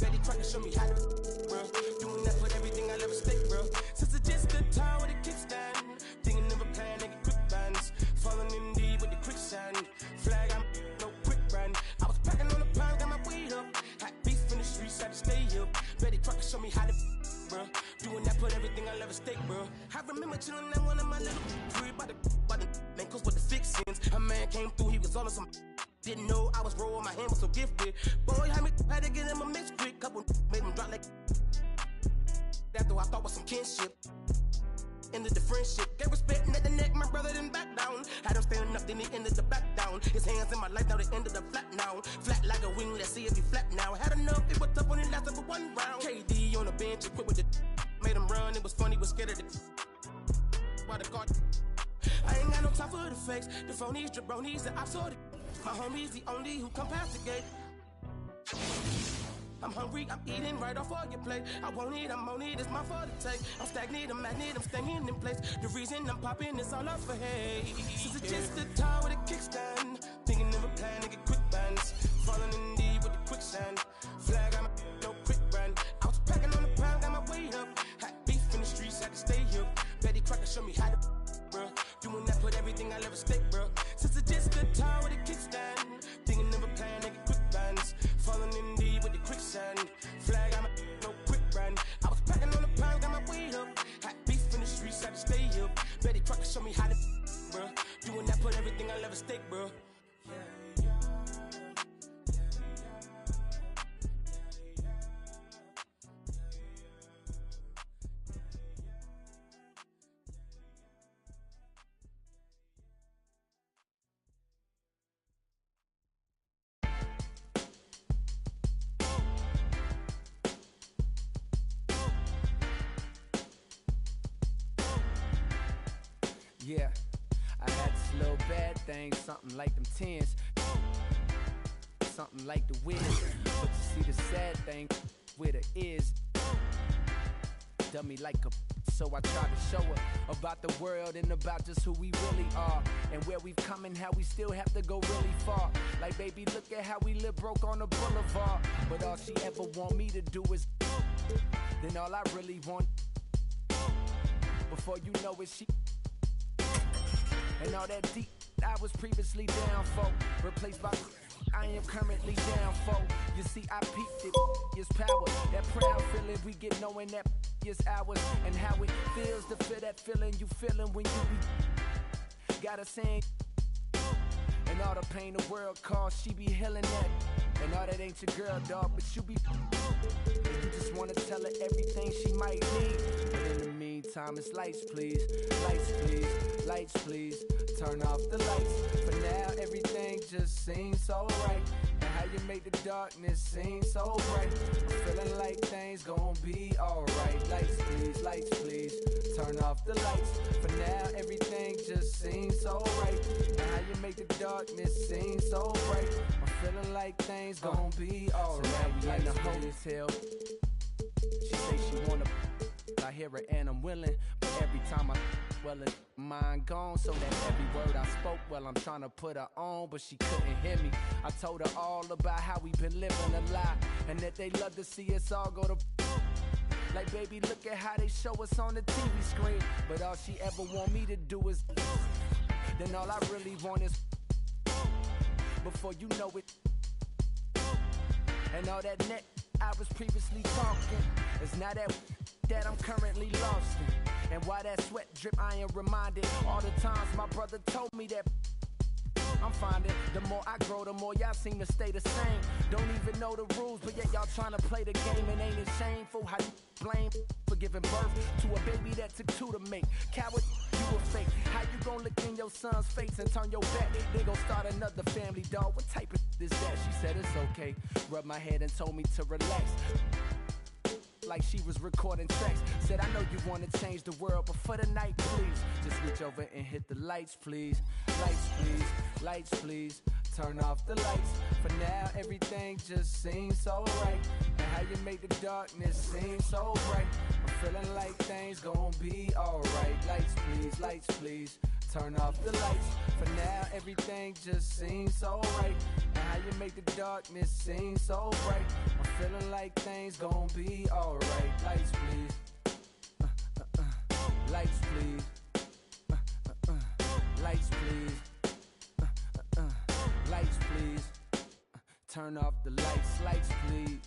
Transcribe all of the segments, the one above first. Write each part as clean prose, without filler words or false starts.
Betty tried to show me how to, bro. Doing that, put everything I love at stake, bro. Since it's just a guitar with a kickstand, thinking of a plan, nigga, quick bands. Falling in deep with the quicksand. Flag, I'm no quick brand. I was packing on the pound, got my weed up. Had beef in the streets, had to stay up. Betty tried to show me how to, bro. Doing that, put everything I love at stake, bro. I remember chilling at one of my little free by the man, cause with the fixins. A man came through, he was all on some. Didn't know I was rolling, my hand was so gifted. Boy, had to get him a mix quick. Couple made him drop like that, though I thought was some kinship. Ended the friendship, gave respect at the neck, my brother didn't back down. Had him standing up, then he ended the back down. His hands in my life, now they ended up flat now. Flat like a wing, let's see if he flat now. Had enough, it was tough when it lasted for one round. KD on the bench, equipped with the made him run, it was funny, was scared of the why the guard. I ain't got no time for the fakes, the phonies, jabronis, the ops, or the my homies, the only who come past the gate. I'm hungry, I'm eating right off all your plate. I won't eat, I'm on it, it's my fault to take. I'm stagnant, I'm magnet, I'm staying in place. The reason I'm popping is all up for hate. Since it's just a guitar with a kickstand, thinking of a plan to get quick bands. Falling in deep with the quicksand. Flag, I'm no quick brand. I was packing on the pound, got my weight up. Had beef in the streets, had to stay up. Betty tried to show me how to, bro. Doing that, put everything I love at stake, bro. Since it's just a guitar with a kickstand, thinking of a plan to get quick bands. Falling in deep with the quicksand. Flag, I'm no quick brand. I was packing on the pound, got my weight up. Had beef in the streets, had to stay up. Betty tried to show me how to, bro. Doing that, put everything I love at stake, bro. Yeah, I had this little bad thing, something like them tens, something like the wind. But you see the sad thing with her is, dummy like a, so I tried to show her about the world and about just who we really are, and where we've come and how we still have to go really far. Like, baby, look at how we live broke on the boulevard, but all she ever want me to do is, then all I really want, before you know it, she. And all that deep I was previously down for, replaced by I am currently down for. You see, I peaked it, is power. That proud feeling we get knowing that is ours. And how it feels to feel that feeling you feeling when you be. Gotta sing. And all the pain the world caused, she be healing that. And all that ain't your girl, dog, but you be. You just wanna tell her everything she might need. But in the meantime, it's lights, please. Lights, please. Lights, please. Turn off the lights. For now, everything just seems so right. And how you make the darkness seem so bright. I'm feeling like things gon' be alright. Lights, please. Lights, please. Turn off the lights. For now, everything just seems so right. And how you make the darkness seem so bright. I'm feeling like things gon' be alright. So now we in the hotel. She say she wanna, I hear her and I'm willing. But every time I, well, it's mine gone. So that every word I spoke, well, I'm trying to put her on, but she couldn't hear me. I told her all about how we been living a lie, and that they love to see us all go to. Like, baby, look at how they show us on the TV screen. But all she ever want me to do is, then all I really want is, before you know it. And all that net I was previously talking is now that I'm currently lost in. And why that sweat drip, I am reminded all the times my brother told me that I'm finding the more I grow, the more y'all seem to stay the same. Don't even know the rules, but yet y'all trying to play the game. And ain't it shameful how you blame for giving birth to a baby that took two to make? Coward, you a fake. How you gon' look in your son's face and turn your back? They gon' start another family, dog. What type of is that? She said it's okay. Rubbed my head and told me to relax. Like she was recording tracks. Said, I know you wanna change the world, but for the night, please, just reach over and hit the lights, please. Lights, please. Lights, please. Turn off the lights. For now, everything just seems so right. And how you make the darkness seem so bright. I'm feeling like things gon' be alright. Lights, please. Lights, please. Turn off the lights. For now, everything just seems so right. And how you make the darkness seem so bright. I'm feeling like things gon' be alright. Lights please, lights please, lights please, lights please. Turn off the lights please.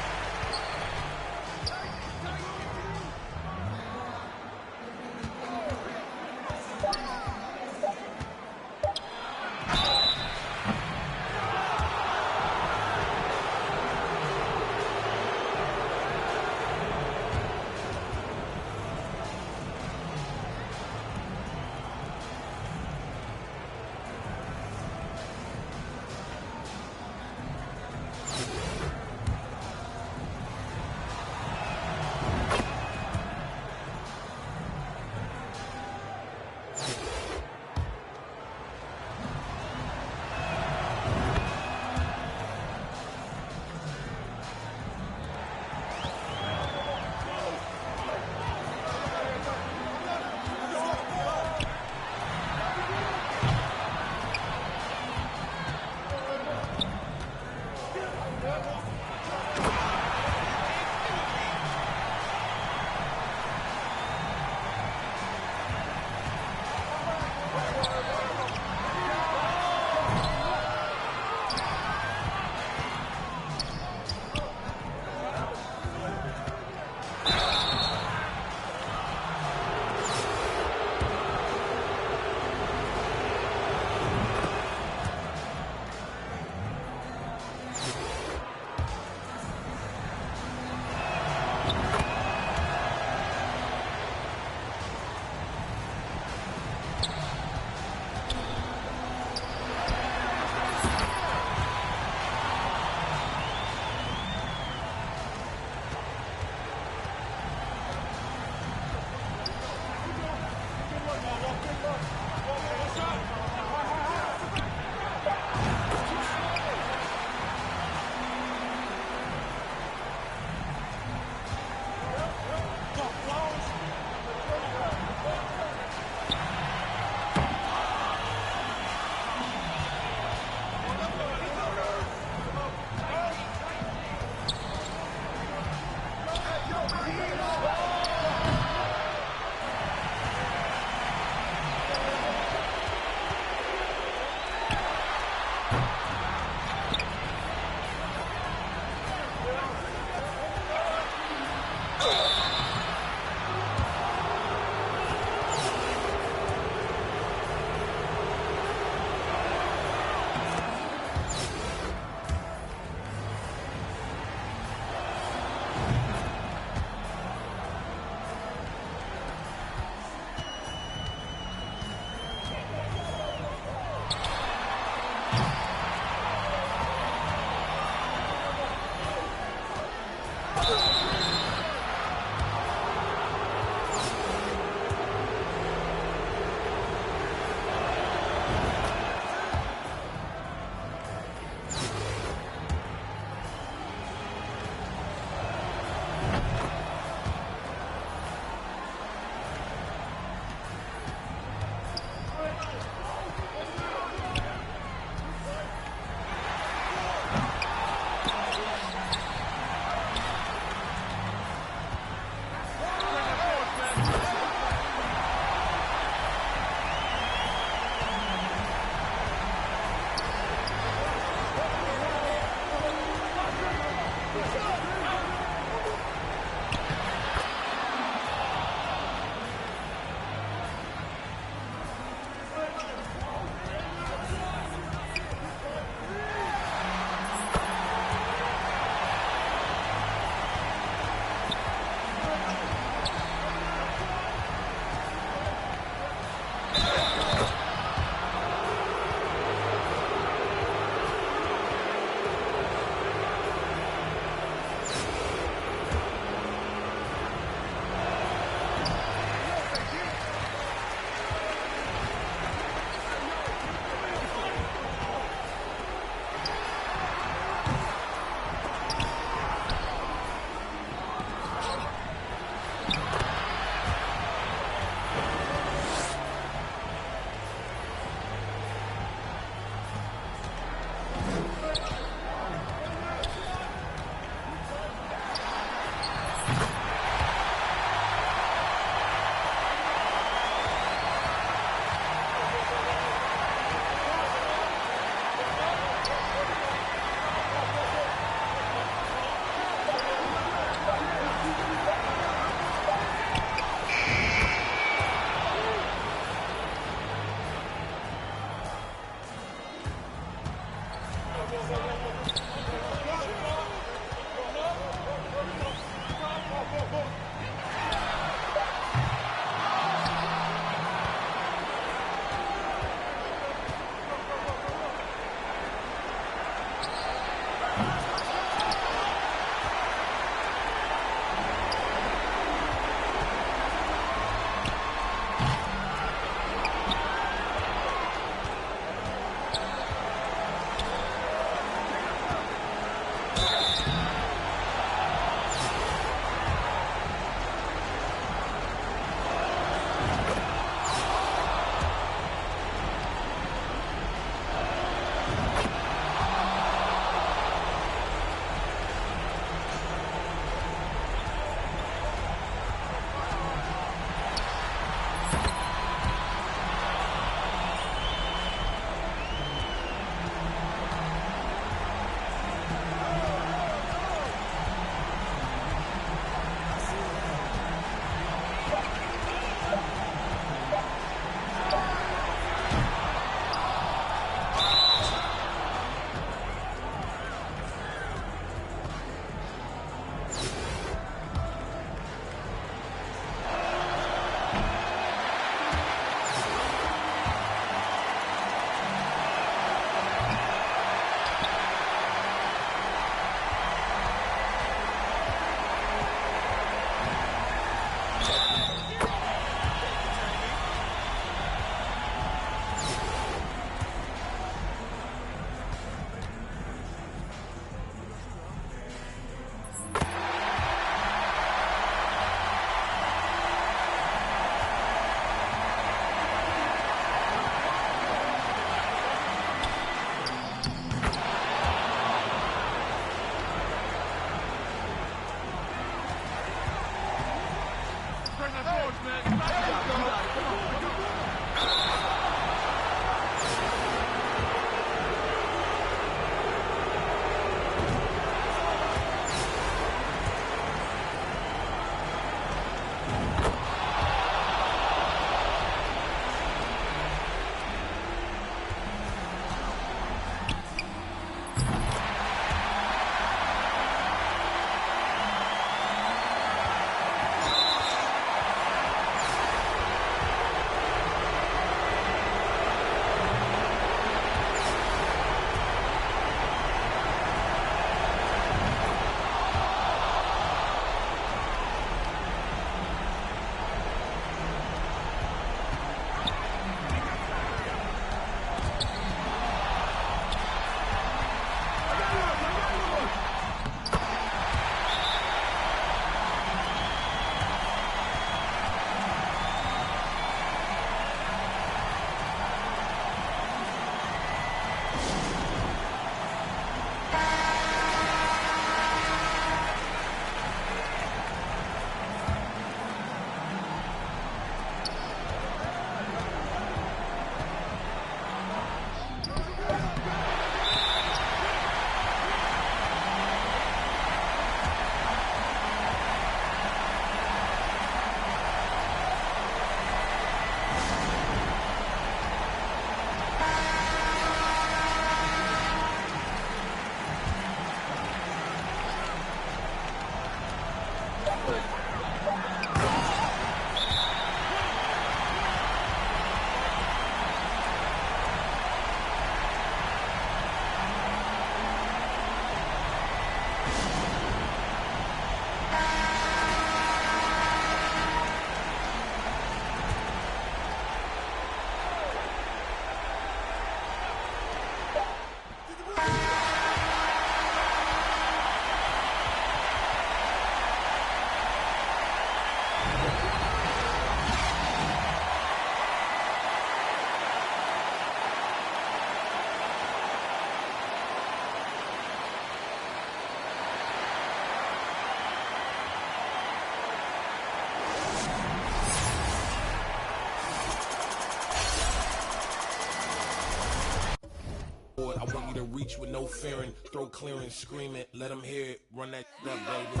I want you to reach with no fearing, throw clearing, scream it, let them hear it, run that up, baby.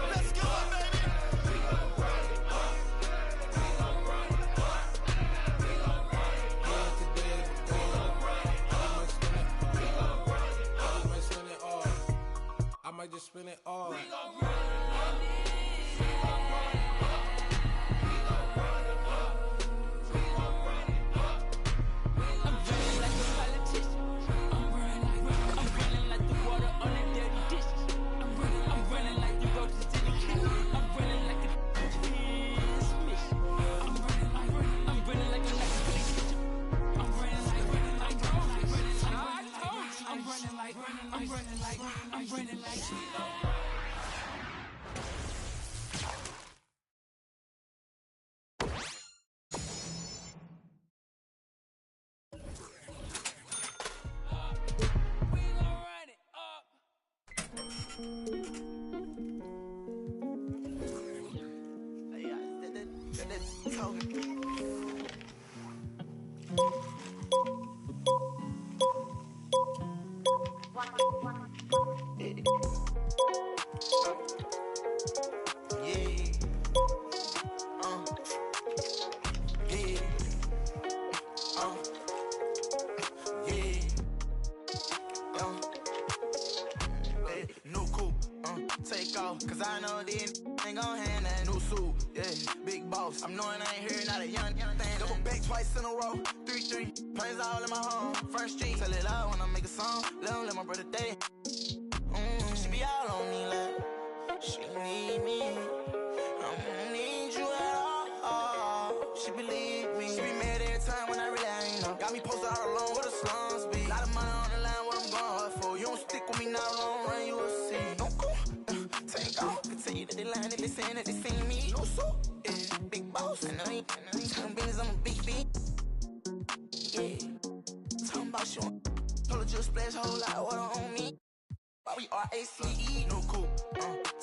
Let's go, baby. I might just spin it all. Cause I know these ain't gon' hand that new suit, yeah, big boss. I'm knowing I ain't here, not a young thing. Double back twice in a row, 3-3, planes all in my home. First street, tell it loud when I make a song. Let my brother day. She be all on me like she need me. I don't need you at all. She believe me. She be mad every time when I really ain't know. Got me posted all alone where the slums be. Lot of money on the line, what I'm going hard for. You don't stick with me now, long run, you will see. Don't go. Take off, continue to the line that they saying that they seen me. No so, yeah, big boss. I know you talking business, I'm a big beat. Yeah, talking about you. Told her just splash whole lot of water on me. Why we RACE, no cool,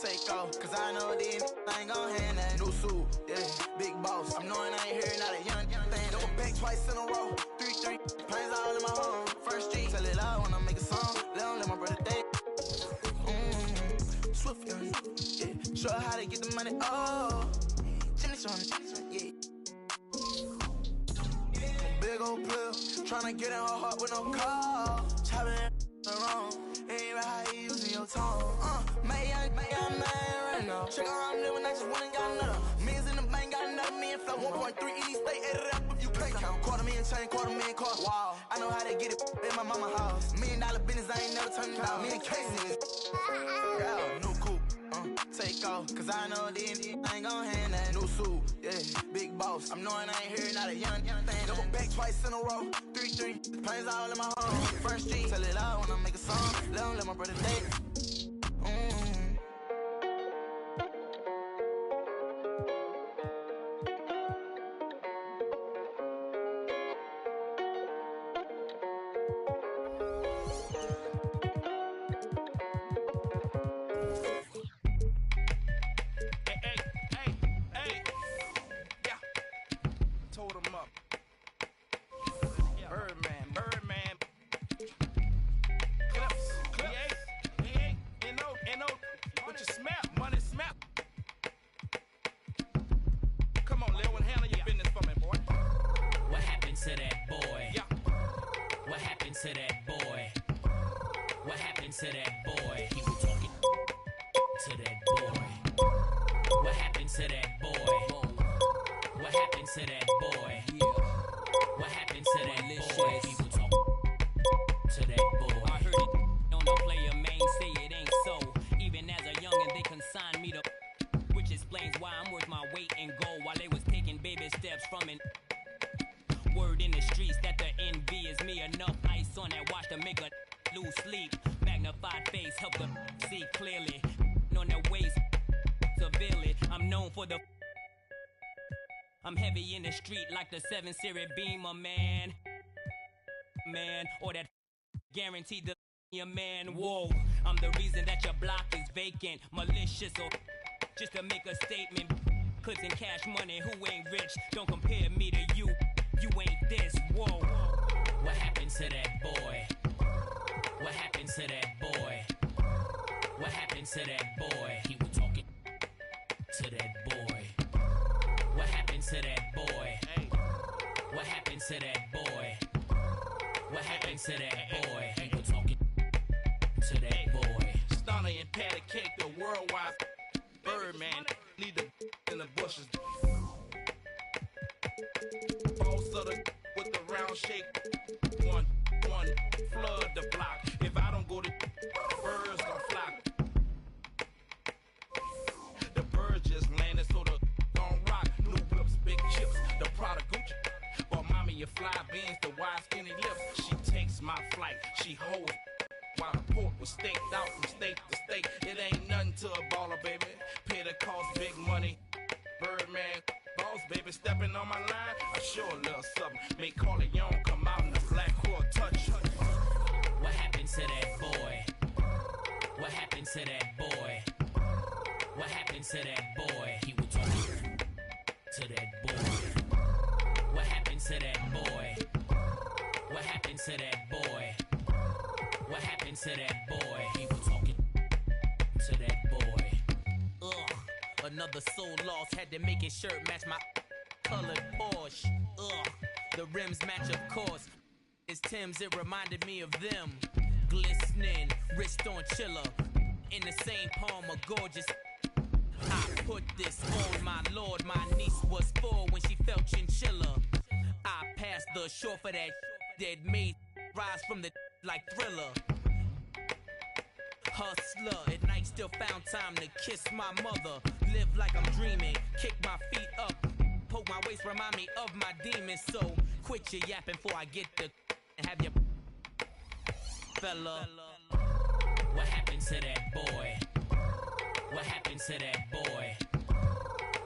take off. Cause I know these ain't gon' hand that new suit, yeah, big boss. I'm knowing I ain't here, not a young thing. Double back twice in a row, 3-3, planes all in my home. First street, tell it loud when I make a song. Let my brother date. Swift, yeah. Show her how to get the money, oh. Jimmy Sean, yeah. Big old player, tryna get in her heart with no call. Chopping wrong, ain't right how you using your tone. May I man right now. Check out how I'm living, I just went and got another. Millions in the bank, got another million flow. 1.3 each, stay added up if you can't count. $250,000 chain, $250,000 wow. I know how to get it in my mama house. $1 million business, I ain't never turned down. Me and Casey, yeah, no cool. Take off, cause I know these ain't gon' hand that new suit, yeah, big boss. I'm knowing I ain't here, not a young thing. Double back twice in a row, 3-3, planes all in my home. First street, tell it loud when I make a song. Let my brother date. to that boy? What happened to that boy? He was talking to that boy. What happened to that boy? What happened to that boy? What happened to that boy? People talk to that boy. I heard it on the player main say it ain't so. Even as a youngin' they consigned me to, which explains why I'm worth my weight in gold while they was taking baby steps from an word in the streets that the envy is me. Enough ice on that watch to make a lose sleep. Magnified face help them see clearly. On their waist severely. I'm known for the I'm heavy in the street like the 7 Series Beamer, man. Or that guaranteed the your man. Whoa, I'm the reason that your block is vacant. Malicious or just to make a statement. Clips and cash money, who ain't rich? Don't compare me to you. You ain't this. Whoa. What happened to that boy? What happened to that boy? What happened to that boy? He was talking to that boy. What happened to that boy? What happened to that boy? What happened to that boy? He was talking to that boy. Stunner and patty cake, the worldwide Birdman. Leave the in the bushes. Boss of the with the round shake. One, flood the block. If I don't go to birds gon' flock. The birds just landed, so the gon' rock. New whips, big chips, the Prada Gucci. Bought mommy your fly beans, the wide skinny lips. She takes my flight, she holds. While the pork was staked out from state to state. It ain't nothing to a baller, baby. Pay the cost, big money. Birdman, boss, baby, stepping on my line. I sure a little something. Make Corleone come out in the black core touch. What happened to that boy? What happened to that boy? What happened to that boy? He was talking to that boy. What happened to that boy? What happened to that boy? What happened to that boy? He was talking to that boy. Ugh, another soul lost. Had to make his shirt match my colored Porsche. Ugh, the rims match of course. It's Tim's, it reminded me of them. Glistening, wrist on chiller. In the same palm of gorgeous. I put this on my lord. My niece was 4 when she felt chinchilla. I passed the shore for that that made rise from the like Thriller. Hustler, at night still found time to kiss my mother. Live like I'm dreaming, kick my feet up. Poke my waist, remind me of my demons. So quit your yapping before I get the and have your fella. What happened to that boy? What happened to that boy?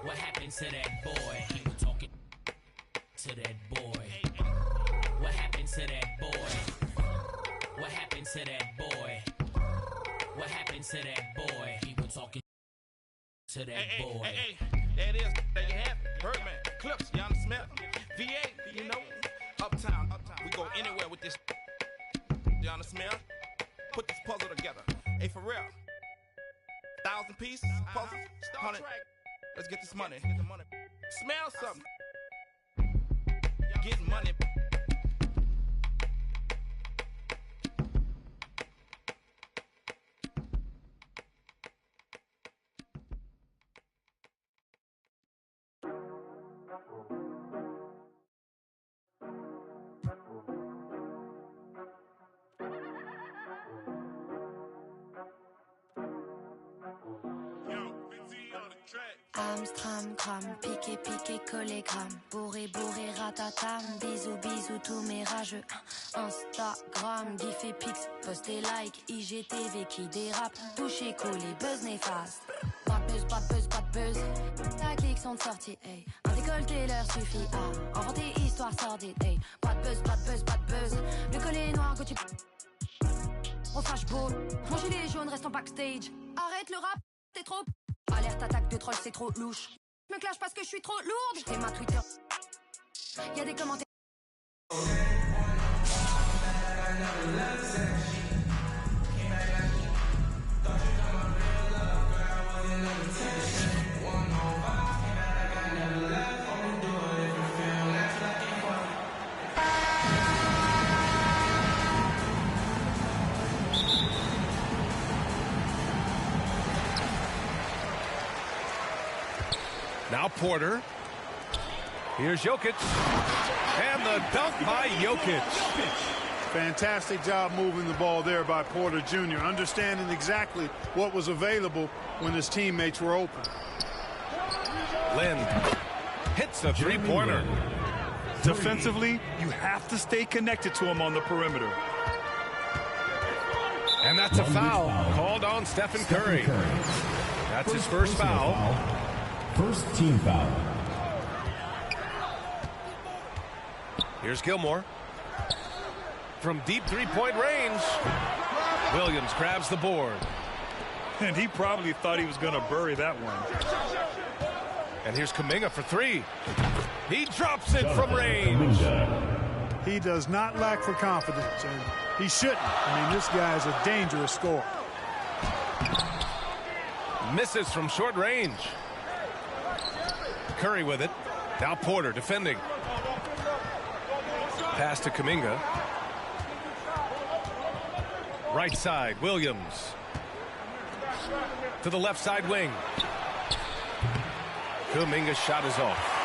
What happened to that boy? He was talking to that boy. What happened to that boy? What happened to that boy? What happened to that boy? He was talking to that boy. Hey, there it is. There you have it. Birdman, Clips, y'all smell. VA, you know, Uptown. We go anywhere with this. Y'all smell? Put this puzzle together. Hey, for real. 1,000 pieces, puzzles, 100. Let's get this money. Smell something. Getting money. Amstram, gram, piqué, piqué, collé, gramme. Bourré, bourré, ratatam. Bisous, bisous, tous mes rageux. Instagram, gif et pix, post et like. IGTV qui dérape. Touché, collé, buzz néfaste. Pas de buzz, pas de buzz, pas de buzz. La clique sont de sortie, hey. Un décolleté leur suffit à inventer histoire sordide, hey. Pas de buzz, pas de buzz, pas de buzz. Le collet noir que tu. On fâche beau. Mon gilet jaune reste en backstage. Arrête le rap, t'es trop. Alerte attaque de troll, c'est trop louche. Je me clash parce que je suis trop lourde. J'fais ma Twitter. Y'a des commentaires. Now Porter. Here's Jokic. And the dunk by Jokic. Fantastic job moving the ball there by Porter Jr., understanding exactly what was available when his teammates were open. Lynn hits the three-pointer. Defensively, you have to stay connected to him on the perimeter. And that's a foul called on Stephen Curry. That's his first foul. First team foul. Here's Gilmore. From deep three-point range, Williams grabs the board. And he probably thought he was going to bury that one. And here's Kuminga for three. He drops it from range. He does not lack for confidence, and he shouldn't. I mean, this guy is a dangerous scorer. Misses from short range. Curry with it. Now Porter defending. Pass to Kuminga. Right side, Williams. To the left side wing. Kuminga's shot is off.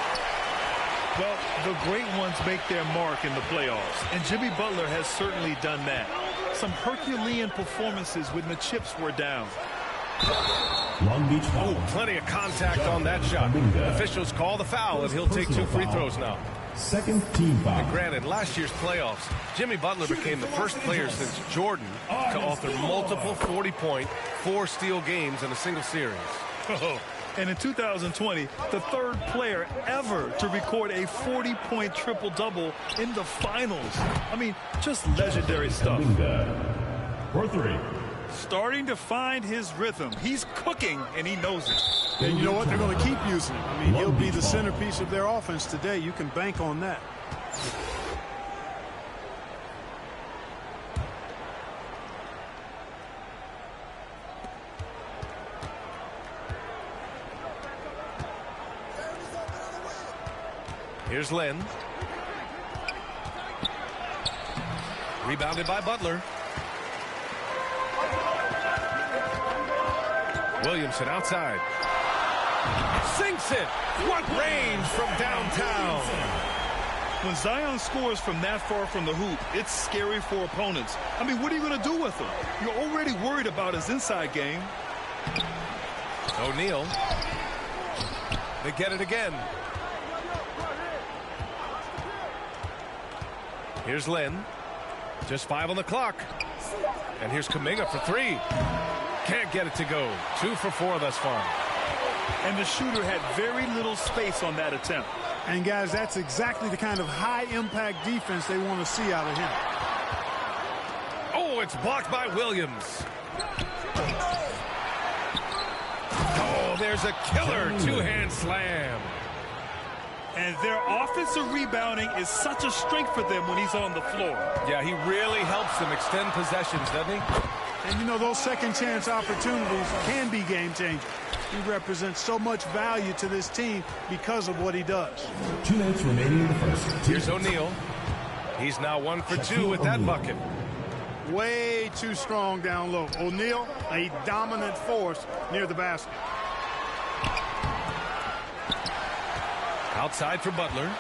Well, the great ones make their mark in the playoffs, and Jimmy Butler has certainly done that. Some Herculean performances when the chips were down. Long Beach foul. Oh, plenty of contact on that shot. Officials call the foul, and he'll take 2 free throws now. Second team foul. And granted, last year's playoffs, Jimmy Butler became the first player since Jordan to author multiple 40-point, 4-steal games in a single series. Oh, and in 2020, the third player ever to record a 40-point triple-double in the finals. I mean, just legendary stuff. For 3. Starting to find his rhythm. He's cooking, and he knows it. And you know what? They're going to keep using him. I mean, he'll be the centerpiece of their offense today. You can bank on that. Here's Len. Rebounded by Butler. Williamson outside. Sinks it. What range from downtown. When Zion scores from that far from the hoop, it's scary for opponents. I mean, what are you going to do with him? You're already worried about his inside game. O'Neal. They get it again. Here's Len. Just 5 on the clock. And here's Kuminga for 3. Can't get it to go. 2 for 4 thus far. And the shooter had very little space on that attempt. And, guys, that's exactly the kind of high-impact defense they want to see out of him. Oh, it's blocked by Williams. Oh, there's a killer 2-hand slam. And their offensive rebounding is such a strength for them when he's on the floor. Yeah, he really helps them extend possessions, doesn't he? And, you know, those second-chance opportunities can be game-changing. He represents so much value to this team because of what he does. 2 minutes remaining in the first. Here's O'Neal. He's now 1 for 2 with that bucket. Way too strong down low. O'Neal, a dominant force near the basket. Outside for Butler.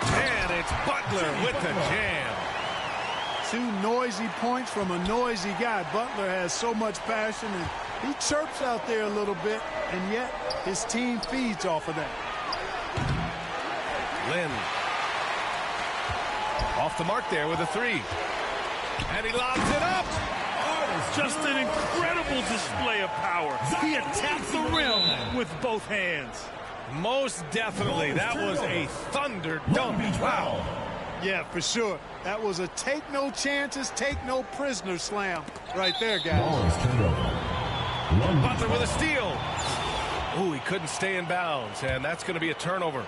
And it's Butler with the jam. 2 noisy points from a noisy guy. Butler has so much passion, and he chirps out there a little bit, and yet his team feeds off of that. Lynn. Off the mark there with a 3. And he lobs it up. Just an incredible display of power. He attacked the rim with both hands. Most definitely. That was a thunder dunk. Wow. Yeah, for sure. That was a take no chances, take no prisoner slam right there, guys. Butler with a steal. Ooh, he couldn't stay in bounds, and that's going to be a turnover.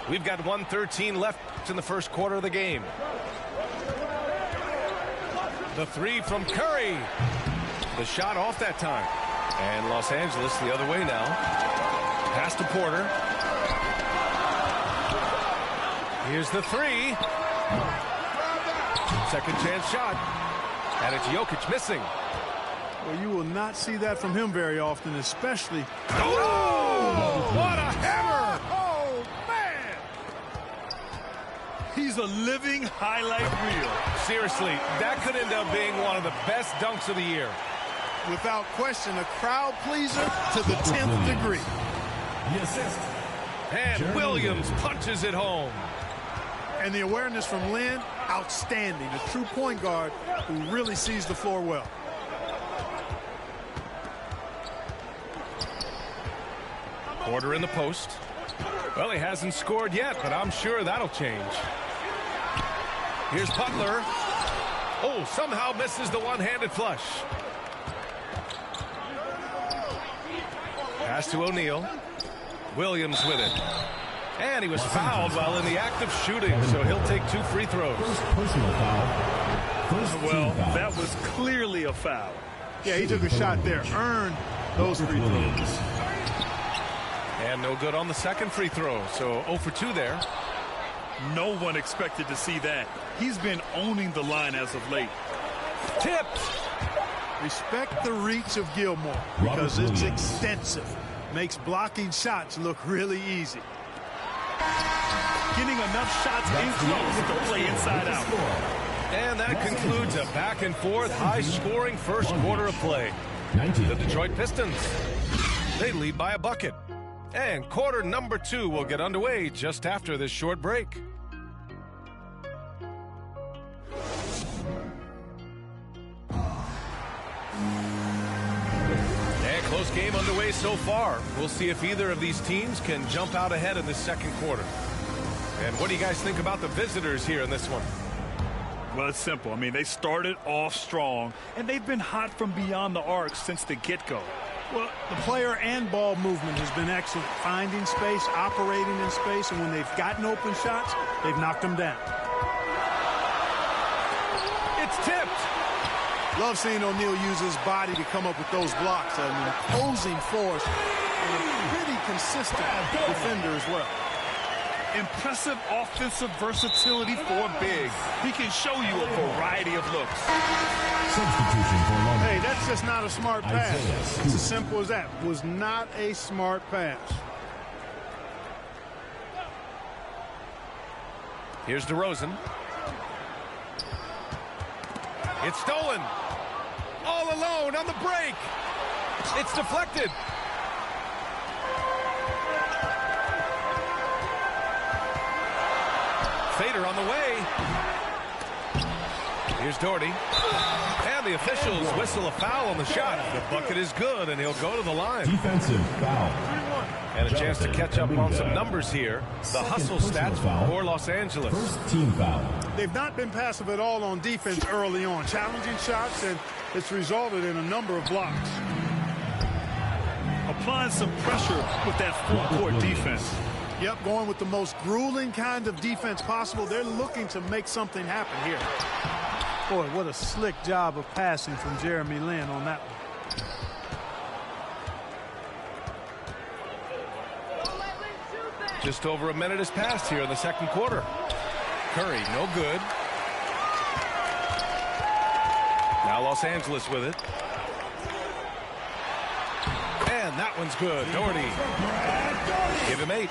We've got 1:13 left in the first quarter of the game. The 3 from Curry. The shot off that time. And Los Angeles the other way now. Pass to Porter. Here's the 3. Second chance shot. And it's Jokic missing. Well, you will not see that from him very often, especially. Oh! What a hammer! Oh, man! He's a living highlight reel. Seriously, that could end up being one of the best dunks of the year. Without question, a crowd pleaser to the 10th degree. The assist. And Williams punches it home. And the awareness from Lynn, outstanding. A true point guard who really sees the floor well. Porter in the post. Well, he hasn't scored yet, but I'm sure that'll change. Here's Butler. Oh, somehow misses the one-handed flush. Pass to O'Neal. Williams with it. And he was fouled while in the act of shooting, so he'll take 2 free throws. Personal foul. Well, that was clearly a foul. Yeah, he took a shot there. Earned those free throws. And no good on the second free throw, so 0 for 2 there. No one expected to see that. He's been owning the line as of late. Tipped. Respect the reach of Gilmore because it's extensive. Makes blocking shots look really easy. Getting enough shots in close to play inside out. And that concludes a back-and-forth, high-scoring first quarter of play. The Detroit Pistons, they lead by a bucket. And quarter number 2 will get underway just after this short break. And close game underway so far. We'll see if either of these teams can jump out ahead in this second quarter. And what do you guys think about the visitors here in this one? Well, it's simple. I mean, they started off strong, and they've been hot from beyond the arc since the get-go. Well, the player and ball movement has been excellent. Finding space, operating in space, and when they've gotten open shots, they've knocked them down. It's tipped. Love seeing O'Neal use his body to come up with those blocks. An imposing force and a pretty consistent defender as well. Impressive offensive versatility for a big. He can show you a variety of looks. Substitution for London. Hey, that's just not a smart pass. It's as simple as that. Was not a smart pass. Here's DeRozan. It's stolen. All alone on the break. It's deflected. Fader on the way. Here's Doherty. And the officials whistle a foul on the shot. The bucket is good, and he'll go to the line. Defensive foul. And a chance to catch up on some numbers here. The hustle stats for Los Angeles. First team foul. They've not been passive at all on defense early on. Challenging shots, and it's resulted in a number of blocks. Applying some pressure with that full-court defense. Yep, going with the most grueling kind of defense possible. They're looking to make something happen here. Boy, what a slick job of passing from Jeremy Lin on that one. Just over a minute has passed here in the second quarter. Curry, no good. Now Los Angeles with it. And that one's good. Doherty. Give him 8.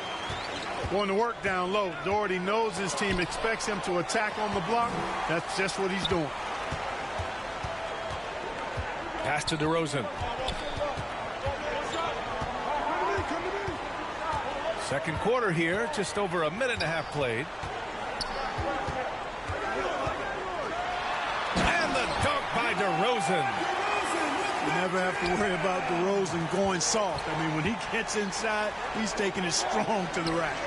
Going to work down low. Doherty knows his team expects him to attack on the block. That's just what he's doing. Pass to DeRozan. Second quarter here, just over a minute and a half played. And the dunk by DeRozan. You never have to worry about DeRozan going soft. I mean, when he gets inside, he's taking it strong to the rack.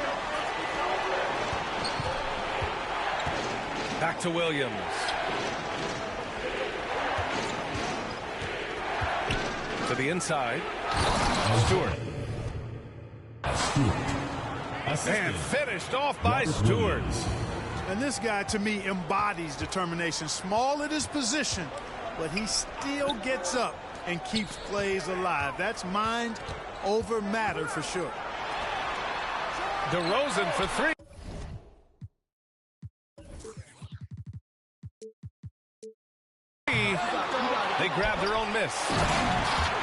Back to Williams. To the inside. Stewart. And finished off by Stewart. And this guy, to me, embodies determination. Small at his position, but he still gets up and keeps plays alive. That's mind over matter for sure. DeRozan for 3. They grab their own miss.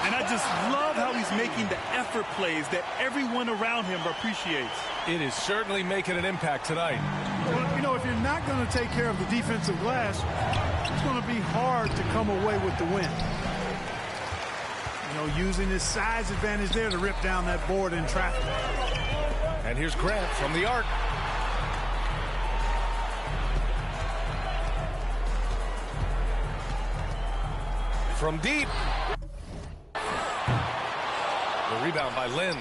And I just love how he's making the effort plays that everyone around him appreciates. It is certainly making an impact tonight. Well, you know, if you're not going to take care of the defensive glass, it's going to be hard to come away with the win. You know, using his size advantage there to rip down that board in traffic. And here's Grant from the arc. From deep. The rebound by Lin.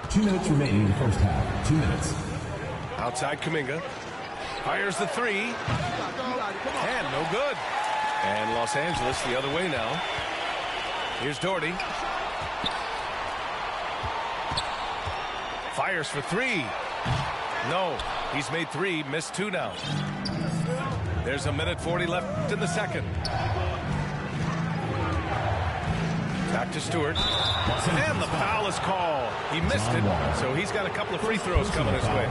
Two minutes remaining in the first half. 2 minutes. Outside Kuminga. Fires the three. And no good. And Los Angeles the other way now. Here's Doherty. Fires for three. No. He's made three. Missed two now. There's a minute 40 left in the second. Back to Stewart. And the foul is called. He missed it, so he's got a couple of free throws coming his way.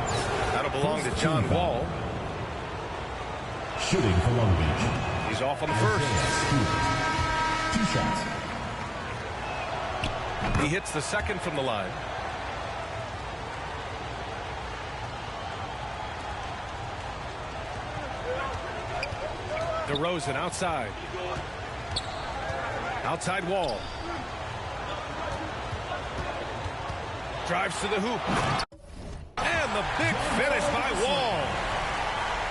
That'll belong to John Wall. Shooting for Long Beach. He's off on the first. 2 shots. He hits the second from the line. DeRozan outside. Outside Wall. Drives to the hoop. And the big finish by Wall.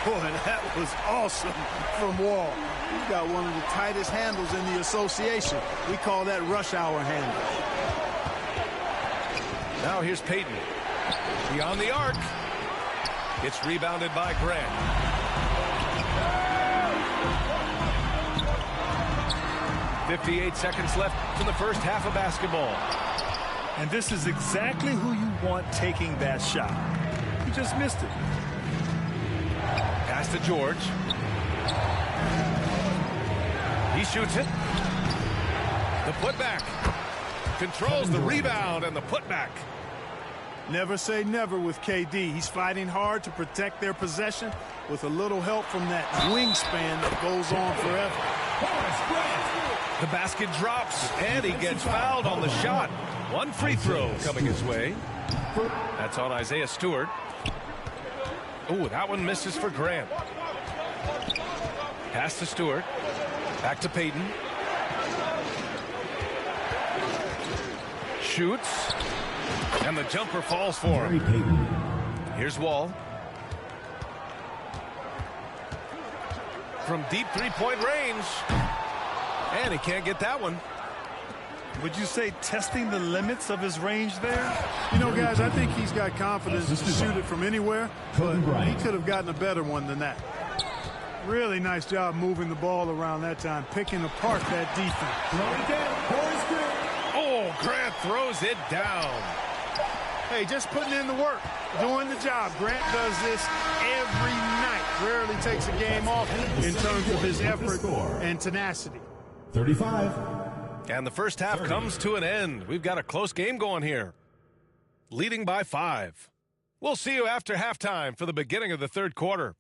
Boy, that was awesome from Wall. He's got one of the tightest handles in the association. We call that rush hour handle. Now here's Payton. Beyond the arc. It's rebounded by Grant. .58 seconds left in the first half of basketball. And this is exactly who you want taking that shot. You just missed it. Pass to George. He shoots it. The putback. Controls the rebound and the putback. Never say never with KD. He's fighting hard to protect their possession with a little help from that wingspan that goes on forever. The basket drops, and he gets fouled on the shot. One free throw coming his way. That's on Isaiah Stewart. Ooh, that one misses for Grant. Pass to Stewart. Back to Payton. Shoots. And the jumper falls for him. Here's Wall. From deep three-point range. And he can't get that one. Would you say testing the limits of his range there? You know, guys, I think he's got confidence to shoot it from anywhere, but he could have gotten a better one than that. Really nice job moving the ball around that time, picking apart that defense. Oh, Grant throws it down. Hey, just putting in the work, doing the job. Grant does this every night. Rarely takes a game off in terms of his effort and tenacity. 35. And the first half comes to an end. We've got a close game going here. Leading by 5. We'll see you after halftime for the beginning of the third quarter.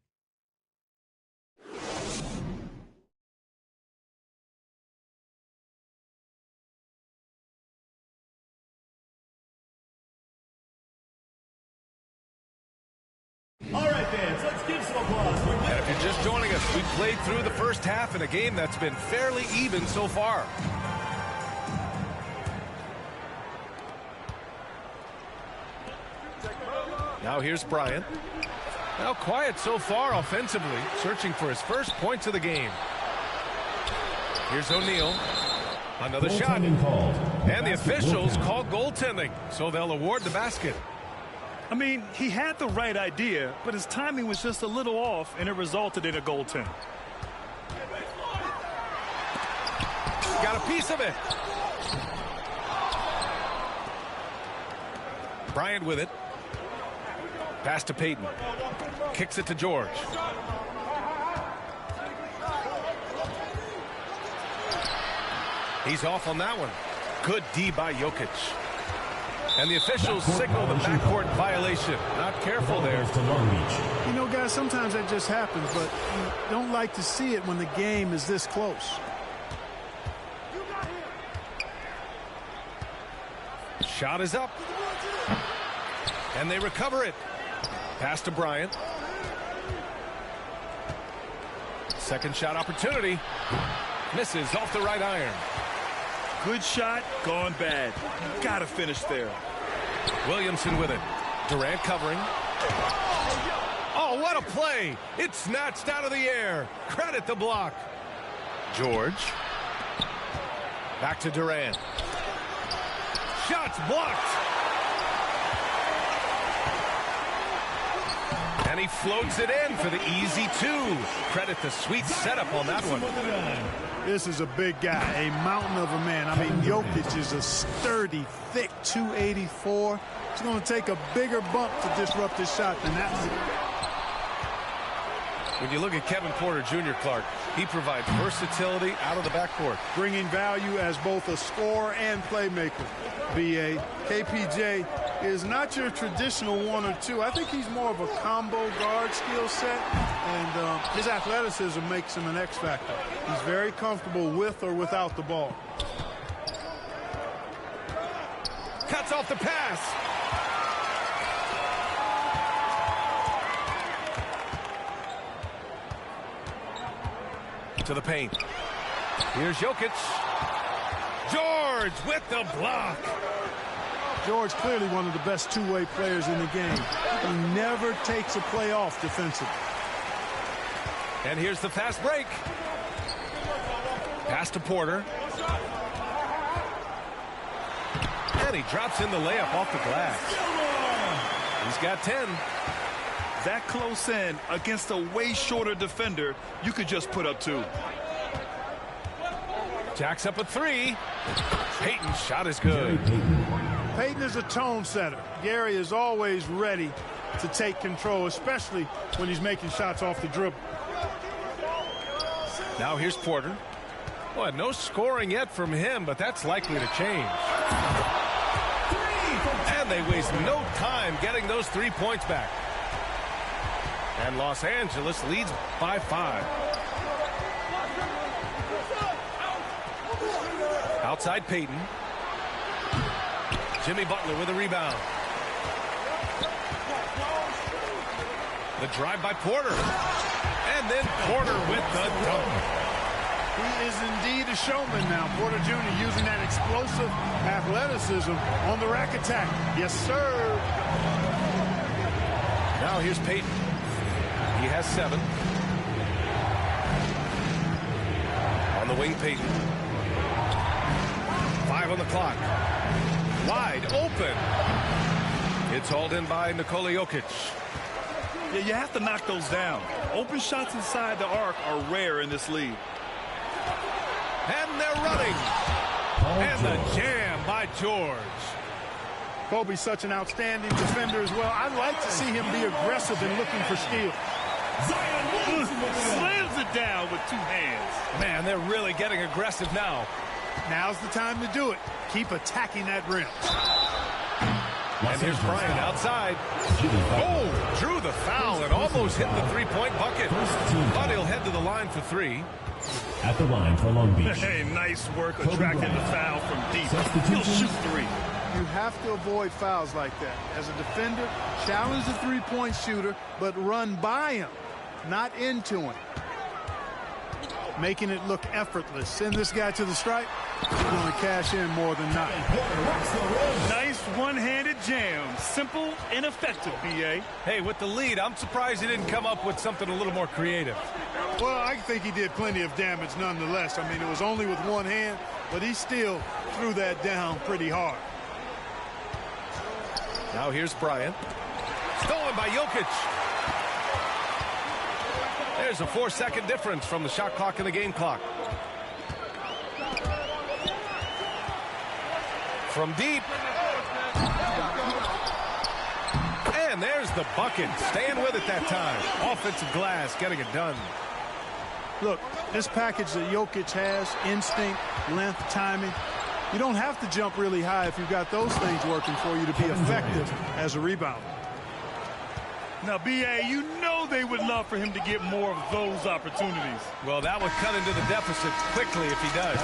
All right, fans, let's give some applause. And if you're just joining us, we've played through the first half in a game that's been fairly even so far. Now here's Bryant. Now quiet so far offensively, searching for his first points of the game. Here's O'Neal. Another shot. And the officials call goaltending, so they'll award the basket. I mean, he had the right idea, but his timing was just a little off, and it resulted in a goaltend. Got a piece of it. Bryant with it. Pass to Payton. Kicks it to George. He's off on that one. Good D by Jokic. And the officials signal the backcourt violation. Not careful there. You know, guys, sometimes that just happens, but you don't like to see it when the game is this close. Shot is up. And they recover it. Pass to Bryant. Second shot opportunity. Misses off the right iron. Good shot, gone bad. You gotta finish there. Williamson with it. Durant covering. Oh, what a play. It's snatched out of the air. Credit the block. George. Back to Durant. Shots blocked. And he floats it in for the easy 2. Credit the sweet setup on that one. This is a big guy, a mountain of a man. I mean, Jokic is a sturdy, thick 284. It's going to take a bigger bump to disrupt his shot than that. When you look at Kevin Porter Jr., Clark, he provides versatility out of the backcourt. Bringing value as both a scorer and playmaker. BA, KPJ is not your traditional 1 or 2. I think he's more of a combo guard skill set, and his athleticism makes him an X factor. He's very comfortable with or without the ball. Cuts off the pass. To the paint. Here's Jokic. George with the block. George clearly one of the best two-way players in the game. He never takes a play off defensively. And here's the fast break. Pass to Porter. And he drops in the layup off the glass. He's got 10. That close in against a way shorter defender, you could just put up 2. Jacks up a 3. Payton's shot is good. Payton is a tone setter. Gary is always ready to take control, especially when he's making shots off the dribble. Now here's Porter. Well, no scoring yet from him, but that's likely to change. And they waste no time getting those 3 points back. And Los Angeles leads by 5. Outside Payton. Jimmy Butler with a rebound. The drive by Porter. And then Porter with the dunk. He is indeed a showman now. Porter Jr. using that explosive athleticism on the rack attack. Yes, sir. Now here's Payton. He has 7. On the wing, Payton. 5 on the clock. Wide open. It's hauled in by Nikola Jokic. Yeah, you have to knock those down. Open shots inside the arc are rare in this league. And they're running. And the jam by George. Kobe's such an outstanding defender as well. I'd like to see him be aggressive in looking for steals. Slams it down with 2 hands. Man, they're really getting aggressive now. Now's the time to do it. Keep attacking that rim. And here's Bryant outside. Oh, drew the foul and almost hit the 3-point bucket. But he'll head to the line for 3. At the line for Long Beach. Hey, nice work attracting the foul from deep. He'll shoot 3. You have to avoid fouls like that. As a defender, challenge the 3-point shooter, but run by him, not into him. Making it look effortless. Send this guy to the stripe. He's going to cash in more than not. Nice one-handed jam. Simple and effective, B.A. Hey, with the lead, I'm surprised he didn't come up with something a little more creative. Well, I think he did plenty of damage nonetheless. I mean, it was only with one hand, but he still threw that down pretty hard. Now here's Bryant. Stolen by Jokic. There's a 4-second difference from the shot clock and the game clock. From deep. And there's the bucket. Staying with it that time. Offensive glass, getting it done. Look, this package that Jokic has, instinct, length, timing, you don't have to jump really high if you've got those things working for you to be effective as a rebounder. Now, B.A., you know they would love for him to get more of those opportunities. Well, that would cut into the deficit quickly if he does.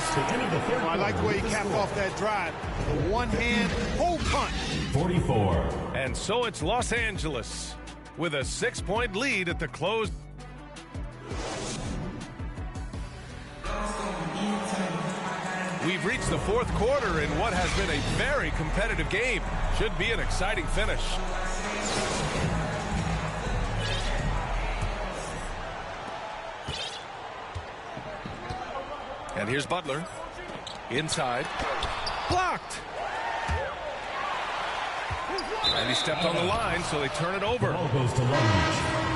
Well, I like the way he capped off that drive. The one-hand hole punch. 44. And so it's Los Angeles with a 6-point lead at the close. We've reached the 4th quarter in what has been a very competitive game. Should be an exciting finish. And here's Butler. Inside. Blocked. And he stepped on the line, so they turn it over. Ball goes to Long Beach.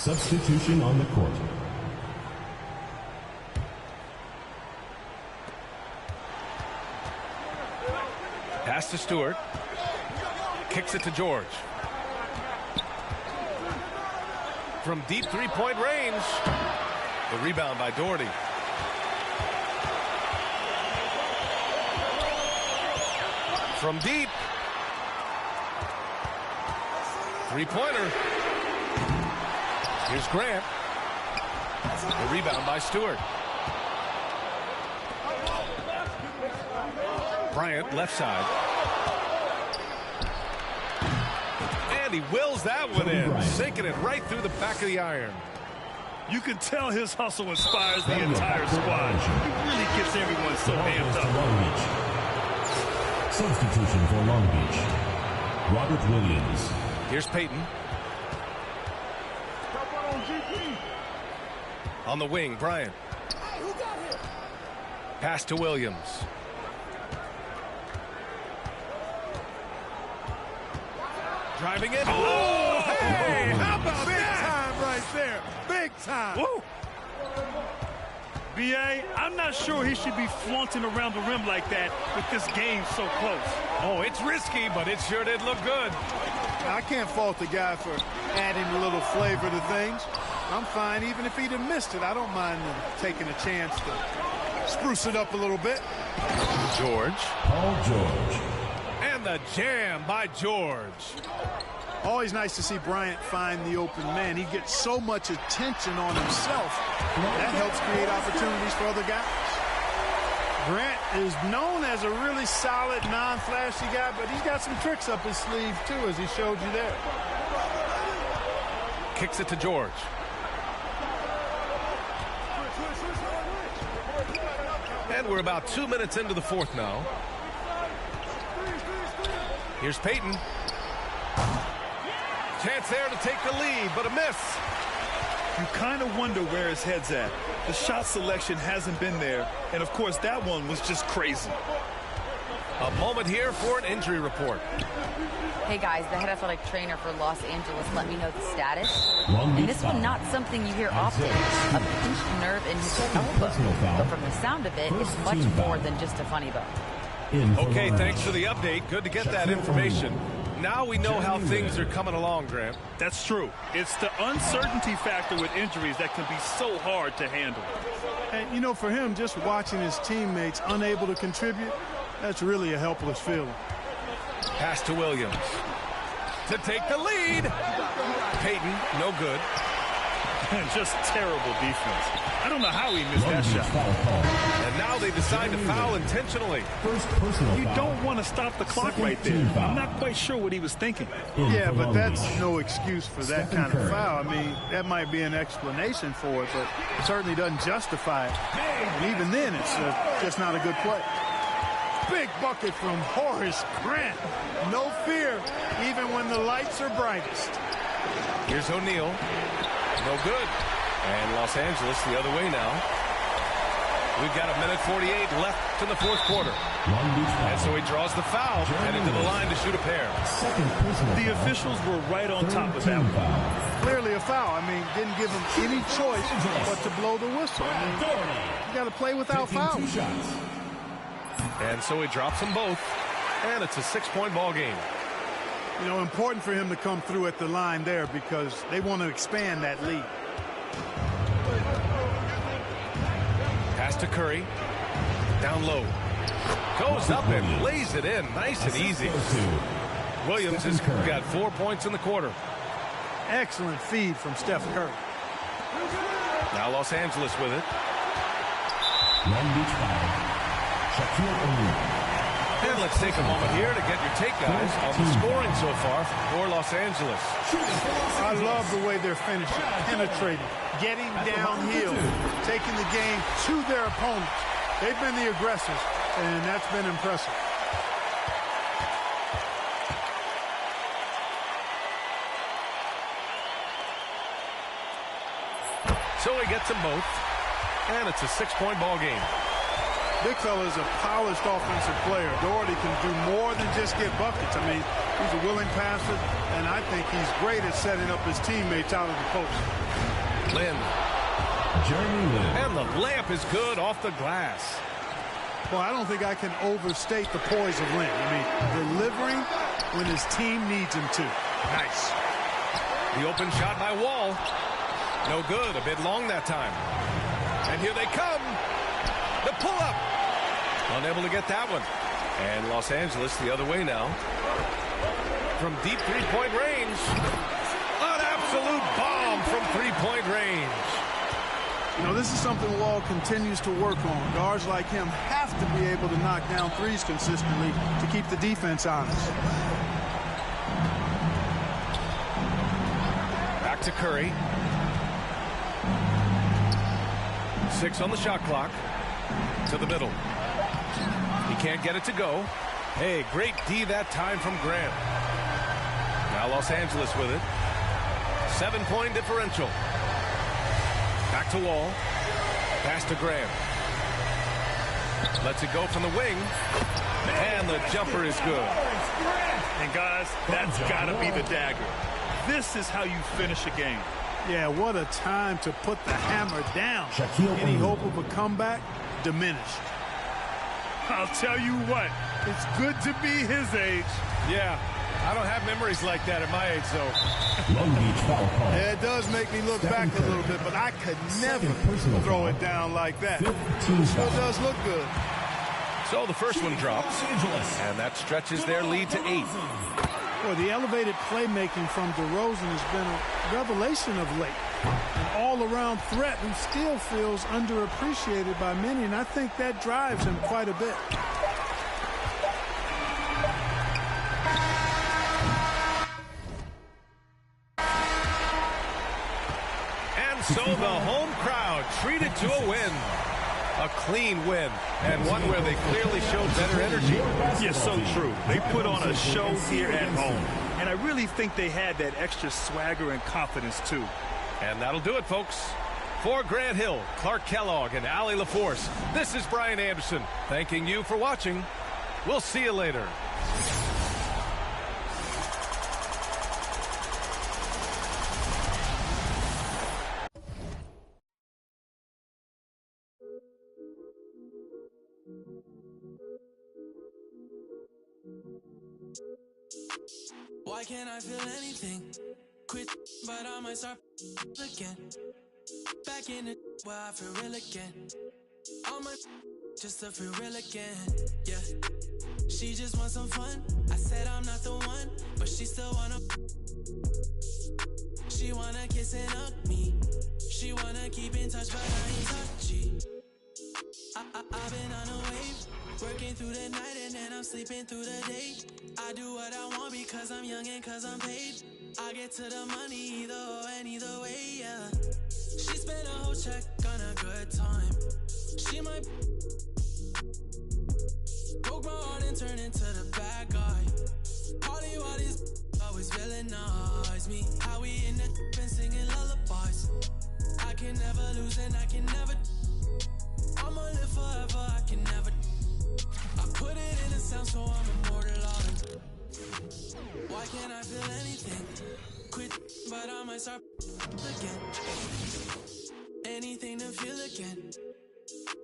Substitution on the court. Pass to Stewart. Kicks it to George. From deep three-point range. The rebound by Doherty. From deep. Three-pointer. Here's Grant. The rebound by Stewart. Bryant, left side. And he wills that one in, sinking it right through the back of the iron. You can tell his hustle inspires the entire squad. He really gets everyone so amped up. Long Beach. Substitution for Long Beach. Robert Williams. Here's Payton. On the wing, Bryant. Pass to Williams. Driving it. Oh, hey, how about big that? time right there. Big time. Woo. B.A., I'm not sure he should be flaunting around the rim like that with this game so close. Oh, it's risky, but it sure did look good. I can't fault the guy for adding a little flavor to things. I'm fine even if he'd have missed it. I don't mind taking a chance to spruce it up a little bit. George. Paul George. And the jam by George. Always nice to see Bryant find the open man. He gets so much attention on himself. That helps create opportunities for other guys. Grant is known as a really solid, non-flashy guy, but he's got some tricks up his sleeve, too, as he showed you there. Kicks it to George. And we're about 2 minutes into the fourth now. Here's Payton. Chance there to take the lead, but a miss. You kind of wonder where his head's at. The shot selection hasn't been there, and of course that one was just crazy. A moment here for an injury report. Hey guys, the head athletic trainer for Los Angeles let me know the status. And this one not something you hear often. A pinched nerve in his elbow. But from the sound of it, it's much more than just a funny bone. Okay, thanks for the update. Good to get that information. Now we know how things are coming along, Grant. That's true. It's the uncertainty factor with injuries that can be so hard to handle. And, you know, for him, just watching his teammates unable to contribute, that's really a helpless feeling. Pass to Williams. To take the lead. Payton, no good. Just terrible defense. I don't know how he missed that shot. And now they decide to foul intentionally. You don't want to stop the clock right there. I'm not quite sure what he was thinking. Yeah, but that's no excuse for that kind of foul. I mean, that might be an explanation for it, but it certainly doesn't justify it. And even then, it's just not a good play. Big bucket from Horace Grant. No fear, even when the lights are brightest. Here's O'Neal. No good. And Los Angeles the other way now. We've got 1:48 left in the fourth quarter. And so he draws the foul, headed to the line to shoot a pair. The officials were right on top of that one. Clearly a foul. I mean, didn't give him any choice but to blow the whistle. I mean, you got to play without fouls. And so he drops them both. And it's a 6-point ball game. You know, important for him to come through at the line there because they want to expand that lead. Pass to Curry. Down low. Goes up and lays it in. Nice and easy. Williams has got 4 points in the quarter. Excellent feed from Steph Curry. Now Los Angeles with it. Long Beach foul. Shaquille O'Neal. And let's take a moment here to get your take, guys, on the scoring so far for Los Angeles. I love the way they're finishing, penetrating, getting downhill, taking the game to their opponents. They've been the aggressors, and that's been impressive. So he gets them both, and it's a 6-point ball game. Big fella is a polished offensive player. Doherty can do more than just get buckets. I mean, He's a willing passer, and I think he's great at setting up his teammates out of the post. Lynn. Jeremy Lin. And the layup is good off the glass. Well, I don't think I can overstate the poise of Lynn. I mean, delivering when his team needs him to. Nice. The open shot by Wall. No good. A bit long that time. And here they come. The pull-up. Unable to get that one. And Los Angeles the other way now. From deep three-point range. An absolute bomb from three-point range. You know, this is something Wall continues to work on. Guards like him have to be able to knock down threes consistently to keep the defense honest. Back to Curry. 6 on the shot clock. To the middle. He can't get it to go. Hey, great D that time from Grant. Now Los Angeles with it. 7-point differential. Back to Wall. Pass to Graham. Lets it go from the wing. And the jumper is good. And guys, that's got to be the dagger. This is how you finish a game. Yeah, what a time to put the hammer down. Any hope of a comeback? Diminished. I'll tell you what, it's good to be his age. Yeah, I don't have memories like that at my age, though. Yeah, it does make me look back a little bit, but I could never throw it down like that. It sure does look good. So the first one drops, and that stretches their lead to 8. Well, the elevated playmaking from DeRozan has been a revelation of late. An all-around threat who still feels underappreciated by many, and I think that drives him quite a bit. And so the home crowd treated to a win. A clean win, and one where they clearly showed better energy. Yes, so true. They put on a show here at home, and I really think they had that extra swagger and confidence, too. And that'll do it, folks. For Grant Hill, Clark Kellogg, and Allie LaForce, this is Brian Anderson, thanking you for watching. We'll see you later. Why can't I feel anything? Quit, but I might start again. Back in the where I feel real again. All my just to feel real again. Yeah, she just wants some fun. I said I'm not the one, but she still wanna. She wanna kiss and hug me. She wanna keep in touch, but I ain't touchy. I've been on a wave, working through the night and then I'm sleeping through the day. I do what I want because I'm young and cause I'm paid. I get to the money either or and either way, yeah. She spent a whole check on a good time. She might broke my heart and turned into the bad guy. Party while these always villainize me. How we in the and singing lullabies. I can never lose and I can never. I'ma live forever, I can never. I put it in the sound so I'm immortalized. Why can't I feel anything? Quit, but I might start again. Anything to feel again.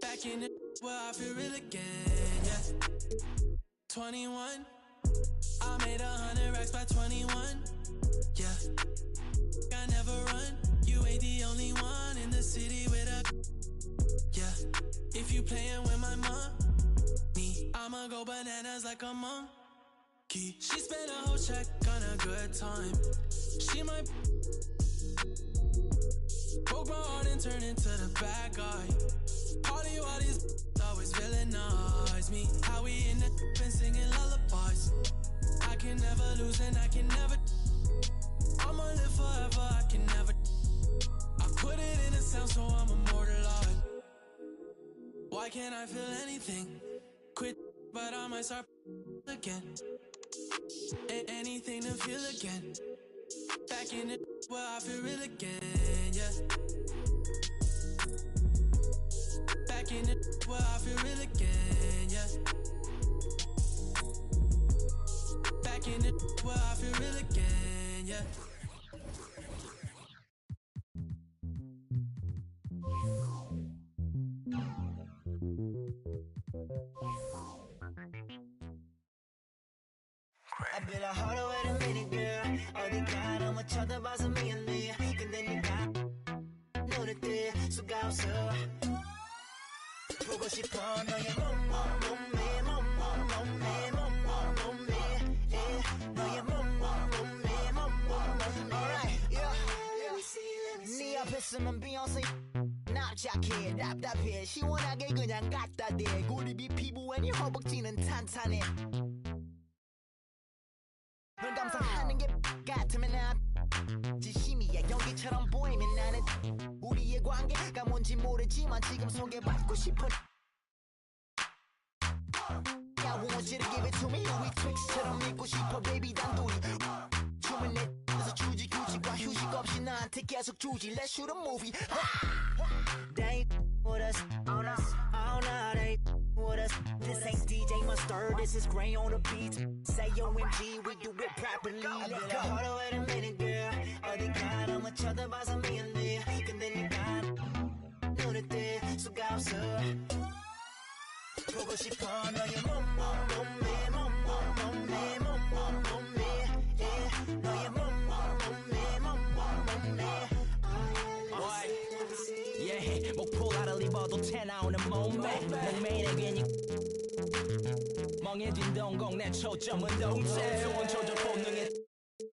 Back in it where I feel real again, yeah. 21, I made 100 racks by 21, yeah. I never run, you ain't the only one in the city with a, yeah. If you playin' with my money, I'ma go bananas like a monkey. She spent a whole check on a good time. She might broke my heart and turned into the bad guy. Party while these always villainize me. How we in the and singing lullabies. I can never lose and I can never. I'ma live forever, I can never. I put it in the sound so I'm immortalized. Why can't I feel anything? Quit, but I might start again. Anything to feel again. Back in it where I feel real again, yeah. Back in it where I feel real again, yeah. Back in it where I feel real again, yeah. I bet I harder wait a minute, girl. 어디 가 너무 쳐다봐서 미안해. 근데 네가 눈을 뜰 수가 없어. 보고 싶어 너의 몸매 너의 몸매 Alright, yeah. 네 앞에 쓰면 비욘세 납작해 답답해 시원하게 그냥 갖다 대 고립이 피부에 네 허벅지는 탄탄해 널 감상하는 게 같으면 난 진심이야 연기처럼 보이면 나는 우리의 관계가 뭔지 모르지만 지금 소개받고 싶어 I want you to give it to me 우리 트릭스처럼 믿고 싶어 baby 단둘이 춤을 내서 주지 규칙과 휴식 없이 나한테 계속 주지 Let's shoot a movie They with us all night they with us This ain't DJ Mustard this is Gray on the beat Say OMG we do it properly Let go Hold on wait a minute girl 어디 가 너무 쳐다봐서 미안해 근데 네가 눈을 뜰 수가 없어 보고 싶어 너의 몸매 너의 Yeah, 목폴라를 입어도 태 나오는 몸매 목매인에 괜히 멍해진 동공 내 초점은 동체 소원 조절 본능에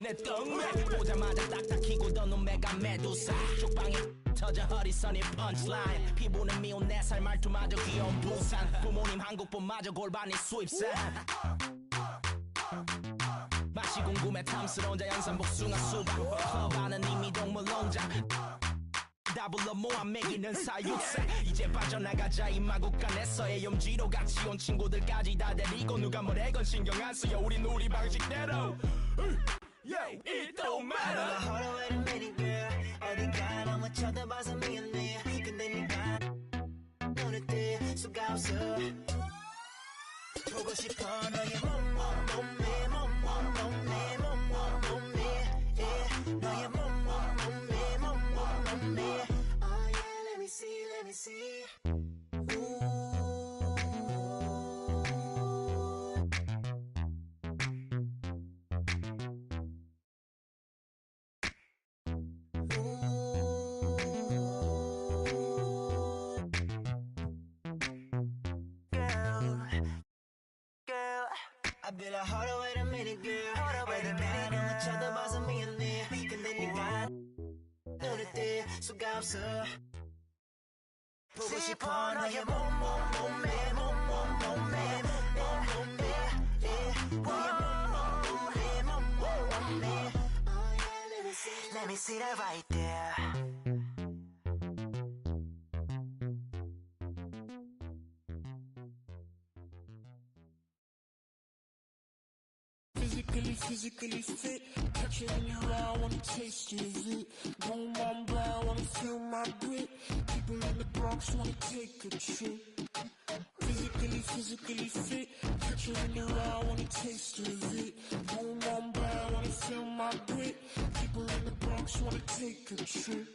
내 똥맥 보자마자 딱딱 키고 더는 메가 메두사 쪽방에 터져 허리선이 펀치라인 피부는 미운 4살 말투마저 귀여운 부산 부모님 한국분마저 골반이 수입산 맛이 궁금해 탐스러운 자연산 복숭아 수박 허바는 이미 동물 농장 다 불러 모아 먹이는 사육사 이제 빠져나가자 이마국간에서의 염지로 같이 온 친구들까지 다 데리고 누가 뭐래건 신경 안 써요 우린 우리 방식대로 Yo, it don't matter Hold on wait a minute girl 어디 가 너무 쳐다봐서 미안해 근데 네가 눈을 뜰 수가 없어 보고 싶어 너의 몸매 너의 몸매 Oh yeah let me see I bet I hold on wait a minute girl 어디 가 너무 쳐다봐서 미안해 근데 네가 눈을 뜰 수가 없어 보고 싶어 너의 몸매 Let me see that right there Physically fit, catch it in your eye, wanna taste of it. Boom, I'm blind, wanna feel my grit. People in the Bronx wanna take a trip. Physically fit, catch it in your eye, wanna taste of it. Boom, I'm blind, wanna feel my grit. People in the Bronx wanna take a trip.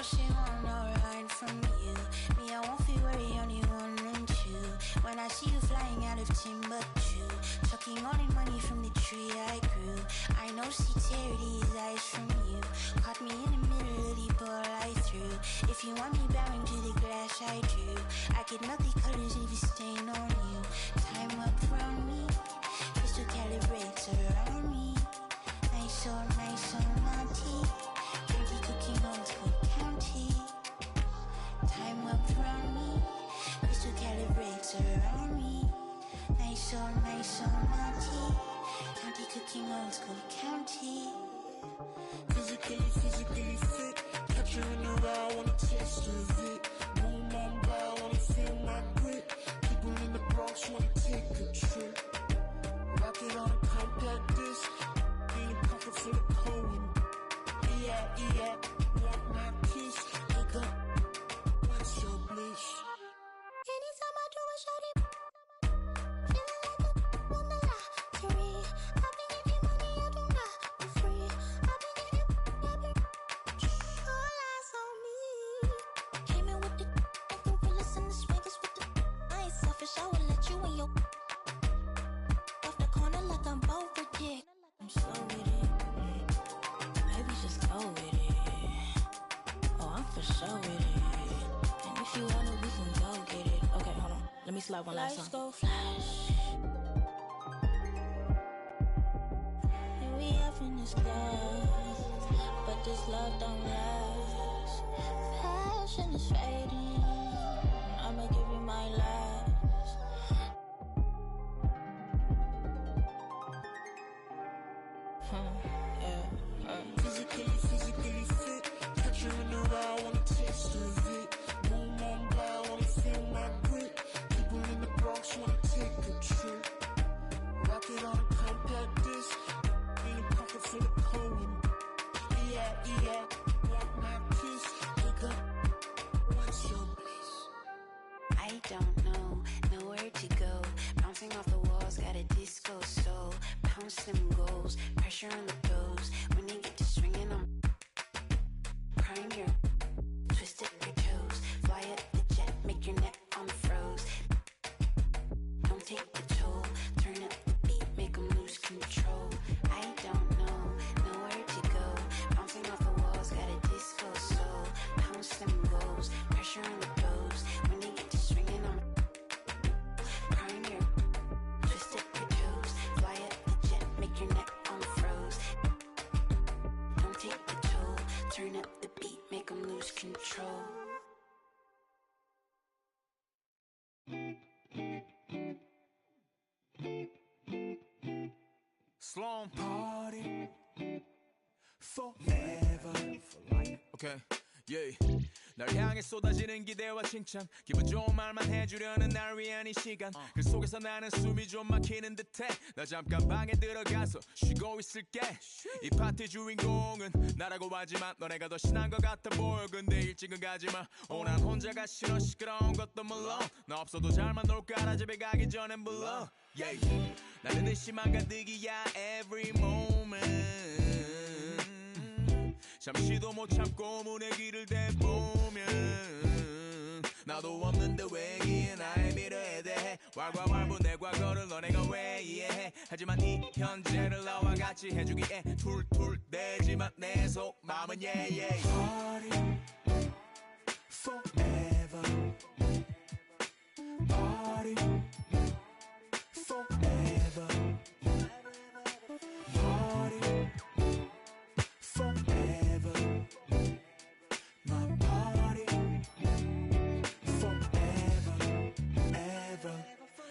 She won't know right from you. Me, I won't feel worry, only want you. When I see you flying out of Timbuktu, sucking all the money from the tree I grew. I know she tear these eyes from you. Caught me in the middle of the ball I threw. If you want me bowing to the glass I drew, I could melt the colors if you stain on you. Time up around me, crystal calibrates around me. Nice on my tea. Dirty cooking on good county. Time up around me, crystal calibrates around me. Nice on my tea. County cooking on good county. Physically fit, catch you in your eye, wanna taste of it. Boom, I'm blind, wanna feel my grit. People in the Bronx wanna take a trip. Rock it on a compact disc, in a pocket full of cold. Yeah. Nice love on that Lights song. go flash. And we up in this club, but this love don't last. Passion is fading. I'ma give you my last. Physically fit. Catch you in the ride, wanna taste of it. Boom on brow, wanna feel my grip. People in the Bronx wanna take a trip. Rock it on a compact disc. In a pocket full of cold. Yeah, want my kiss. Pick up, what's your bliss? I don't know, nowhere to go. Bouncing off the walls, got a disco soul. Pounce them goals, pressure on the toes. When they get to swinging, I'm prime your twisted your toes. Fly up the jet, make your neck on froze. Don't take the toll, turn up the beat, make them lose control. I don't know, nowhere to go. Bouncing off the walls, got a disco soul. Pounce them goals, pressure on the toes. When they get to swinging, I'm prime your twisted your toes. Fly up the jet, make your neck on froze. Don't take the toll, turn up the beat, make them lose control. Slum party forever for life. Okay, yeah. 날 향해 쏟아지는 기대와 칭찬 기분 좋은 말만 해주려는 날 위한 이 시간 그 속에서 나는 숨이 좀 막히는 듯해 나 잠깐 방에 들어가서 쉬고 있을게 이 파티 주인공은 나라고 하지만 너네가 더 신난 것 같아 보여 근데 일찍은 가지마 난 혼자가 싫어 시끄러운 것도 물론 나 없어도 잘만 놀 거라 집에 가기 전엔 불러 yeah. 나는 의심만 가득이야 every moment 잠시도 못 참고 문의 길을 대보면 나도 없는데 왜 이해 나의 미래에 대해 왈가왈부 내 과거를 너네가 왜 이해해 하지만 이 현재를 나와 같이 해주기에 툴툴대지만 내 속마음은 yeah. Party forever Party forever Party forever My party forever ever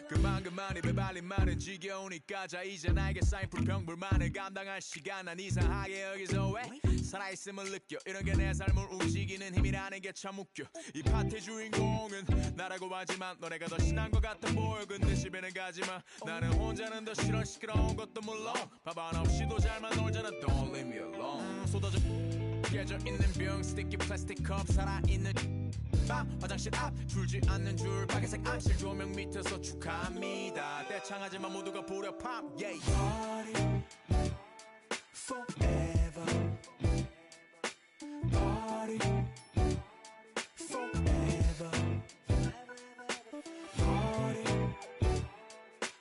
그만 입에 발린 말은 지겨우니까 자 이제 나에게 쌓인 불평불만을 감당할 시간 난 이상하게 여기서 왜 살아있음을 느껴 이런 게 내 삶을 움직이는 힘이라는 게 참 웃겨 이 파티 주인공은 나라고 하지만 너네가 더 신난 것 같아 보여 근데 집에는 가지마 나는 혼자는 더 싫어 시끄러운 것도 물론 밥 하나 없이도 잘만 놀잖아 Don't leave me alone 쏟아져 깨져 있는 병 스티키 플라스틱 컵 살아있는 밤 화장실 앞 줄지 않는 줄 빨간색 암실 조명 밑에서 축하합니다 떼창하지만 모두가 불협함 yeah. Party forever Party forever Party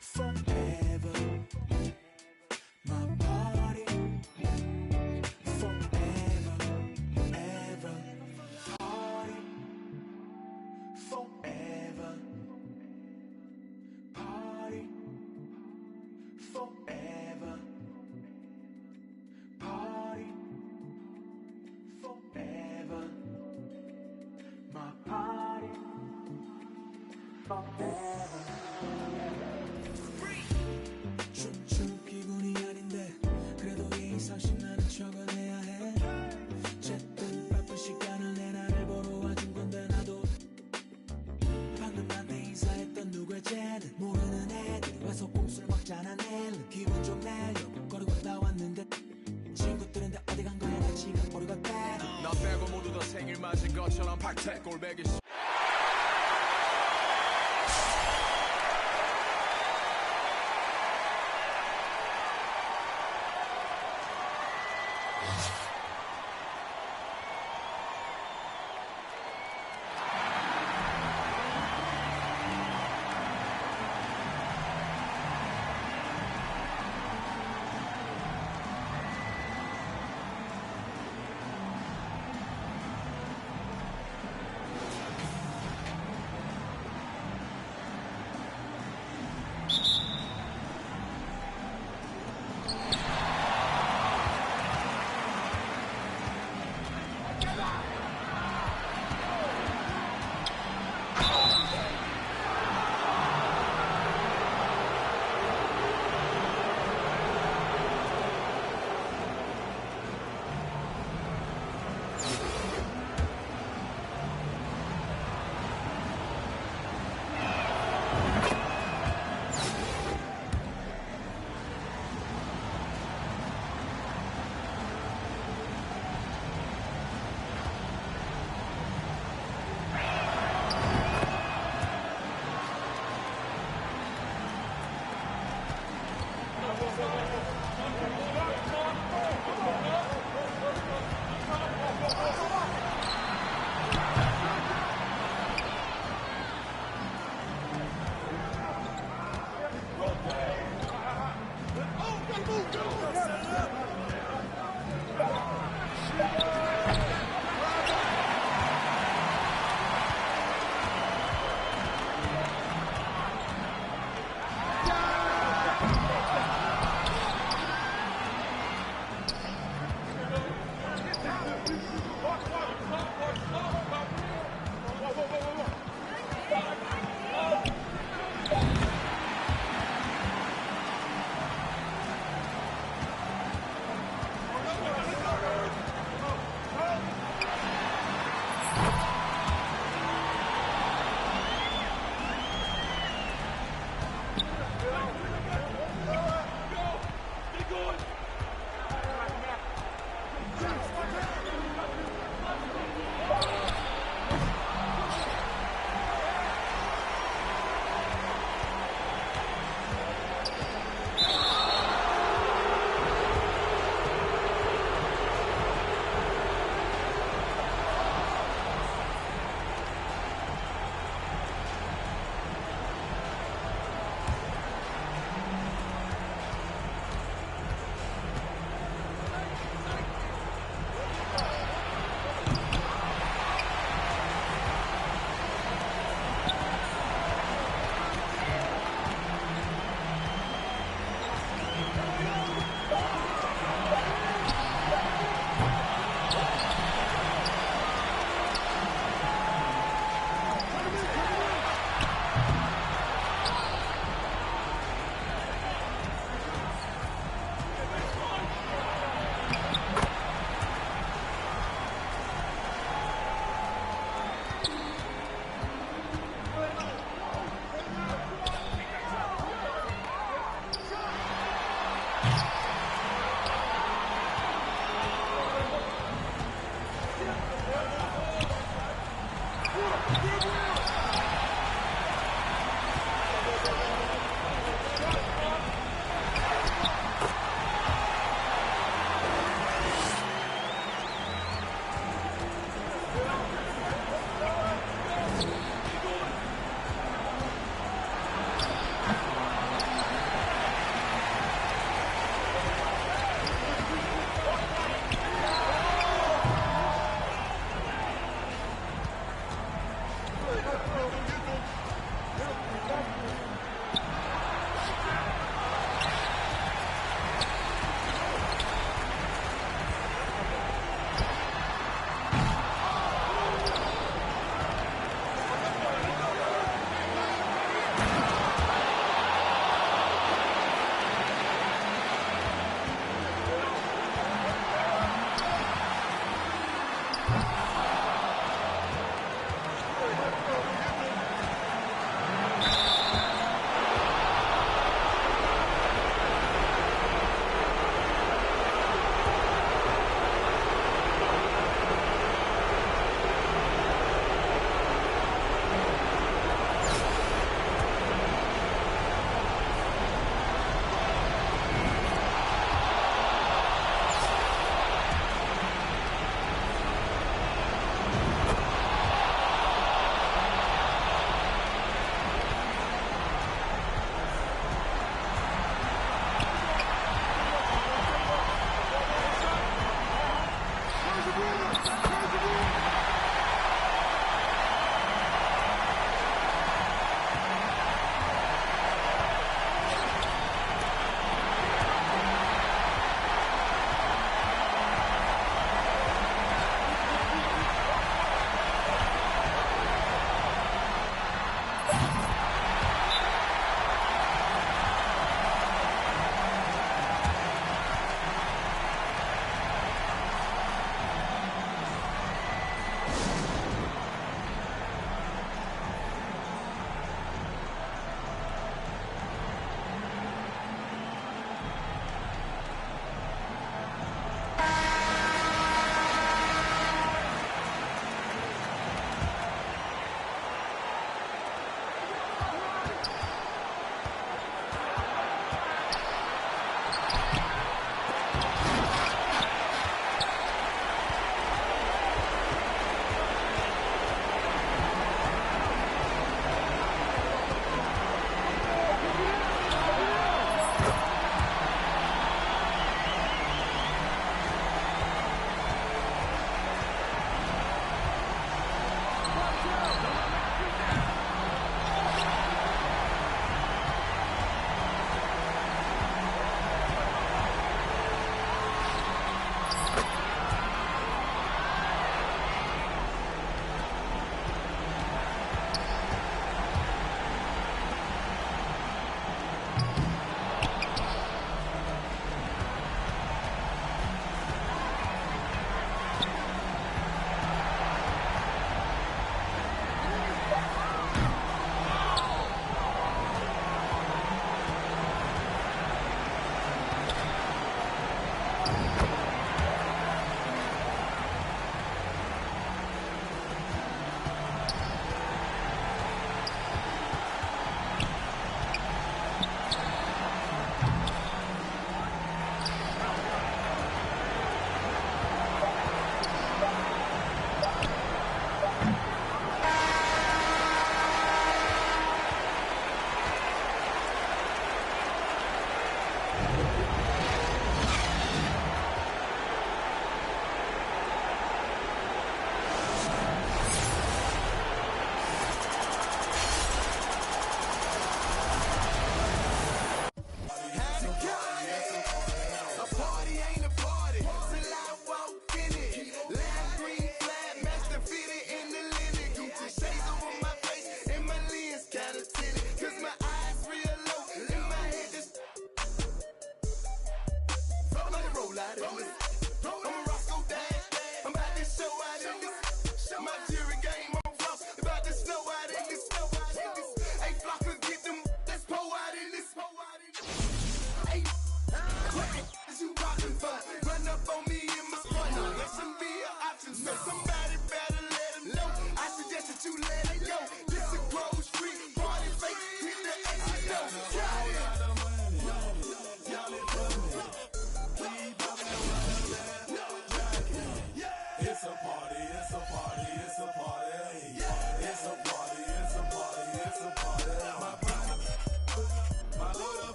forever My party forever ever Party forever Party forever Party forever My party forever 춤출 기분이 아닌데 그래도 예의상식 나는 적어내야 해 어쨌든 바쁜 시간을 내 나를 보러 와준 건데 나도 방금 나한테 인사했던 누구의 쟤는 모르는 애들이 와서 꼼수를 먹잖아 내일은 기분 좀 내려고 거리고 나왔는데 친구들인데 어디 간 거야 나 지금 모르겠대 나 빼고 모두 다 생일 맞은 것처럼 박태 꼴배기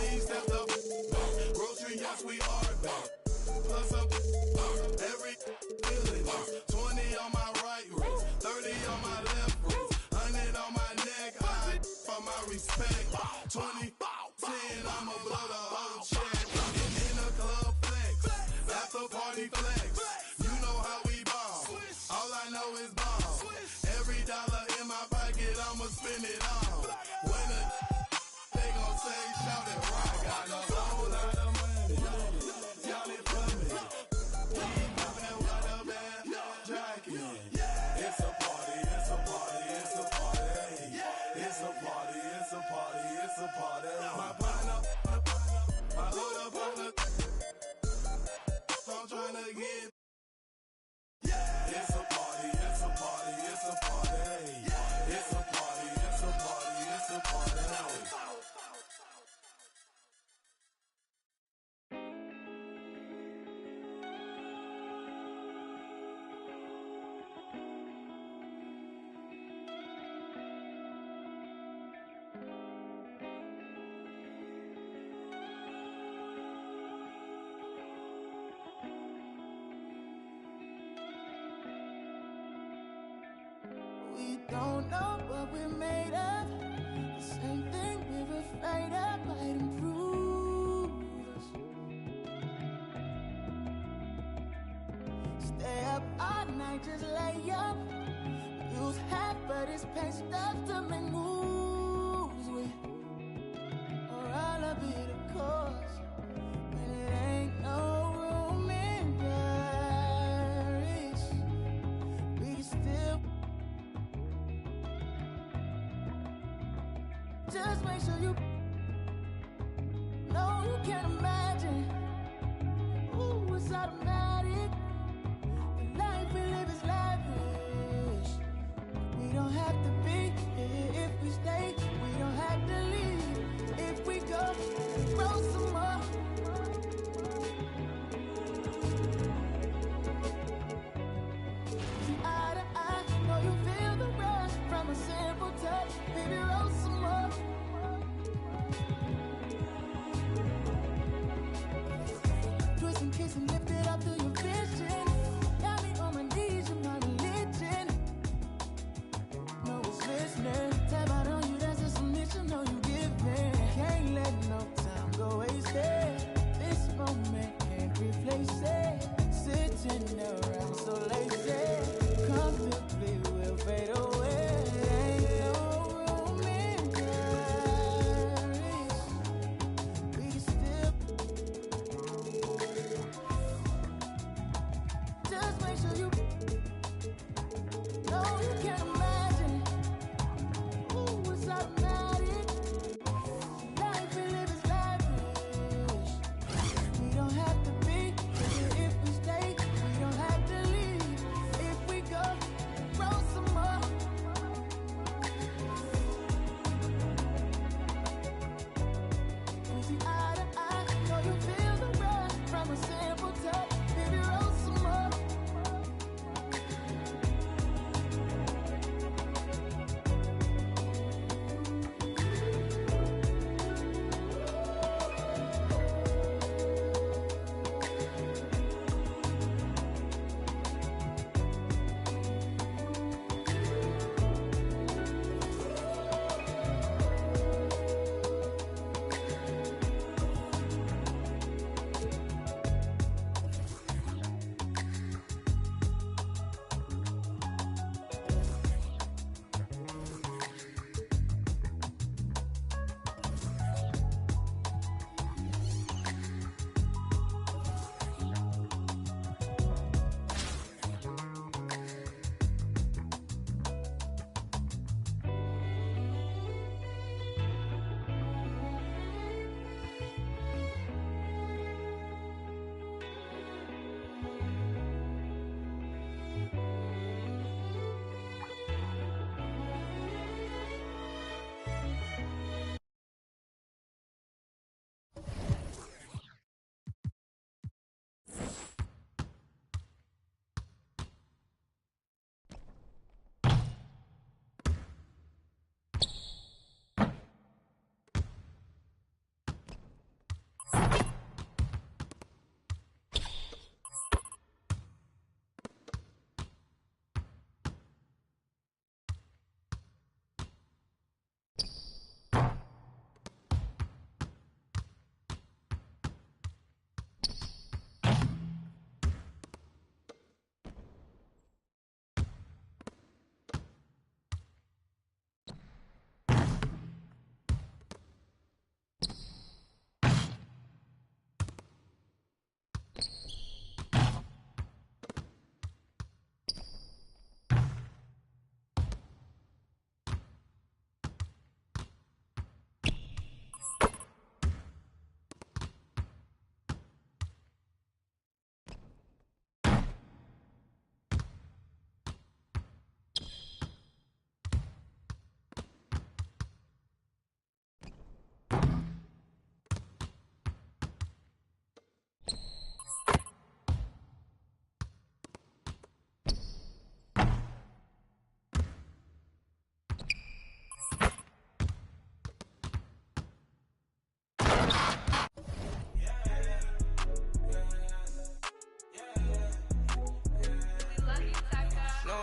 Please step up. Grocery, yes, we are back. Plus up every feeling. 20 on my right wrist, 30 on my left wrist, 100 on my neck. I for my respect. 20, 10, I'ma blow the whole check. In the club flex, after party flex. You know how we ball. All I know is ball. Every dollar in my pocket, I'ma spend it all. When they gon' say, shout it right. Got a whole lot of money. Y'all it for me. We poppin' with a bad jacket. It's a party, it's a party, it's a party. It's a party, it's a party, it's a party. My partner, my other partner, I'm tryna get. It's a party, it's a party, it's a party. It's a party, it's a party, it's a party. We don't know what we're made of. The same thing we're afraid of might improve us. Stay up all night, just lay up. Use half, but it's pain stuff to make moves with. Or I'll be the cause. When it ain't no room in Paris, we can still. Just make sure you know you can't imagine. Ooh, it's automatic. The life we live is lavish. We don't have to be here if we stay. We don't have to leave if we go. Grow some more. See eye to eye, know you feel the rush from a simple touch. Baby, roll some more. Twist and kiss and lift it up to your vision. Got me on my knees, you're my religion. No one's listening. Tap out on you, that's a submission. No, you give me. Can't let no time go wasted. This moment can't replace it. Sitting around so lazy. Comfortably we'll fade away. Ain't no room in Paris. We can still. Just make sure you know you can't imagine. Ooh, it's automatic. Life we live is lavish. We don't have to be here if we stay. We don't have to leave if we go. Grow some more. We see eye to eye. Know you feel the rush from a simple touch. Baby, roll some more.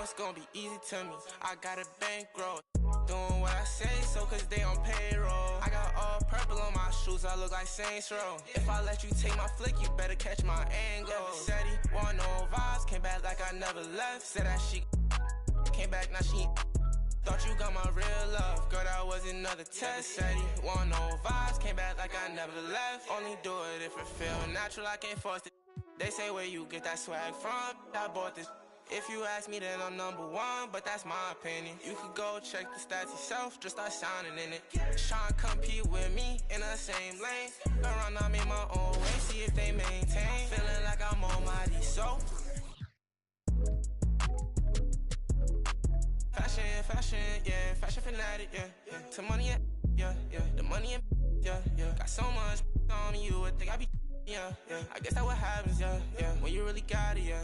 it's gonna be easy to me. I got a bankroll. Doing what I say, so cause they on payroll. I got all purple on my shoes, I look like Saints Row. If I let you take my flick, you better catch my angle. Said he want no vibes, came back like I never left. Said that she came back, now she thought you got my real love. Girl, that was another test. Said he want no vibes, came back like I never left. Only do it if it feel natural, I can't force it. They say where you get that swag from, I bought this. If you ask me, then I'm number one, but that's my opinion. You could go check the stats yourself, just start sounding in it. Tryna compete with me in the same lane. Around, I'm in my own way, see if they maintain. Feeling like I'm almighty, so fashion, yeah, fashion fanatic, yeah. To money, yeah, the money, yeah. Got so much on me, you would think I be. Yeah, I guess that's what happens, yeah. When you really got it, yeah.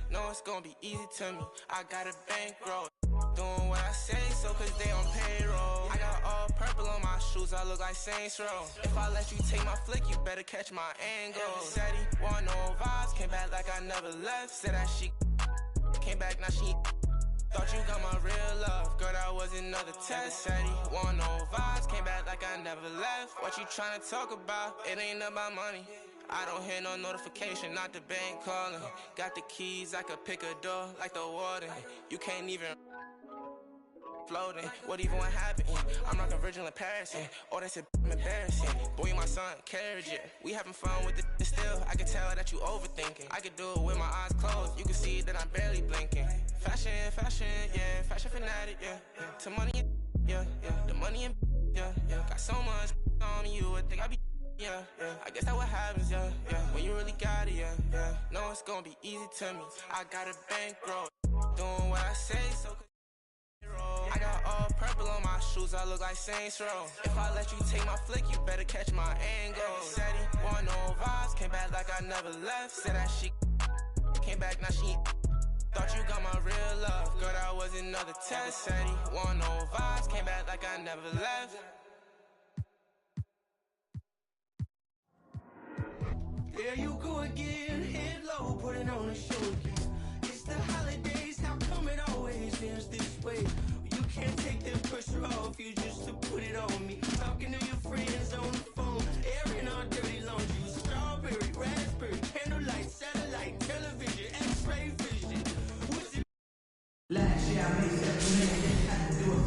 No, it's gonna be easy to me. I got a bankroll. Doing what I say, so cause they on payroll. I got all purple on my shoes, I look like Saints Row. If I let you take my flick, you better catch my angle. Said he want no vibes, came back like I never left. Said that she came back, now she thought you got my real love. Girl, that was another test. Said he want no vibes, came back like I never left. What you tryna talk about? It ain't about money. I don't hear no notification, not the bank calling. Got the keys, I could pick a door like the warden. You can't even floating. What even what happened? I'm like a virgin in Paris. Oh, that's embarrassing. Boy, my son, carriage it. We having fun with it still. I can tell that you overthinking. I could do it with my eyes closed. You can see that I'm barely blinking. Fashion, yeah. Fashion fanatic, yeah. To money, yeah. The money, yeah. Got so much on me, you would think I be. Yeah. I guess that's what happens, yeah. When you really got it, yeah. No, it's gonna be easy to me. I got a bankroll. Doing what I say, so I got all purple on my shoes, I look like Saints Row. If I let you take my flick, you better catch my angle. Said he want no vibes, came back like I never left. Said that she came back, now she thought you got my real love. Girl, that was another test. Said he want no vibes, came back like I never left. There you go again, head low, putting on a show again. It's the holidays, how come it always ends this way? You can't take the pressure off you just to put it on me. Talking to your friends on the phone, airing our dirty laundry. Strawberry, raspberry, candlelight, satellite, television, x-ray vision. What's it? Last year I made $7 million, had to do it.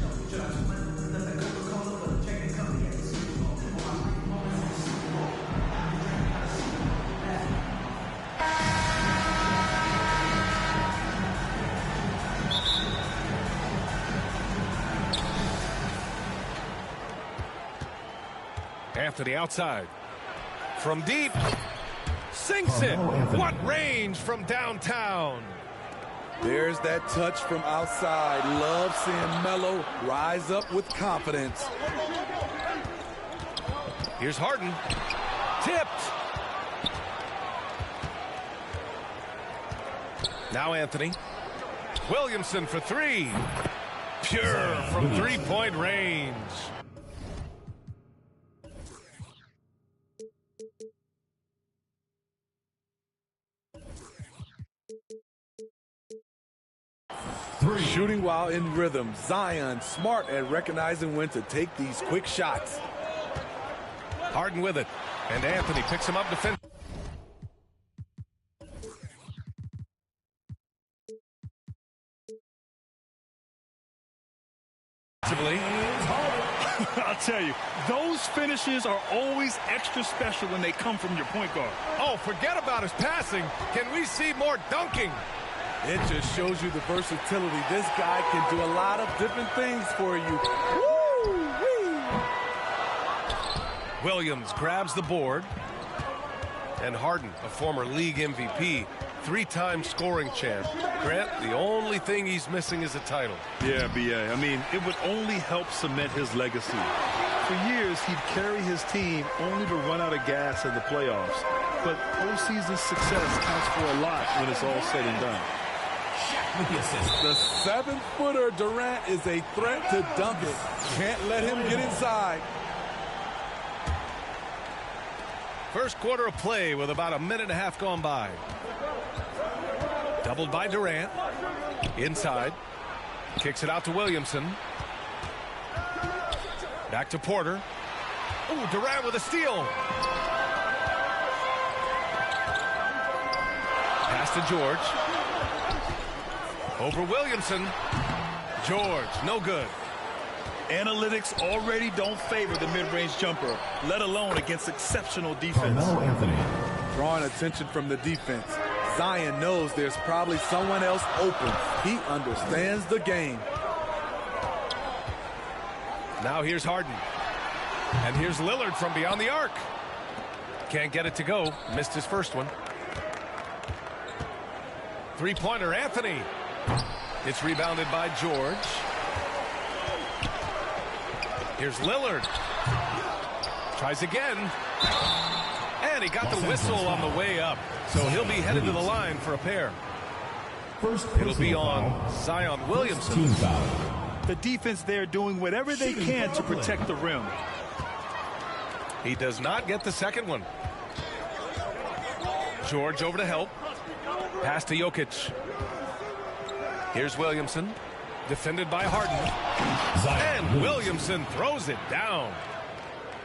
No judgment, nothing Coca-Cola, but check the company at the Super Bowl. Anthony outside. From deep. Sinks it. What range from downtown. There's that touch from outside. Love seeing Melo rise up with confidence. Here's Harden. Tipped. Now Anthony. Williamson for three. Pure from three-point range. Shooting while in rhythm. Zion smart at recognizing when to take these quick shots. Harden with it. And Anthony picks him up defensively. I'll tell you, those finishes are always extra special when they come from your point guard. Oh, forget about his passing. Can we see more dunking? It just shows you the versatility. This guy can do a lot of different things for you. Woo-wee. Williams grabs the board. And Harden, a former league MVP, three-time scoring champ. Grant, the only thing he's missing is a title. Yeah, B.A. I mean, it would only help cement his legacy. For years, he'd carry his team only to run out of gas in the playoffs. But postseason success counts for a lot when it's all said and done. The 7-footer Durant is a threat to dunk it. Can't let him get inside. First quarter of play with about a minute and a half gone by. Doubled by Durant. Inside. Kicks it out to Williamson. Back to Porter. Oh, Durant with a steal. Pass to George. Over Williamson. George, no good. Analytics already don't favor the mid-range jumper, let alone against exceptional defense. Drawing attention from the defense. Zion knows there's probably someone else open. He understands the game. Now here's Harden. And here's Lillard from beyond the arc. Can't get it to go. Missed his first one. Three-pointer, Anthony. It's rebounded by George. Here's Lillard. Tries again. And he got the whistle on the way up. So he'll be headed to the line for a pair. It'll be on Zion Williamson. The defense there doing whatever they can to protect the rim. He does not get the second one. George over to help. Pass to Jokic. Here's Williamson. Defended by Harden. And Williamson throws it down.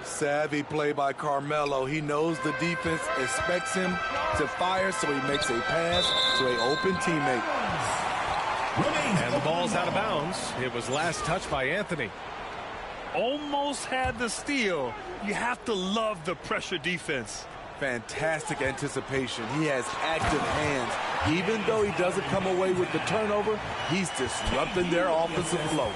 Savvy play by Carmelo. He knows the defense expects him to fire, so he makes a pass to an open teammate. And the ball's out of bounds. It was last touched by Anthony. Almost had the steal. You have to love the pressure defense. Fantastic anticipation. He has active hands. Even though he doesn't come away with the turnover, he's disrupting their offensive flow.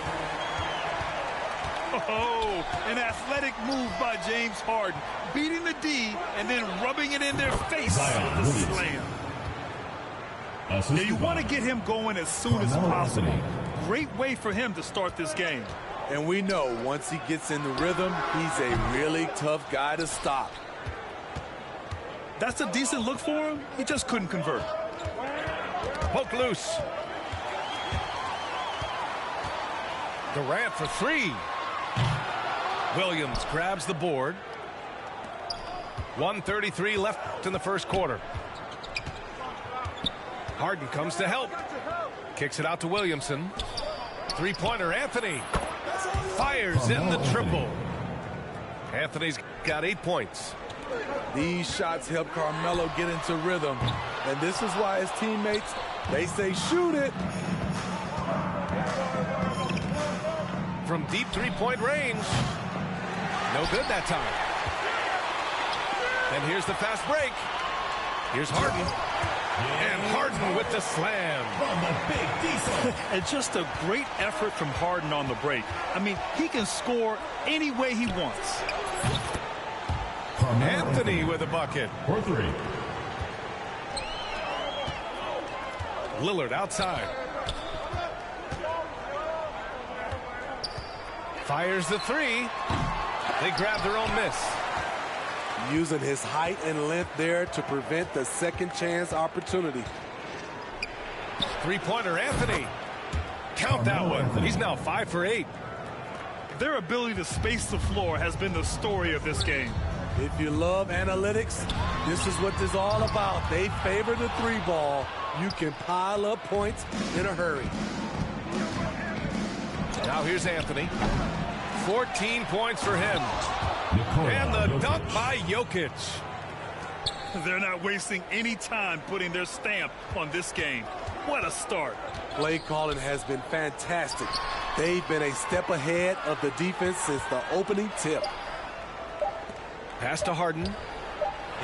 Oh, an athletic move by James Harden, beating the D and then rubbing it in their face with the slam. Now you want to get him going as soon as possible. Great way for him to start this game. And we know once he gets in the rhythm, he's a really tough guy to stop. That's a decent look for him. He just couldn't convert. Poke loose. Durant for three. Williams grabs the board. 1:33 left in the first quarter. Harden comes to help. Kicks it out to Williamson. Three-pointer, Anthony. Fires in the triple. Anthony's got 8 points. These shots help Carmelo get into rhythm. And this is why his teammates, they say shoot it. From deep three-point range. No good that time. And here's the fast break. Here's Harden. And Harden with the slam. And just a great effort from Harden on the break. I mean, he can score any way he wants. Anthony with a bucket. For three. Lillard outside. Fires the three. They grab their own miss. Using his height and length there to prevent the second chance opportunity. Three-pointer, Anthony. Count that one. He's now 5 for 8. Their ability to space the floor has been the story of this game. If you love analytics, this is what this is all about. They favor the three ball. You can pile up points in a hurry. Now here's Anthony. 14 points for him. And the dunk by Jokic. They're not wasting any time putting their stamp on this game. What a start. Play calling has been fantastic. They've been a step ahead of the defense since the opening tip. Pass to Harden.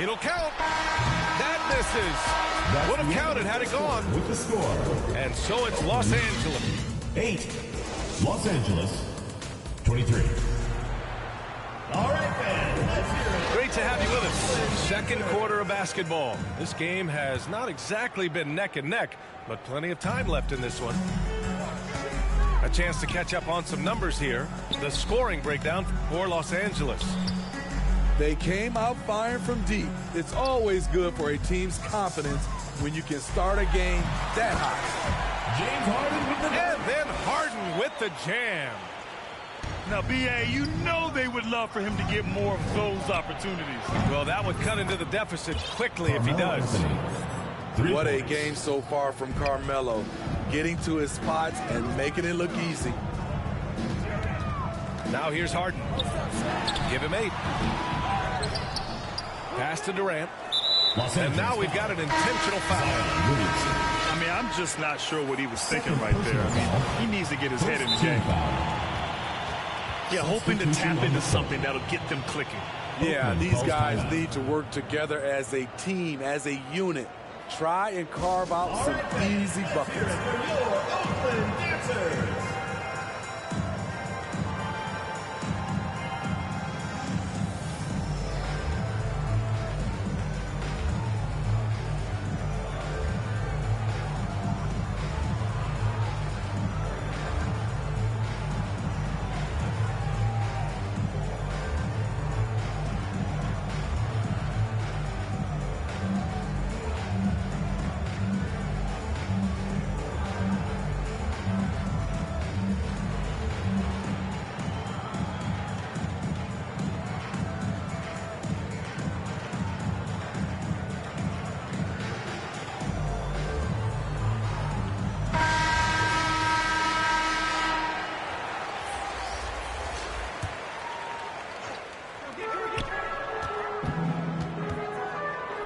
It'll count. That misses. Would have counted had it gone. With the score. And so it's Los Angeles. 8. Los Angeles. 23. All right, fans, let's hear it. Great to have you with us. Second quarter of basketball. This game has not exactly been neck and neck, but plenty of time left in this one. A chance to catch up on some numbers here. The scoring breakdown for Los Angeles. They came out firing from deep. It's always good for a team's confidence when you can start a game that high. James Harden with the... And then Harden with the jam. Now, B.A., you know they would love for him to get more of those opportunities. Well, that would cut into the deficit quickly if he does. What a game so far from Carmelo. getting to his spots and making it look easy. Now here's Harden. Give him 8. Pass to Durant. And now we've got an intentional foul. I mean, I'm just not sure what he was thinking right there. I mean, he needs to get his head in the game. Yeah, hoping to tap into something that'll get them clicking. Yeah, these guys need to work together as a team, as a unit. Try and carve out some easy buckets.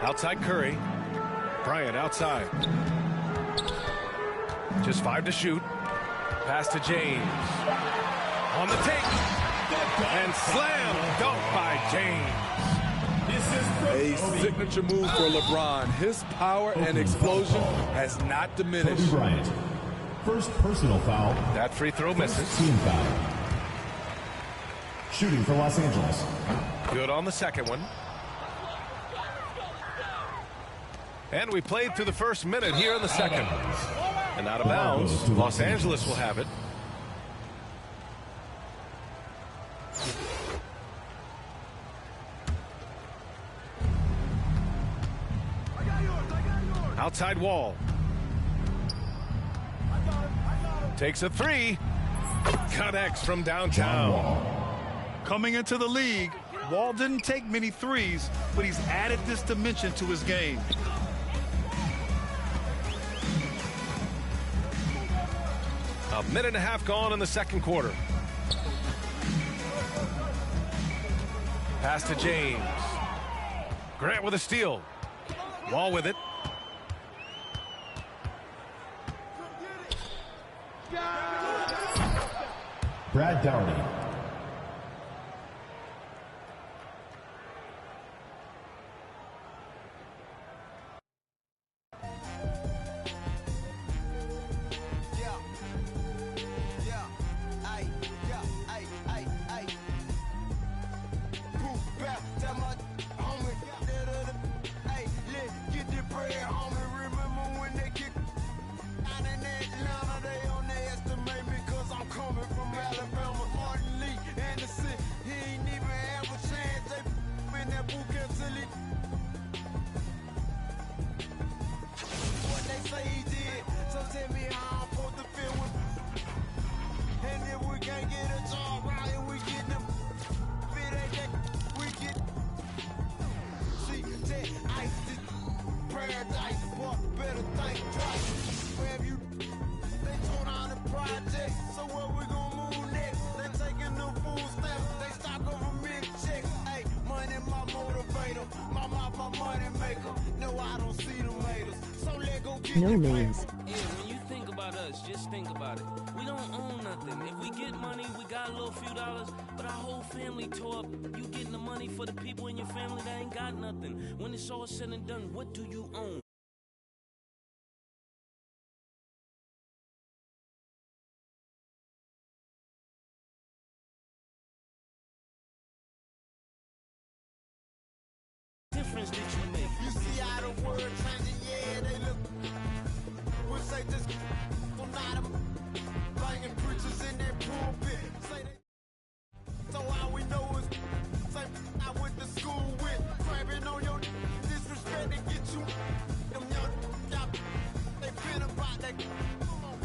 Outside Curry. Bryant outside. Just 5 to shoot. Pass to James. On the take. And slam dunk by James. A signature move for LeBron. His power and explosion has not diminished. Kobe Bryant. First personal foul. That free throw misses. Team foul. Shooting for Los Angeles. Good on the second one. And we played through the first minute here in the second. And out of bounds, Los Angeles will have it. Outside Wall. Takes a 3. Connects from downtown. Coming into the league, Wall didn't take many threes, but he's added this dimension to his game. A minute and a half gone in the second quarter. Pass to James. Grant with a steal. Wall with it. Brad Downey. No names. Yeah, when you think about us, just think about it. We don't own nothing. If we get money, we got a little few dollars, but our whole family tore up. You getting the money for the people in your family that ain't got nothing. When it's all said and done, what do you own? Difference did you make? You see how the world changing, yeah, they look. We'll say this from not banging preachers in their pulpit. Say they, so all we know is same I went to school with. Crabbing on your disrespect to get you. Them young, they been about that.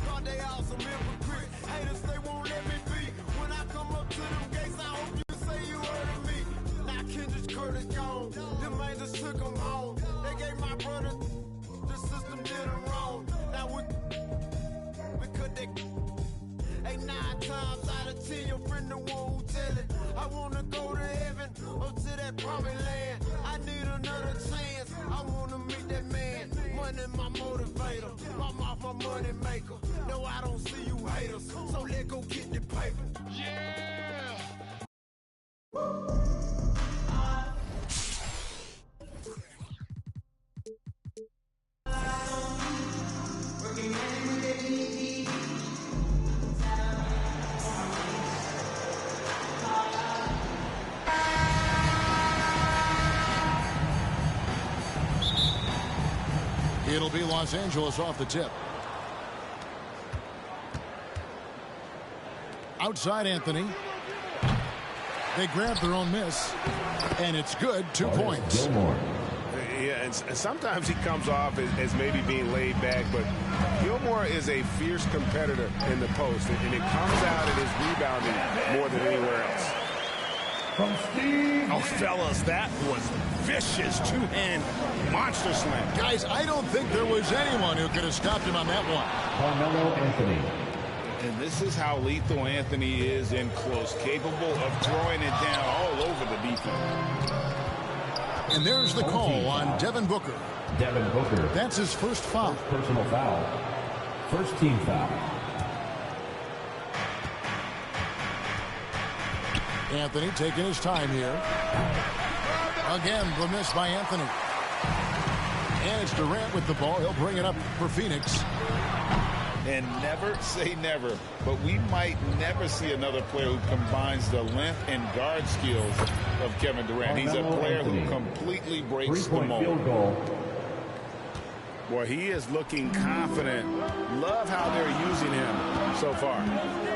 God, they all some hypocrites. Haters, they won't let me be. When I come up to them gates, I hope you say you heard of me. Now Kendrick Curtis gone. Them angels took him home. They gave my brother times out of 10, your friend the one who tell it. I wanna go to heaven, up to that promised land. I need another chance, I wanna meet that man. Money my motivator, my mouth my money maker. No, I don't see you haters, so let go get the paper. Yeah! It'll be Los Angeles off the tip. Outside Anthony. They grab their own miss. And it's good. 2 points. Gilmore. Yeah, and sometimes he comes off as maybe being laid back, but Gilmore is a fierce competitor in the post, and it comes out in his rebounding more than anywhere else. Oh, fellas, that was vicious two-hand monster slam. Guys, I don't think there was anyone who could have stopped him on that one. Carmelo Anthony. And this is how lethal Anthony is in close, capable of throwing it down all over the defense. And there's the call on Devin Booker. Devin Booker. That's his first foul. First personal foul. First team foul. Anthony taking his time here. Again, the miss by Anthony. And it's Durant with the ball. He'll bring it up for Phoenix. And never say never, but we might never see another player who combines the length and guard skills of Kevin Durant. He's a player who completely breaks the mold. Field goal. Boy, he is looking confident. Love how they're using him so far.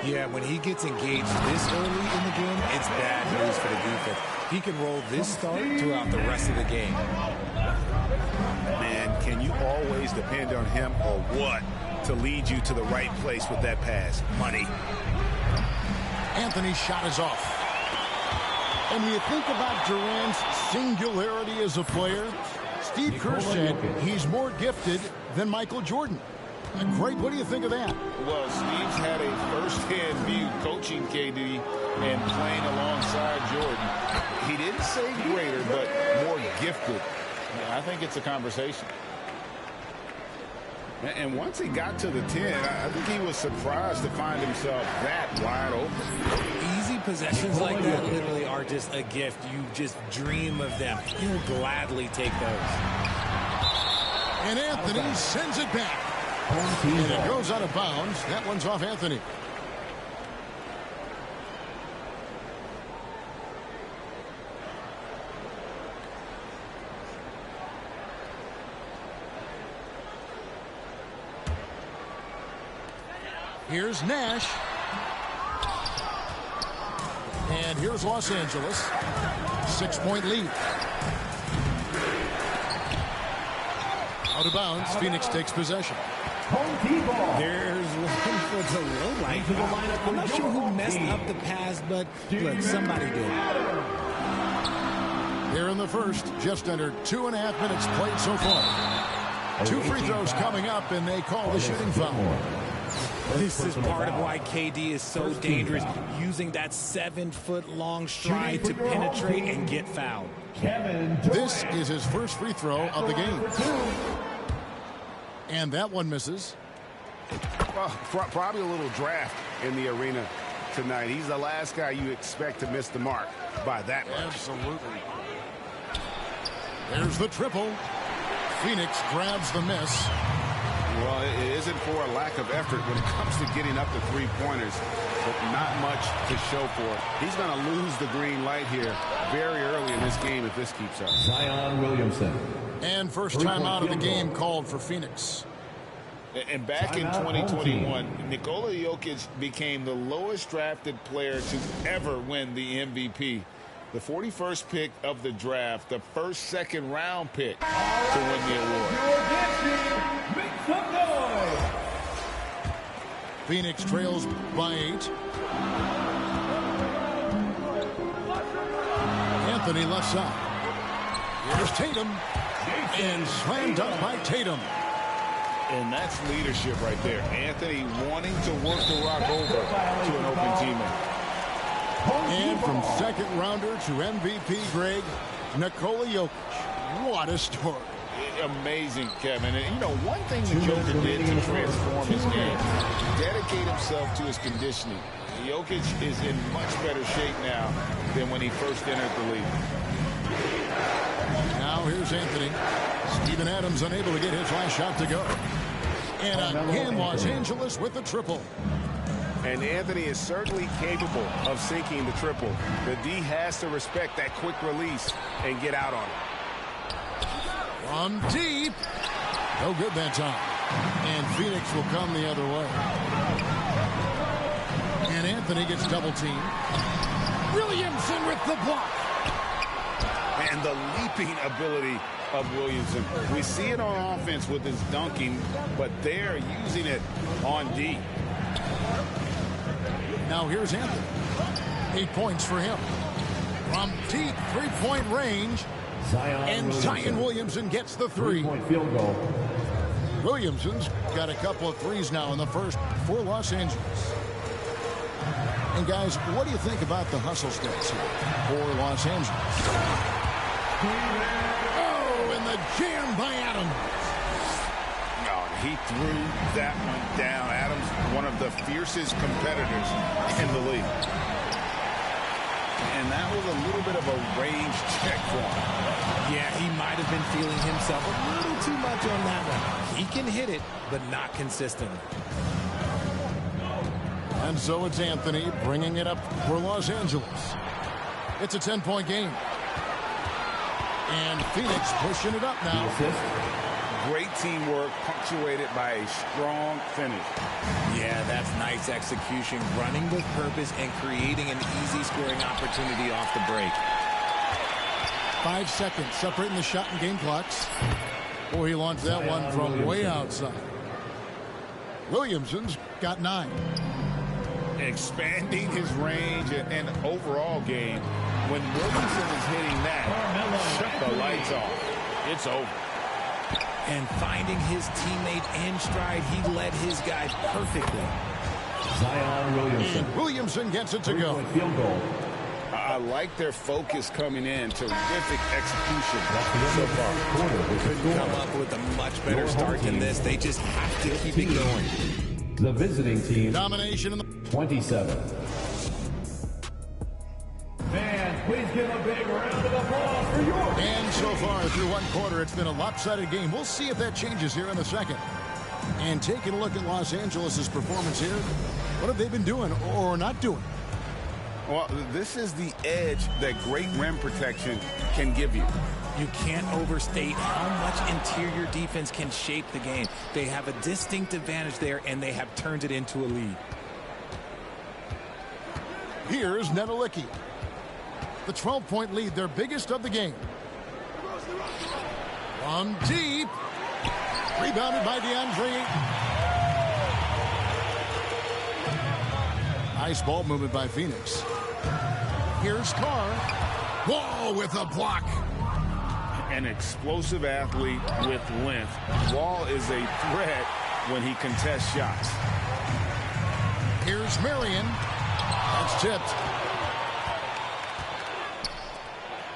Yeah, when he gets engaged this early in the game, it's bad news for the defense. He can roll this start throughout the rest of the game. Man, can you always depend on him or what to lead you to the right place with that pass? Money. Anthony's shot is off. And when you think about Durant's singularity as a player, Steve Kerr said he's more gifted than Michael Jordan. Great. What do you think of that? Well, Steve's had a first-hand view coaching KD and playing alongside Jordan. He didn't say greater, but more gifted. I think it's a conversation. And once he got to the 10, I think he was surprised to find himself that wide open. Easy possessions like that literally are just a gift. You just dream of them. You'll gladly take those. And Anthony sends it back. And it goes out of bounds. That one's off Anthony. Here's Nash. And here's Los Angeles. 6-point lead. Out of bounds. Phoenix takes possession. There's one for the low light. I'm not sure who messed up the pass, but look, somebody did. Here in the first, just under 2.5 minutes played so far. 2 free throws coming up, and they call the shooting foul. This is part of why KD is so dangerous, using that 7-foot-long stride to penetrate and get fouled. This is his first free throw of the game. And that one misses. Well, probably a little draft in the arena tonight. He's the last guy you expect to miss the mark by that much. Absolutely. There's the triple. Phoenix grabs the miss. Well, it isn't for a lack of effort when it comes to getting up to three-pointers, but not much to show for it. He's going to lose the green light here very early in this game if this keeps up. Zion Williamson. And first time out of the game called for Phoenix. And back in 2021, Nikola Jokic became the lowest drafted player to ever win the MVP. The 41st pick of the draft, the first second-round pick to win the award. Phoenix trails by 8. Anthony left side. Here's Tatum. And slam dunk by Tatum. And that's leadership right there. Anthony wanting to work the rock over to an open teammate. And from second rounder to MVP, Greg, Nikola Jokic. What a story. Amazing, Kevin. And, you know, one thing the Joker did to transform his game, dedicate himself to his conditioning. Jokic is in much better shape now than when he first entered the league. Now here's Anthony. Steven Adams unable to get his last shot to go. And again, Los Angeles with the triple. And Anthony is certainly capable of sinking the triple. The D has to respect that quick release and get out on it. From deep. No good that time. And Phoenix will come the other way. And Anthony gets double teamed. Williamson with the block. And the leaping ability of Williamson. We see it on offense with his dunking, but they're using it on D. Now here's Anthony. 8 points for him. From deep three-point range. Zion Williamson gets the three. Three-point field goal. Williamson's got a couple of threes now in the first for Los Angeles. And guys, what do you think about the hustle stats here for Los Angeles? Oh, and the jam by Adams. He threw that one down. Adams, one of the fiercest competitors in the league. And that was a little bit of a range check for him. Yeah, he might have been feeling himself a little too much on that one. He can hit it, but not consistently. And so it's Anthony bringing it up for Los Angeles. It's a 10-point game. And Phoenix pushing it up now. Great teamwork punctuated by a strong finish. Yeah, that's nice execution, running with purpose and creating an easy scoring opportunity off the break. 5 seconds separating the shot and game clocks. Boy, he launched that one from way outside. Williamson's got 9. Expanding his range and overall game. When Williamson is hitting that, shut the lights off. It's over. And finding his teammate in stride, he led his guys perfectly. Zion Williamson. And Williamson gets it to go. Field goal. I like their focus coming in. Terrific execution so far. Couldn't come up with a much better start than this. They just have to keep it going. The visiting team. Domination in the 27. Fans, please give a big round of applause for York. And so far through one quarter, it's been a lopsided game. We'll see if that changes here in the second. And taking a look at Los Angeles' performance here, what have they been doing or not doing? Well, this is the edge that great rim protection can give you. You can't overstate how much interior defense can shape the game. They have a distinct advantage there, and they have turned it into a lead. Here's Nedelicki. The 12-point lead, their biggest of the game. From deep. Rebounded by DeAndre Ayton. Nice ball movement by Phoenix. Here's Carr. Wall with a block. An explosive athlete with length. Wall is a threat when he contests shots. Here's Marion. That's tipped.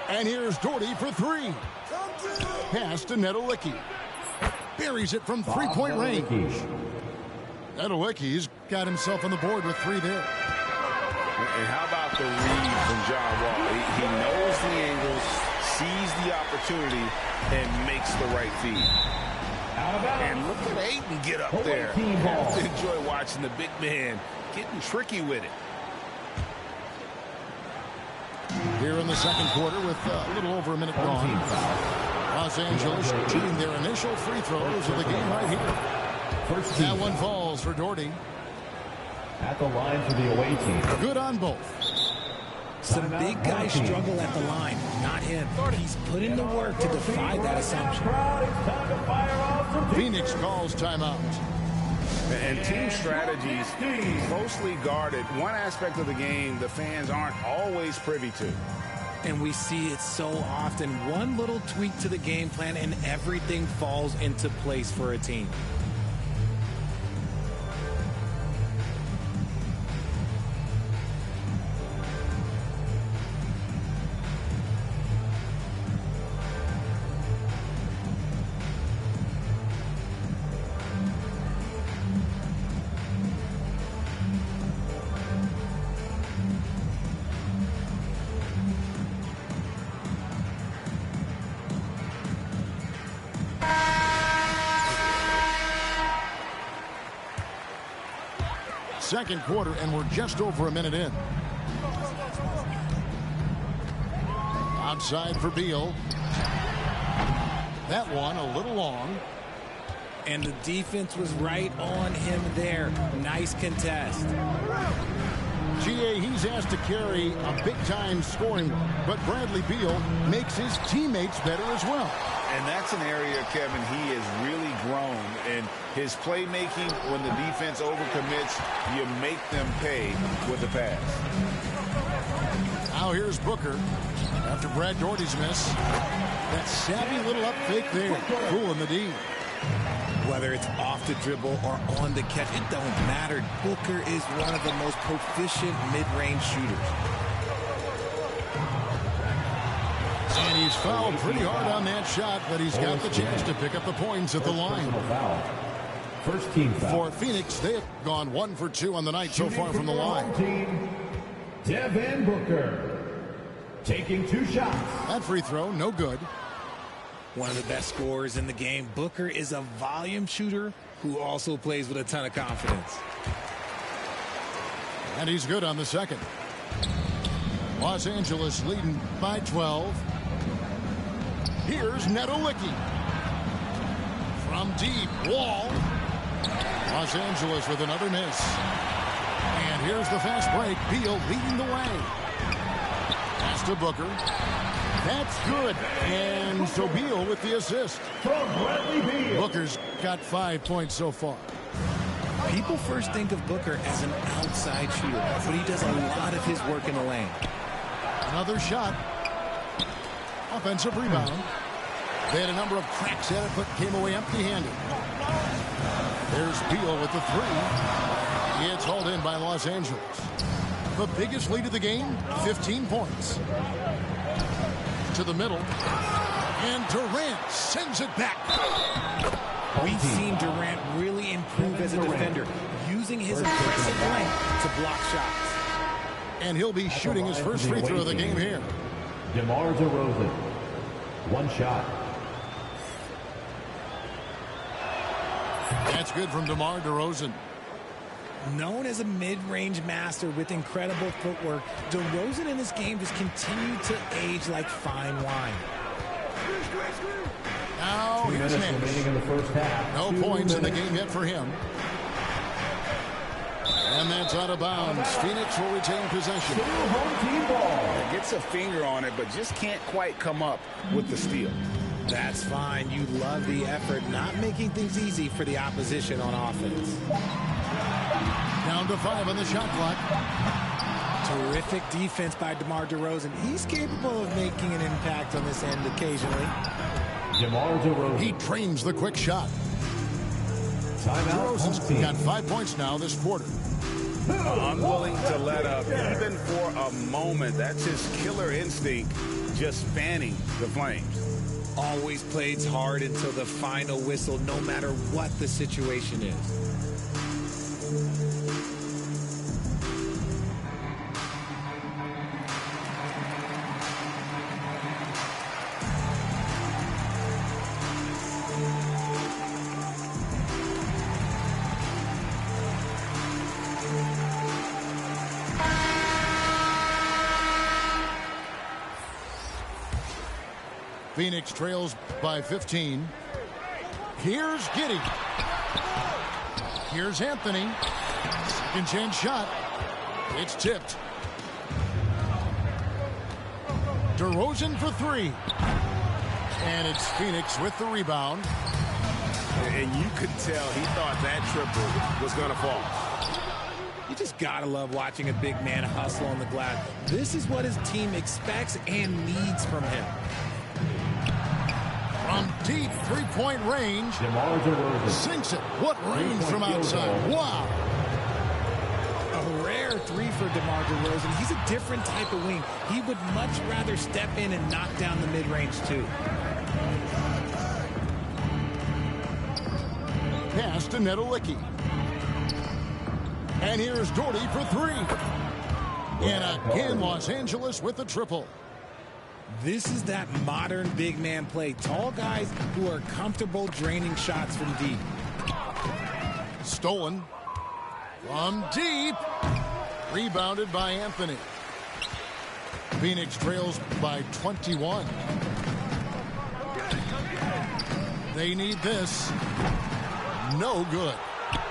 And here's Doherty for 3. Pass to Nedelicki. Buries it from three-point range. Nedelicki's got himself on the board with 3 there. And how about the read from John Wall? He knows the angles, sees the opportunity, and makes the right feed. And look at Ayton get up there. I enjoy watching the big man getting tricky with it. Here in the second quarter with a little over a minute gone. Los Angeles shooting their initial free throws of the game right here. That one falls for Doherty. At the line for the away team. Good on both. Some big guys struggle at the line, not him. He's put in the work to defy that assumption. Phoenix calls timeout. And team strategies closely guarded. One aspect of the game the fans aren't always privy to. And we see it so often. One little tweak to the game plan and everything falls into place for a team. second quarter, and we're just over a minute in. Outside for Beal. That one a little long. And the defense was right on him there. Nice contest. GA, he's asked to carry a big-time scoring, but Bradley Beal makes his teammates better as well. And that's an area, Kevin, he has really grown. And his playmaking, when the defense overcommits, you make them pay with the pass. Now here's Booker after Brad Daugherty's miss. That savvy little up fake there, fooling the D. Whether it's off the dribble or on the catch, it don't matter. Booker is one of the most proficient mid-range shooters. And he's fouled pretty hard on that shot, but he's got the chance to pick up the points at the line. First team foul. For Phoenix, they have gone 1 for 2 on the night so far from the line. Team, Devin Booker taking 2 shots. That free throw, no good. One of the best scorers in the game. Booker is a volume shooter who also plays with a ton of confidence. And he's good on the second. Los Angeles leading by 12. Here's Nedolicki. From deep, Wall. Los Angeles with another miss. And here's the fast break. Beal leading the way. Pass to Booker. That's good. And so Beal with the assist. From Bradley Beal. Booker's got 5 points so far. People first think of Booker as an outside shooter, but he does a lot of his work in the lane. Another shot. Offensive rebound. They had a number of cracks at it, but came away empty-handed. There's Beal with the three. It's hauled in by Los Angeles. The biggest lead of the game, 15 points. To the middle. And Durant sends it back. We've seen Durant really improve as a defender, using his impressive length to block shots. And he'll be shooting his first free throw of the game here. DeMar DeRozan. 1 shot. That's good from DeMar DeRozan. Known as a mid-range master with incredible footwork, DeRozan in this game just continued to age like fine wine. Now here's Nash. In the first half. No points in the game yet for him. And that's out of bounds. Phoenix will retain possession. Home team ball. Gets a finger on it, but just can't quite come up with the steal. That's fine. You love the effort, not making things easy for the opposition on offense. Down to 5 on the shot clock. Terrific defense by DeMar DeRozan. He's capable of making an impact on this end occasionally. DeMar DeRozan. He trains the quick shot. Timeout. DeRozan's got 5 points now this quarter. Unwilling to let up, even for a moment. That's his killer instinct, just fanning the flames. Always plays hard until the final whistle, no matter what the situation is. Phoenix trails by 15. Here's Giddey. Here's Anthony. Second chance shot. It's tipped. DeRozan for 3. And it's Phoenix with the rebound. And you could tell he thought that triple was going to fall. You just gotta love watching a big man hustle on the glass. This is what his team expects and needs from him. From deep three-point range, sinks it. What range from outside. Wow. A rare 3 for DeMar DeRozan. He's a different type of wing. He would much rather step in and knock down the mid-range too. Pass to Nedolicki. And here's Daugherty for 3. And again, Los Angeles with the triple. This is that modern big man play. Tall guys who are comfortable draining shots from deep. Stolen. From deep. Rebounded by Anthony. Phoenix trails by 21. They need this. No good.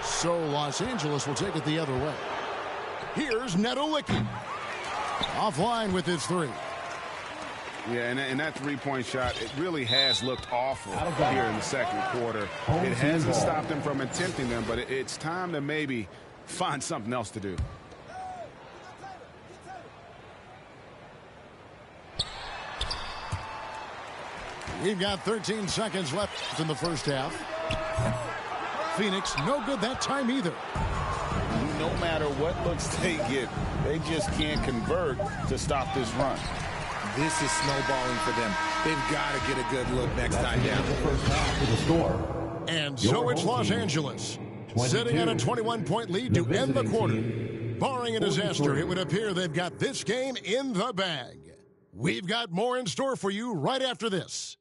So Los Angeles will take it the other way. Here's Nedolicki. Offline with his three. Yeah, and that three-point shot, it really has looked awful here in the second quarter. It hasn't stopped them from attempting them, but it's time to maybe find something else to do. We've got 13 seconds left in the first half. Phoenix, no good that time either. No matter what looks they get, they just can't convert to stop this run. This is snowballing for them. They've got to get a good look next time down. The first half of the score. And so it's Los Angeles, sitting at a 21-point lead to end the quarter. Barring a disaster, it would appear they've got this game in the bag. We've got more in store for you right after this.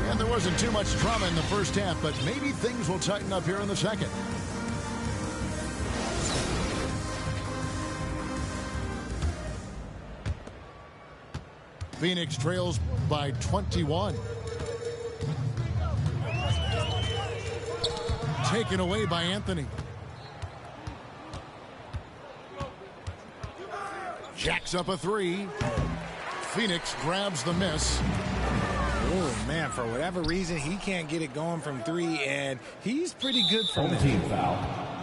And there wasn't too much drama in the first half, but maybe things will tighten up here in the second. Phoenix trails by 21. Taken away by Anthony. Jacks up a three. Phoenix grabs the miss. Oh, man, for whatever reason, he can't get it going from three, and he's pretty good from there. Team foul.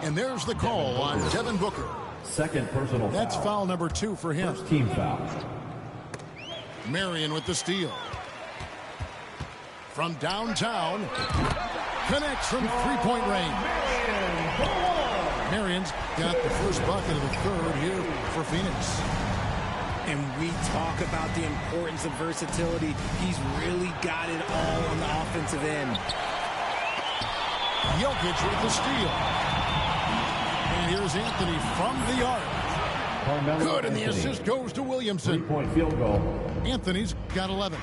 And there's the call on Devin Booker. Second personal foul. That's foul number 2 for him. First team foul. Marion with the steal. From downtown. Connects from three-point range. Marion's got the first bucket of the third here for Phoenix. And we talk about the importance of versatility. He's really got it all on the offensive end. Jokic with the steal. And here's Anthony from the arc. Good, and the assist goes to Williamson. Three-point field goal. Anthony's got 11.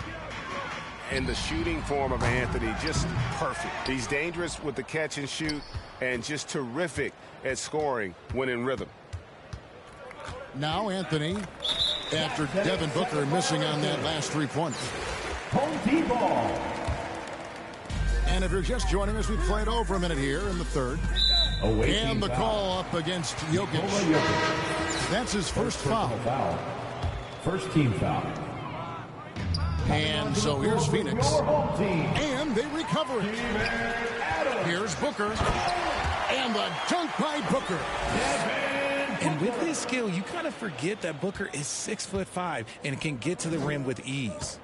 And the shooting form of Anthony, just perfect. He's dangerous with the catch and shoot, and just terrific at scoring when in rhythm. Now Anthony, after Devin Booker missing on that last three-pointer. Home team ball. And if you're just joining us, we've played over a minute here in the third. And the call up against Jokic. That's his first foul. First team foul. And so here's Phoenix. And they recover it. Here's Booker. And the dunk by Booker. And with his skill, you kind of forget that Booker is 6'5" and can get to the rim with ease.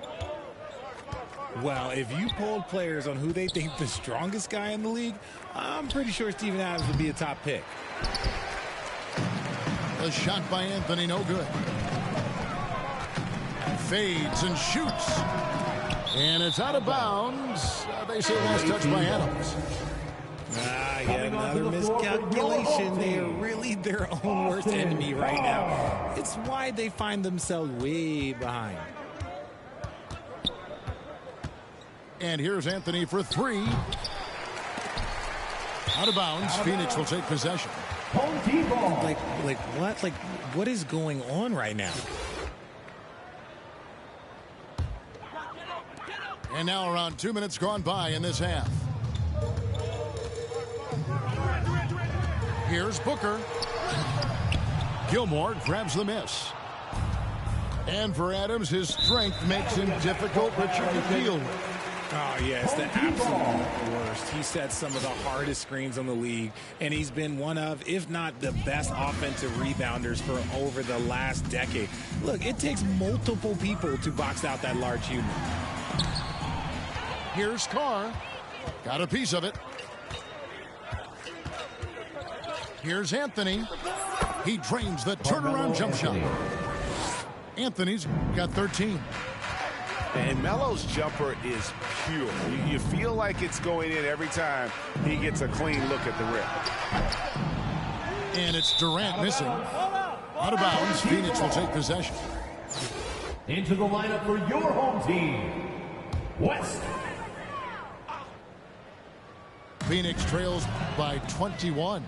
Well, if you polled players on who they think the strongest guy in the league, I'm pretty sure Steven Adams would be a top pick. The shot by Anthony, no good. Fades and shoots. And it's out of bounds. They say last touch by Adams. Yeah, another miscalculation. They are really their own worst enemy right now. It's why they find themselves way behind. And here's Anthony for three. Out of bounds. Phoenix will take possession. Like what? Like, what is going on right now? And now around 2 minutes gone by in this half. Here's Booker. Gilmore grabs the miss. And for Adams, his strength makes him difficult to deal with. Oh, yeah, it's the absolute worst. He set some of the hardest screens on the league, and he's been one of, if not the best offensive rebounders for over the last decade. Look, it takes multiple people to box out that large unit. Here's Carr. Got a piece of it. Here's Anthony. He drains the turnaround jump shot. Anthony's got 13. And Melo's jumper is pure. You feel like it's going in every time he gets a clean look at the rim. And it's Durant missing. Out of bounds, Phoenix will take possession. Into the lineup for your home team, West. Phoenix trails by 21.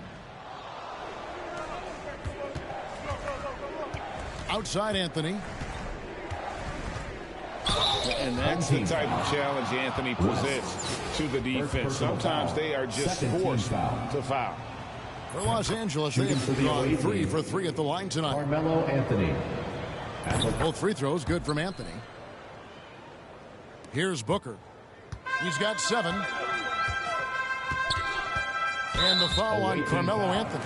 Outside Anthony. And that's the type of challenge Anthony presents to the defense. Sometimes they are just forced to foul. For Los Angeles, they have gone 3 for 3 at the line tonight. Carmelo Anthony. Both free throws good from Anthony. Here's Booker. He's got 7. And the foul on Carmelo Anthony.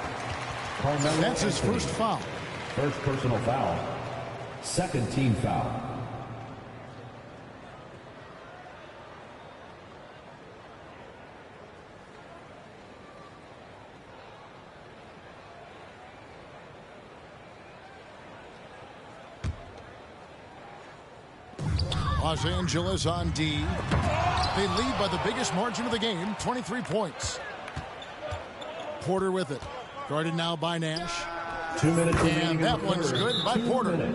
That's his first foul. First personal foul. Second team foul. Los Angeles on D. They lead by the biggest margin of the game, 23 points. Porter with it. Guarded now by Nash. 2 minutes. And that one's good by Porter.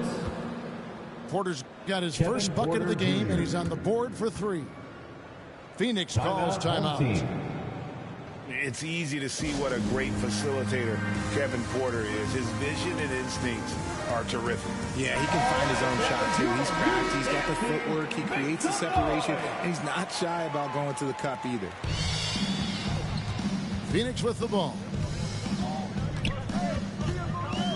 Porter's got his first bucket of the game, and he's on the board for 3. Phoenix calls timeout. It's easy to see what a great facilitator Kevin Porter is. His vision and instincts are terrific. Yeah, he can find his own shot, too. He's cracked. He's got the footwork. He creates the separation, and he's not shy about going to the cup either. Phoenix with the ball.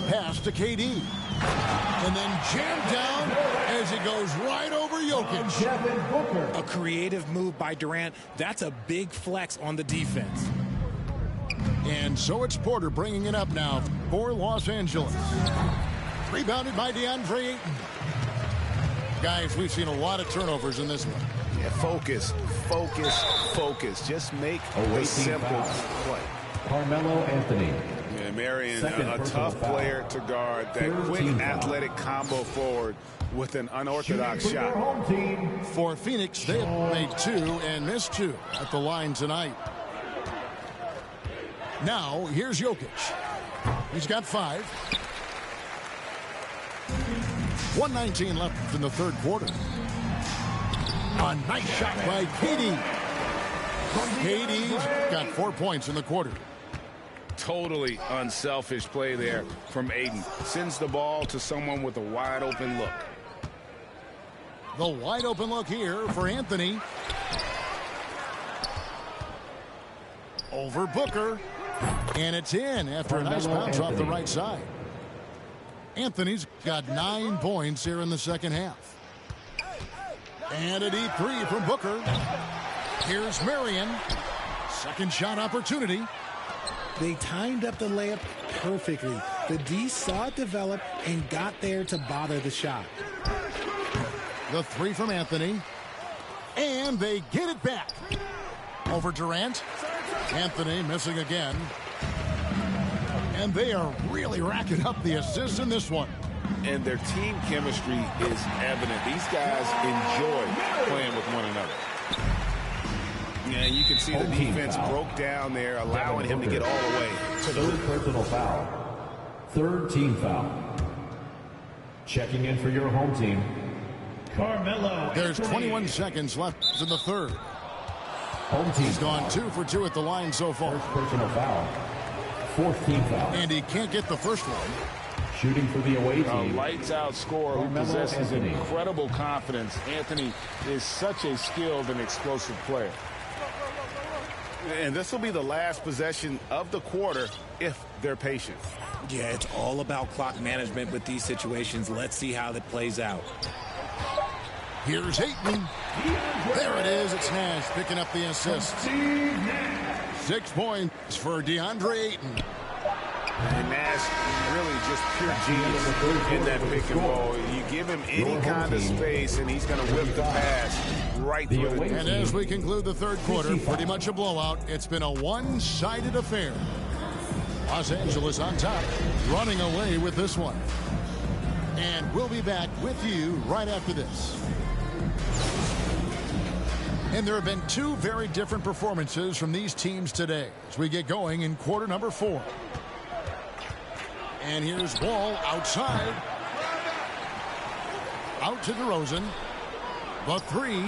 Pass to KD. And then jammed down as it goes right over Jokic. A creative move by Durant. That's a big flex on the defense. And so it's Porter bringing it up now for Los Angeles. Rebounded by DeAndre Ayton. Guys, we've seen a lot of turnovers in this one. Yeah, focus. Just make a simple play. Carmelo Anthony. Yeah, Marion, a tough player to guard. That quick, athletic combo forward with an unorthodox shot. For Phoenix, they have made 2 and missed 2 at the line tonight. Now, here's Jokic. He's got 5. 1:19 left in the third quarter. A nice shot by KD. KD's got 4 points in the quarter. Totally unselfish play there from Ayton. Sends the ball to someone with a wide open look. The wide open look here for Anthony. Over Booker. And it's in after a nice bounce off the right side. Anthony's got 9 points here in the second half. And a deep 3 from Booker. Here's Marion. Second shot opportunity. They timed up the layup perfectly. The D saw it develop and got there to bother the shot. The 3 from Anthony. And they get it back. Over Durant. Anthony missing again. And they are really racking up the assists in this one. And their team chemistry is evident. These guys enjoy playing with one another. Yeah, you can see the defense broke down there, allowing him to get all the way to the third personal foul. Third team foul. Checking in for your home team, Carmelo. There's 21 seconds left in the third. Home team. He's gone 2 for 2 at the line so far. First personal foul. Fourth team foul. And he can't get the first one. Shooting for the away team. A lights-out scorer who possesses incredible confidence. Anthony is such a skilled and explosive player. And this will be the last possession of the quarter if they're patient. Yeah, it's all about clock management with these situations. Let's see how that plays out. Here's Ayton. There it is. It's Nash picking up the assist. 6 points for DeAndre Ayton. And Nash really just pure genius in that pick and roll. You give him any kind of space, and he's going to whip the pass right through the. And as we conclude the third quarter, pretty much a blowout. It's been a one-sided affair. Los Angeles on top, running away with this one. And we'll be back with you right after this. And there have been 2 very different performances from these teams today as we get going in quarter number 4. And here's Wall outside. Out to DeRozan. The three.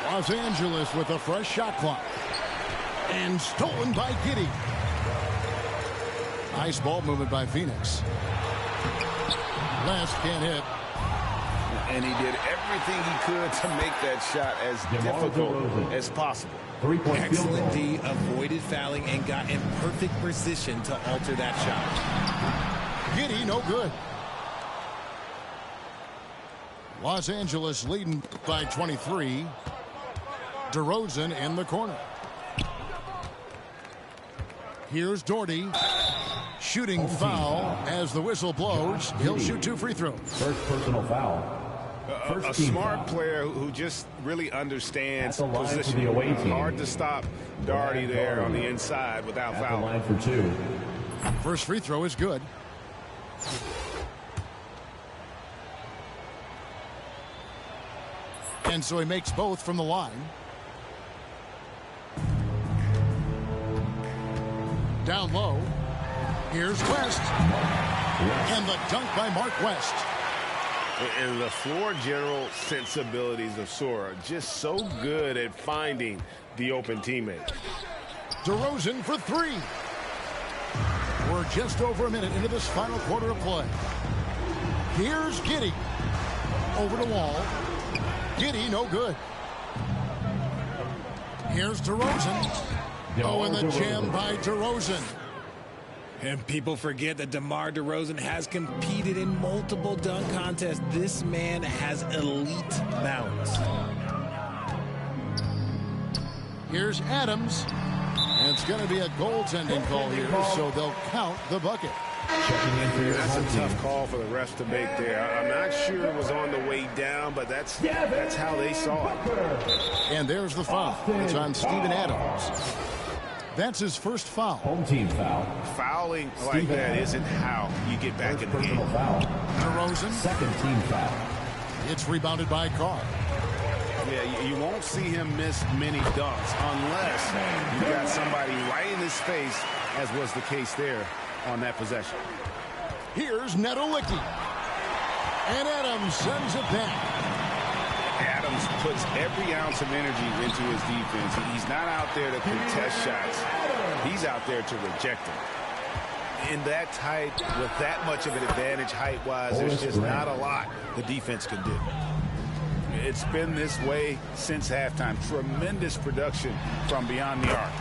Los Angeles with a fresh shot clock. And stolen by Giddey. Nice ball movement by Phoenix. Last can't hit. And he did everything he could to make that shot as difficult as possible. Excellent D, avoided fouling and got in perfect position to alter that shot. Giddey, no good. Los Angeles leading by 23. DeRozan in the corner. Here's Doherty. Shooting foul as the whistle blows. He'll shoot 2 free throws. First personal foul. A smart player who just really understands position. Hard to stop Doherty there on the inside without foul. Line for 2. First free throw is good. And so he makes both from the line. Down low. Here's West. And the dunk by Mark West. And the floor general sensibilities of Sora, just so good at finding the open teammate. DeRozan for 3. We're just over a minute into this final quarter of play. Here's Giddey. Over to Wall. Giddey, no good. Here's DeRozan. Oh, and the jam by DeRozan. And people forget that DeMar DeRozan has competed in multiple dunk contests. This man has elite balance. Here's Adams. And it's going to be a goaltending call here, so they'll count the bucket. That's a tough call for the refs to make there. I'm not sure it was on the way down, but that's how they saw it. And there's the foul. It's on Steven Adams. That's his first foul. Home team foul. Fouling like that isn't how you get back in the game. DeRozan. Second team foul. It's rebounded by Carr. Yeah, you won't see him miss many dunks unless you got somebody right in his face, as was the case there on that possession. Here's Nedolicki. And Adams sends it back. Adams puts every ounce of energy into his defense. He's not out there to contest shots. He's out there to reject them. In that tight, with that much of an advantage height-wise, there's just not a lot the defense can do. It's been this way since halftime. Tremendous production from beyond the arc.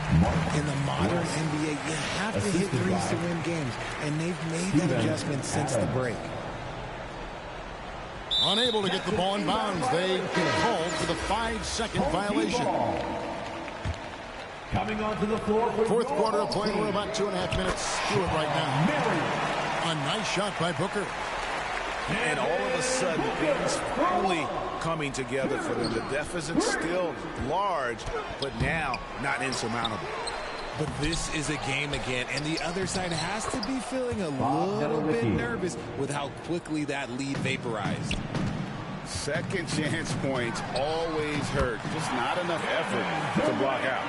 In the modern NBA, you have to hit threes to win games, and they've made that adjustment since the break. Unable to get the ball in bounds. They get called for the 5-second violation. Coming onto the floor. Fourth quarter of play. We're about 2.5 minutes through it right now. A nice shot by Booker. And all of a sudden, things finally coming together for them. The deficit's still large, but now not insurmountable. But this is a game again, and the other side has to be feeling a little bit nervous with how quickly that lead vaporized. Second chance points always hurt. Just not enough effort to block out.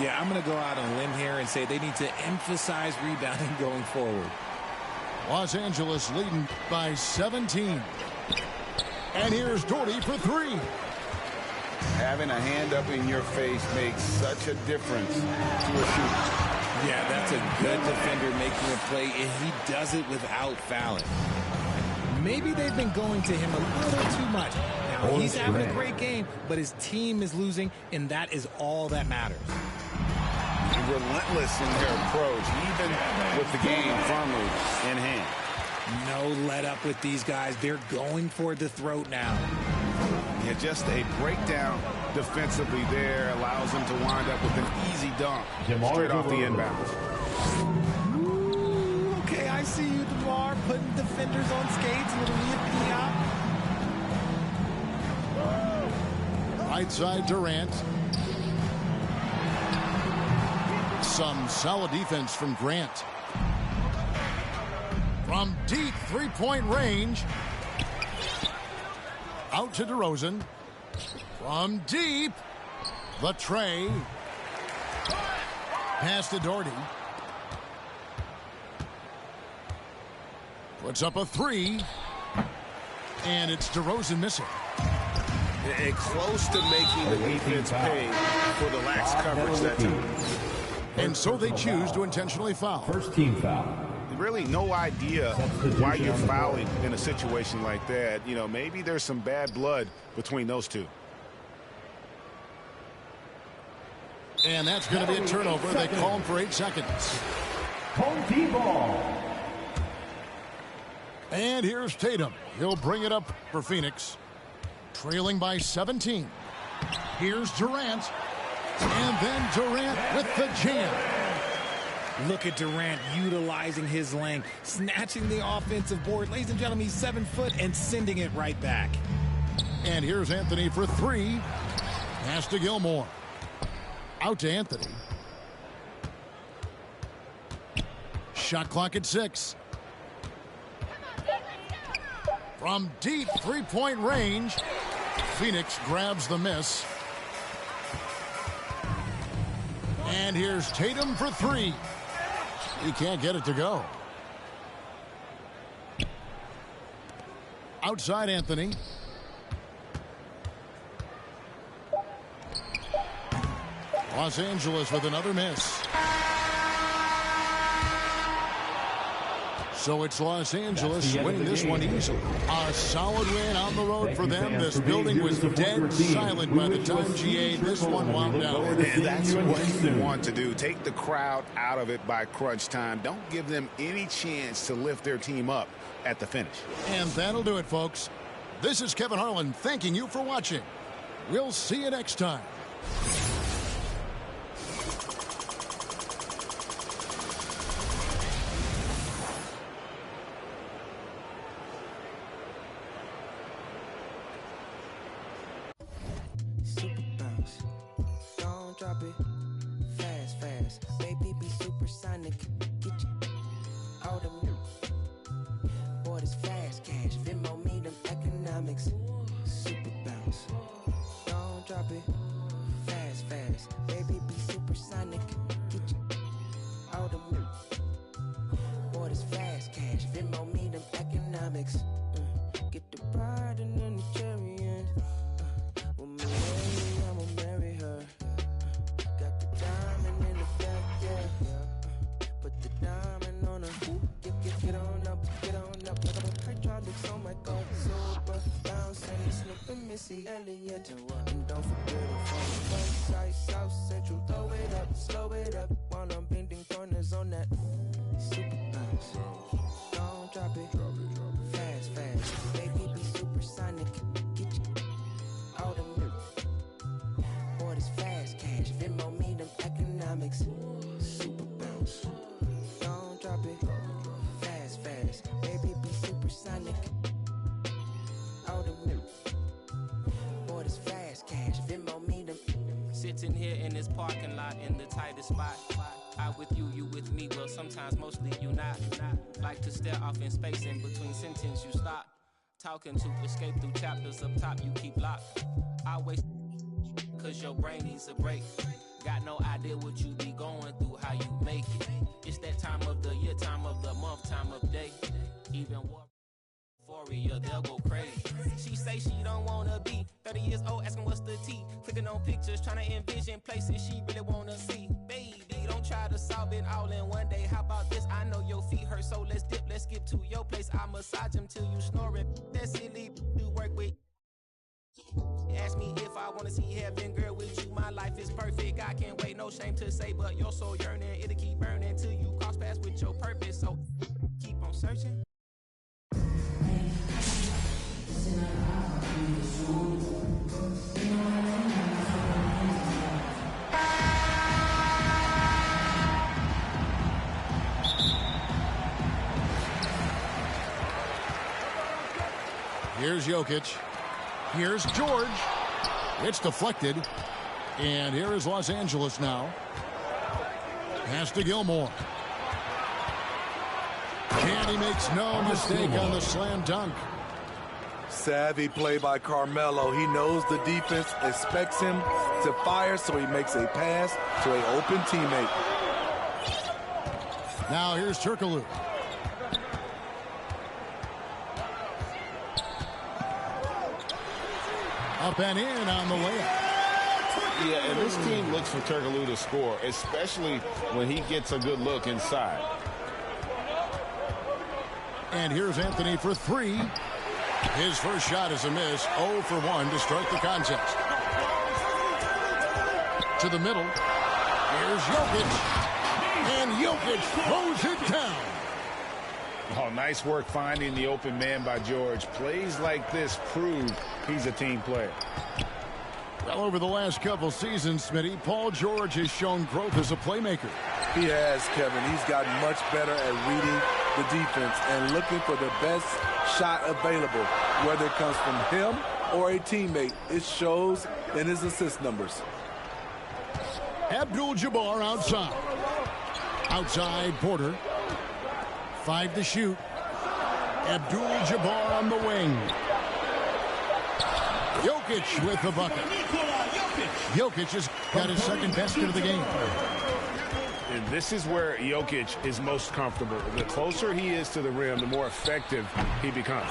Yeah, I'm going to go out on a limb here and say they need to emphasize rebounding going forward. Los Angeles leading by 17. And here's Doherty for 3. Having a hand up in your face makes such a difference to a shooter. Yeah, that's a good defender making a play, and he does it without fouling. Maybe they've been going to him a little too much. Now, he's having a great game, but his team is losing, and that is all that matters. Relentless in their approach, even with the game firmly in hand. No let up with these guys. They're going for the throat now. Yeah, just a breakdown defensively there allows them to wind up with an easy dunk straight off the inbounds. Ooh, okay, I see you, DeMar, putting defenders on skates, a little yip-yop. Right side, Durant. Some solid defense from Grant. From deep three-point range. Out to DeRozan. From deep. The tray. Pass to Doherty. Puts up a three. And it's DeRozan missing. And close to making the defense pay for the lax coverage that time. And so they choose to intentionally foul. First team foul. Really no idea why you're fouling in a situation like that. You know, maybe there's some bad blood between those two. And that's going to be a turnover. They call him for 8 seconds. Home team ball. And here's Tatum. He'll bring it up for Phoenix. Trailing by 17. Here's Durant. And then Durant with the jam. Look at Durant utilizing his length, snatching the offensive board. Ladies and gentlemen, he's 7 foot and sending it right back. And here's Anthony for 3. Pass to Gilmore. Out to Anthony. Shot clock at 6. From deep three-point range, Phoenix grabs the miss. And here's Tatum for 3. He can't get it to go. Outside Anthony. Los Angeles with another miss. So it's Los Angeles winning this one easily. A solid win on the road for them. This building was dead silent by the time GA this one wound down. And that's what you want to do. Take the crowd out of it by crunch time. Don't give them any chance to lift their team up at the finish. And that'll do it, folks. This is Kevin Harlan thanking you for watching. We'll see you next time. And don't forget it from the west side, south central. Throw it up while I'm bending corners on that super bounce. Don't drop it, fast. Baby, be supersonic. Get you out of me. Boy, this fast cash. Venmo me them economics. Super bounce. Don't drop it, fast. Baby, be supersonic. Out of me. Fast cash, Venmo me them. Sitting here in this parking lot in the tightest spot. I with you, you with me. Well, sometimes mostly you not. Like to stare off in space in between sentence you stop. Talking to escape through chapters up top you keep locked. I waste cause your brain needs a break. Got no idea what you be going through, how you make it. It's that time of the year, time of the month, time of day. Even what euphoria, they'll go crazy. She say she don't wanna be 30 years old, asking what's the tea. Clicking on pictures, trying to envision places she really wanna see. Baby, don't try to solve it all in one day. How about this? I know your feet hurt, so let's dip, let's skip to your place. I massage them till you snoring. That silly do work with. Ask me if I wanna see heaven, girl, with you. My life is perfect. I can't wait, no shame to say, but you're so yearning. It'll keep burning till you cross paths with your purpose. So keep on searching. Here's Jokic. Here's George. It's deflected. And here is Los Angeles now. Pass to Gilmore. And he makes no mistake on the slam dunk. Savvy play by Carmelo. He knows the defense expects him to fire, so he makes a pass to an open teammate. Now here's Turkoglu. Up and in on the layup. Yeah, and this team looks for Turkoglu to score, especially when he gets a good look inside. And here's Anthony for three. His first shot is a miss. 0 for 1 to start the contest. To the middle. Here's Jokic. And Jokic throws it down. Oh, nice work finding the open man by George. Plays like this prove he's a team player. Well, over the last couple seasons, Smitty, Paul George has shown growth as a playmaker. He has, Kevin. He's gotten much better at reading the defense and looking for the best shot available, whether it comes from him or a teammate. It shows in his assist numbers. Abdul-Jabbar outside. Outside Porter. 5 to shoot. Abdul-Jabbar on the wing. Jokic with the bucket. Jokic has got his second basket of the game. And this is where Jokic is most comfortable. The closer he is to the rim, the more effective he becomes.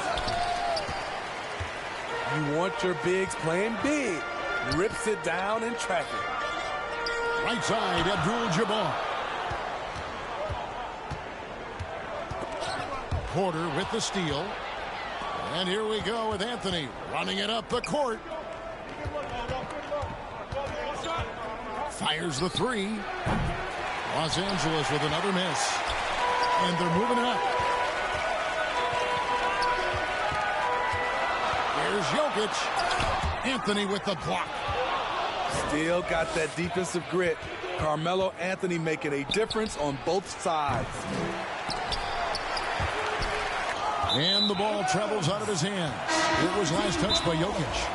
You want your bigs playing big. Rips it down in traffic. Right side, Abdul-Jabbar. Porter with the steal. And here we go with Anthony running it up the court. Fires the three. Los Angeles with another miss. And they're moving it up. Here's Jokic. Anthony with the block. Still got that defensive grit. Carmelo Anthony making a difference on both sides. And the ball travels out of his hands. It was last touched by Jokic.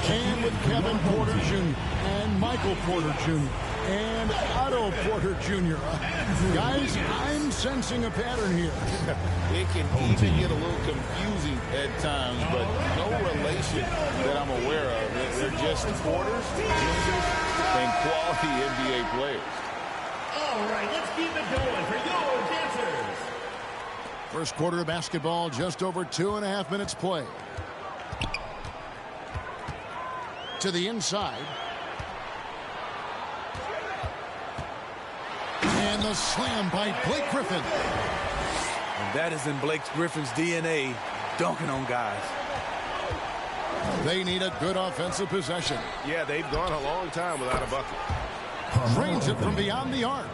And with Kevin Porter Jr. and Michael Porter Jr. and Otto Porter Jr. Guys, I'm sensing a pattern here. It can even get a little confusing at times, but no relation that I'm aware of. They're just Porters, Juniors, and quality NBA players. All right, let's keep it going for your dancers. First quarter of basketball, just over 2.5 minutes play. To the inside. And the slam by Blake Griffin. And that is in Blake Griffin's DNA, dunking on guys. They need a good offensive possession. Yeah, they've gone a long time without a bucket. Drains it from beyond the arc.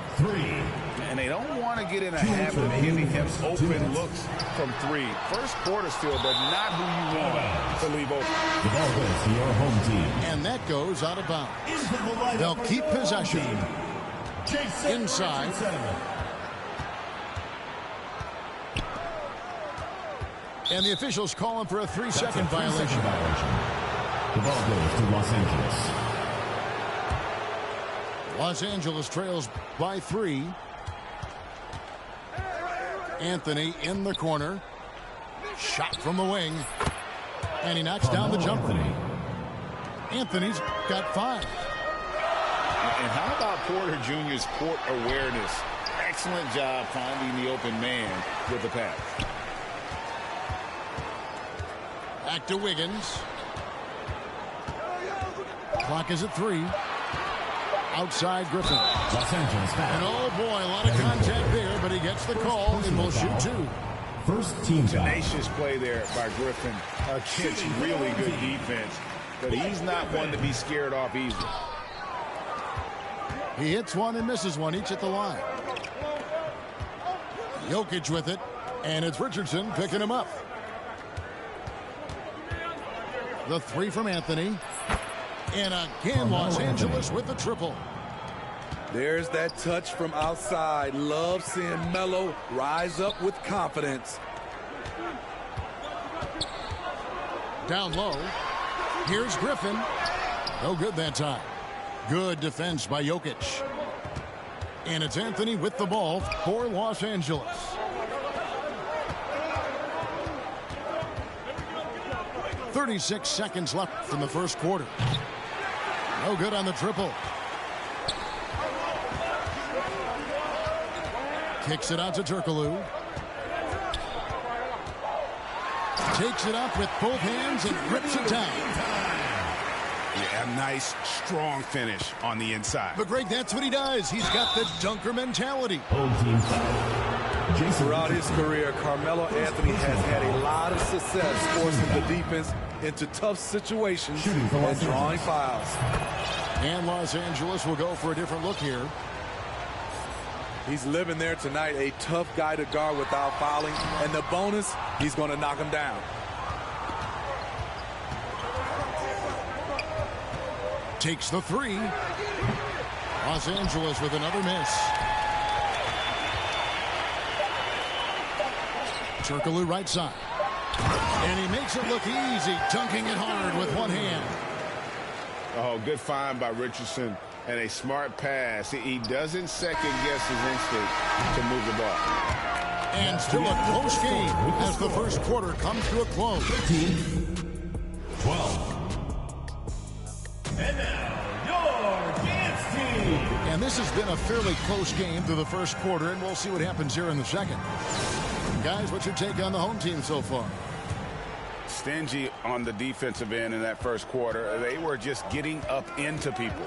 And they don't want to get in a habit of giving him open looks from three. First quarter still, but not who you want to leave open. The ball goes to your home team. And that goes out of bounds. They'll keep possession. Inside. And the officials calling for a 3-second violation. The ball goes to Los Angeles. Los Angeles trails by 3. Anthony in the corner. Shot from the wing. And he knocks down the jumper. Anthony's got 5. And how about Porter Jr.'s court awareness? Excellent job finding the open man with the pass. Back to Wiggins. Clock is at 3. Outside Griffin. Los Angeles foul. And oh boy, a lot of contact there, but he gets the call and will shoot 2. First team foul. Tenacious play there by Griffin against really good defense. But he's not one to be scared off easily. He hits one and misses one, each at the line. Jokic with it, and it's Richardson picking him up. The 3 from Anthony. And again, Los Angeles with the triple. There's that touch from outside. Love seeing Melo rise up with confidence. Down low. Here's Griffin. No good that time. Good defense by Jokic. And it's Anthony with the ball for Los Angeles. .36 seconds left from the first quarter. No good on the triple. Kicks it out to Turkoglu. takes it up with both hands and rips it down. Yeah, a nice, strong finish on the inside. But Greg, that's what he does. He's got the dunker mentality. Throughout his career, Carmelo Anthony has had a lot of success forcing the defense into tough situations and drawing fouls. And Los Angeles will go for a different look here. He's living there tonight, a tough guy to guard without fouling. And the bonus, he's going to knock him down. Takes the three. Los Angeles with another miss. Turkoglu right side. And he makes it look easy, dunking it hard with one hand. Oh, good find by Richardson and a smart pass. He doesn't second-guess his instinct to move the ball. And still a close game as the first quarter comes to a close. 12. And now, your dance team. And this has been a fairly close game through the first quarter, and we'll see what happens here in the second. Guys, what's your take on the home team so far? Stingy on the defensive end in that first quarter. They were just getting up into people.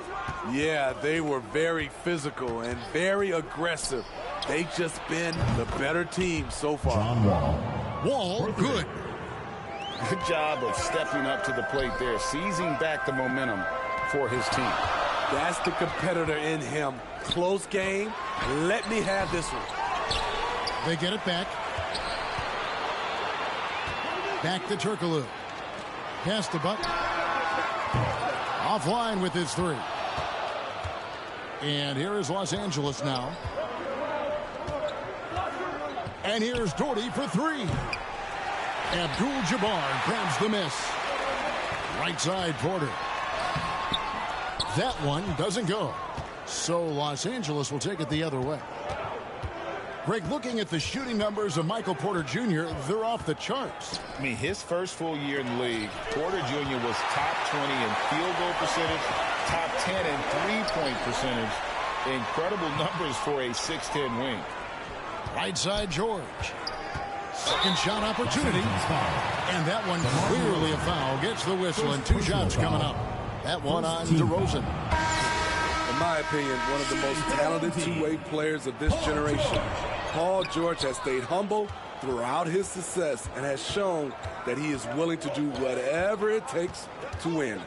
Yeah, they were very physical and very aggressive. They've just been the better team so far. John Wall. Wall, good. Good job of stepping up to the plate there, seizing back the momentum for his team. That's the competitor in him. Close game. Let me have this one. They get it back. Back to Turkoglu. Pass to Buck. Offline with his three. And here is Los Angeles now. And here's Doherty for three. Abdul-Jabbar grabs the miss. Right side, Porter. That one doesn't go. So Los Angeles will take it the other way. Greg, looking at the shooting numbers of Michael Porter Jr., they're off the charts. I mean, his first full year in the league, Porter Jr. was top 20 in field goal percentage, top 10 in three-point percentage. Incredible numbers for a 6'10 wing. Right side, George. Second shot opportunity. And that one clearly a foul. Gets the whistle, and two shots coming up. That one on DeRozan. In my opinion, one of the most talented two-way players of this generation. Paul George has stayed humble throughout his success and has shown that he is willing to do whatever it takes to win.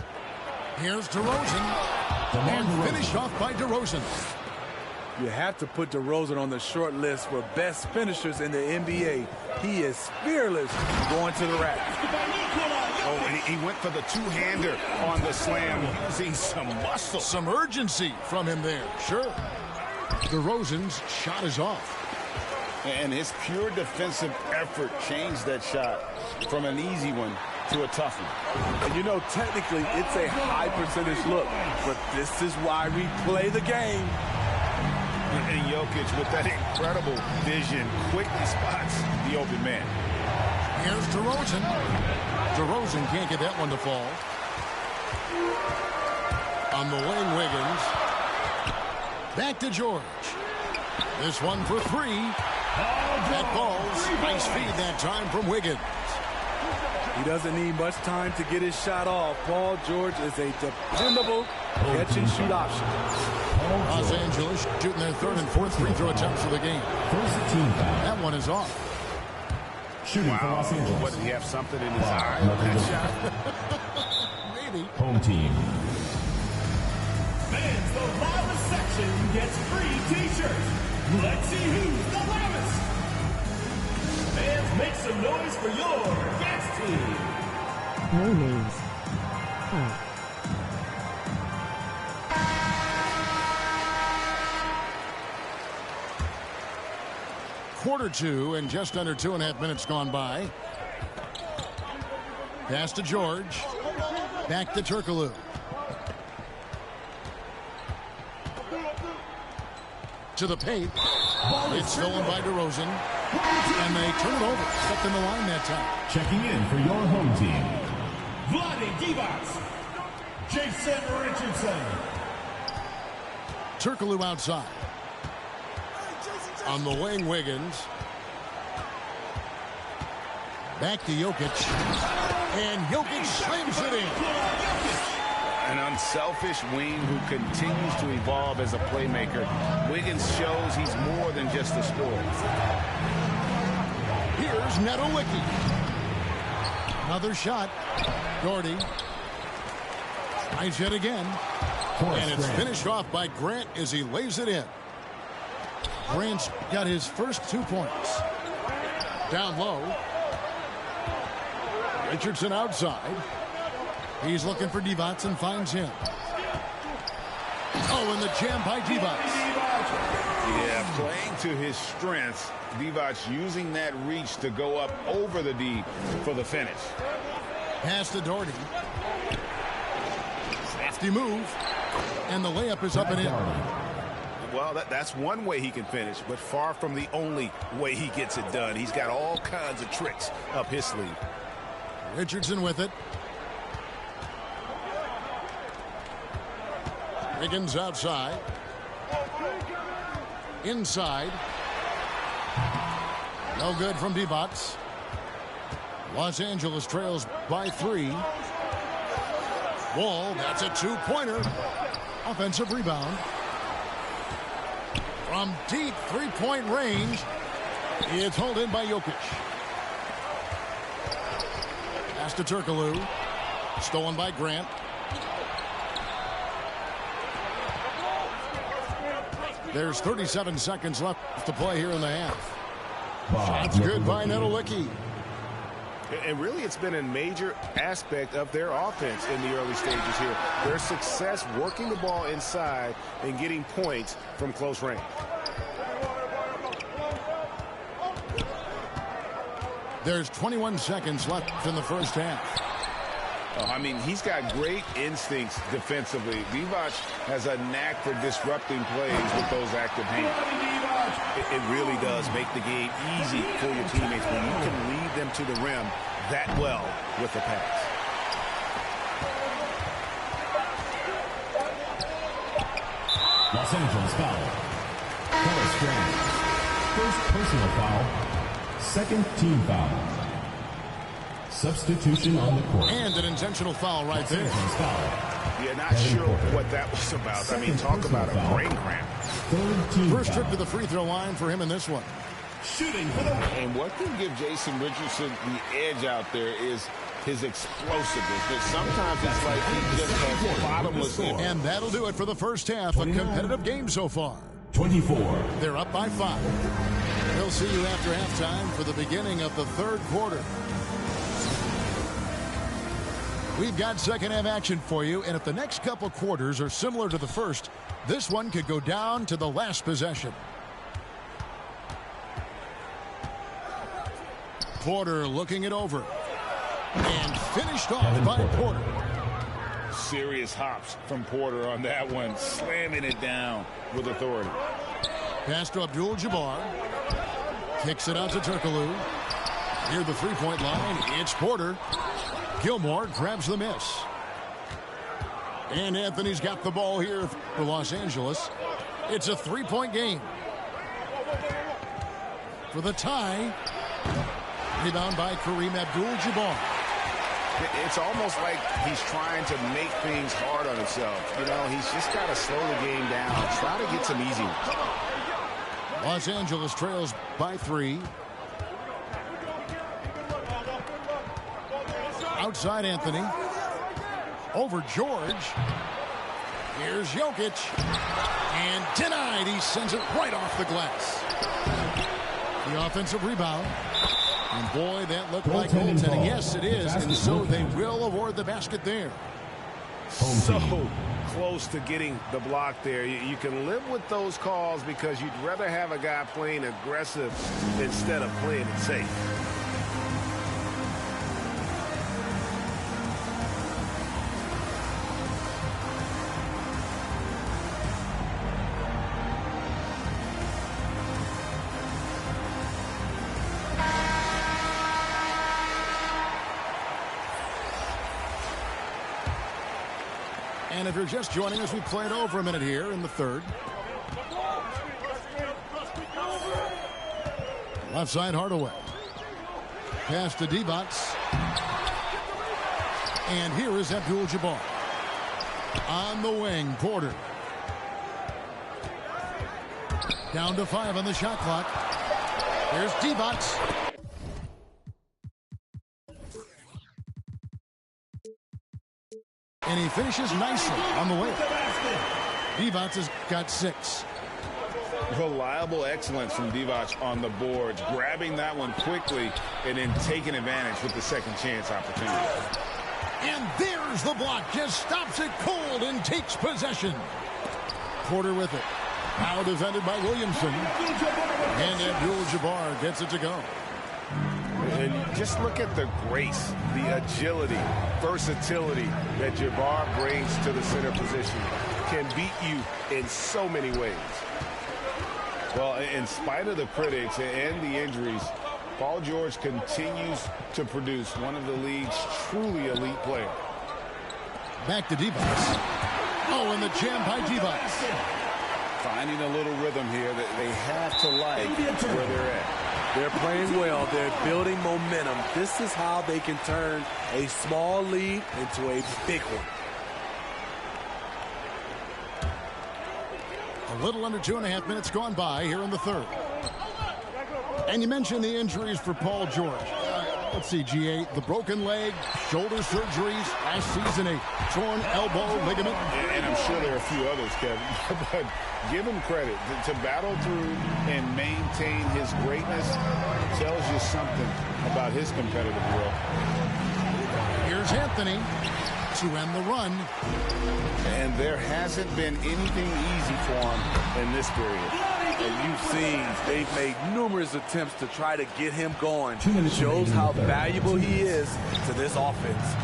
Here's DeRozan. And finished off by DeRozan. You have to put DeRozan on the short list for best finishers in the NBA. He is fearless going to the rack. Oh, and he went for the two-hander on the slam, using some muscle. Some urgency from him there, sure. DeRozan's shot is off. And his pure defensive effort changed that shot from an easy one to a tough one. And you know, technically, it's a high percentage look, but this is why we play the game. And Jokic, with that incredible vision, quickly spots the open man. Here's DeRozan. DeRozan can't get that one to fall. On the wing, Wiggins. Back to George. This one for three. That falls. Nice feed that time from Wiggins. He doesn't need much time to get his shot off. Paul George is a dependable catch-and-shoot option. Los Angeles shooting their third and fourth free throw attempts of the game. That one is off. Shooting for Los Angeles. What, did he have something in his eye on that shot? Maybe. Home team. Fans, the loudest section gets free t-shirts. Let's see who's the loudest. Fans, make some noise for your guest team. No names. Oh. Quarter two and just under 2.5 minutes gone by. Pass to George. Back to Turkoglu. To the paint. It's stolen by DeRozan. And they turn it over. Stepped in the line that time. Checking in for your home team. Vlade Divac. Jason Richardson. Turkoglu outside. On the wing, Wiggins. Back to Jokic. And Jokic slams it in. An unselfish wing who continues to evolve as a playmaker. Wiggins shows he's more than just a scorer. Here's Netowicki. Another shot. Doherty. Tries it again. And it's finished off by Grant as he lays it in. Grant's got his first 2 points. Down low. Richardson outside. He's looking for Divac and finds him. Oh, and the jam by Divac. Yeah, playing to his strengths. Divac using that reach to go up over the D for the finish. Pass to Doherty. Crafty move. And the layup is up and in. Well, that's one way he can finish, but far from the only way he gets it done. He's got all kinds of tricks up his sleeve. Richardson with it. Wiggins outside. Inside. No good from Divac. Los Angeles trails by 3. Wall, that's a 2-pointer. Offensive rebound. From deep 3-point range, it's hauled in by Jokic. Pass to Turkoglu. Stolen by Grant. There's 37 seconds left to play here in the half. Shots good by Netowicki. And really, it's been a major aspect of their offense in the early stages here. Their success working the ball inside and getting points from close range. There's 21 seconds left in the first half. Oh, I mean, he's got great instincts defensively. Divac has a knack for disrupting plays with those active hands. It really does make the game easy for your teammates when you can lead them to the rim that well with the pass. Los Angeles foul. Horace Grant. First personal foul. Second team foul. Substitution on the court. And an intentional foul right there. Yeah, not sure what that was about. I mean, talk about a brain cramp. First trip to the free throw line for him in this one. Shooting for the... And what can give Jason Richardson the edge out there is his explosiveness. But sometimes it's like he just has bottomless impact. And that'll do it for the first half. A competitive game so far. 24. They're up by 5. We'll see you after halftime for the beginning of the third quarter. We've got second half action for you, and if the next couple quarters are similar to the first, this one could go down to the last possession. Porter looking it over. And finished off by Porter. Serious hops from Porter on that one, slamming it down with authority. Pass to Abdul-Jabbar. Kicks it out to Turkoglu. Near the three-point line, it's Porter. Gilmore grabs the miss. And Anthony's got the ball here for Los Angeles. It's a three-point game. For the tie, rebound by Kareem Abdul-Jabbar. It's almost like he's trying to make things hard on himself. You know, he's just got to slow the game down, try to get some easy ones. Los Angeles trails by 3. Outside Anthony. Over George. Here's Jokic. And denied. He sends it right off the glass. The offensive rebound. And boy, that looked like goaltending. Yes, it is. And so they will award the basket there. So close to getting the block there. You can live with those calls because you'd rather have a guy playing aggressive instead of playing it safe. And if you're just joining us, we played over a minute here in the third. Left side, Hardaway. Pass to Divac. And here is Abdul-Jabbar. On the wing, Porter. Down to 5 on the shot clock. Here's Divac. And he finishes nicely on the way. Divac has got 6. Reliable excellence from Divac on the boards, grabbing that one quickly and then taking advantage with the second chance opportunity. And there's the block. Just stops it cold and takes possession. Porter with it. Now defended by Williamson. And Abdul-Jabbar gets it to go. And just look at the grace, the agility, versatility that Jabbar brings to the center position. Can beat you in so many ways. Well, in spite of the critics and the injuries, Paul George continues to produce one of the league's truly elite players. Back to Divac. Oh, and the jam by Divac. Finding a little rhythm here that they have to like where they're at. They're playing well. They're building momentum. This is how they can turn a small lead into a big one. A little under 2.5 minutes gone by here in the third. And you mentioned the injuries for Paul George. Let's see, GA, the broken leg, shoulder surgeries, last season a torn elbow ligament. And I'm sure there are a few others, Kevin. But give him credit. To battle through and maintain his greatness tells you something about his competitive will. Here's Anthony to end the run. And there hasn't been anything easy for him in this period. And you've seen they've made numerous attempts to try to get him going. It shows how valuable he is to this offense.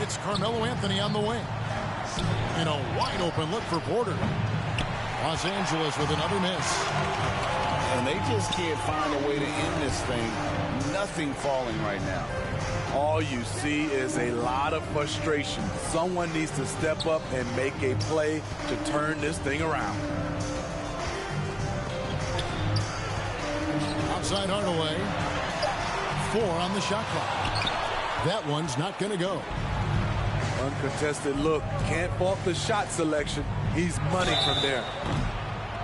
It's Carmelo Anthony on the wing. And a wide open look for Porter. Los Angeles with another miss. And they just can't find a way to end this thing. Nothing falling right now. All you see is a lot of frustration. Someone needs to step up and make a play to turn this thing around. Outside Hardaway. 4 on the shot clock. That one's not going to go. Uncontested look. Can't fault the shot selection. He's money from there.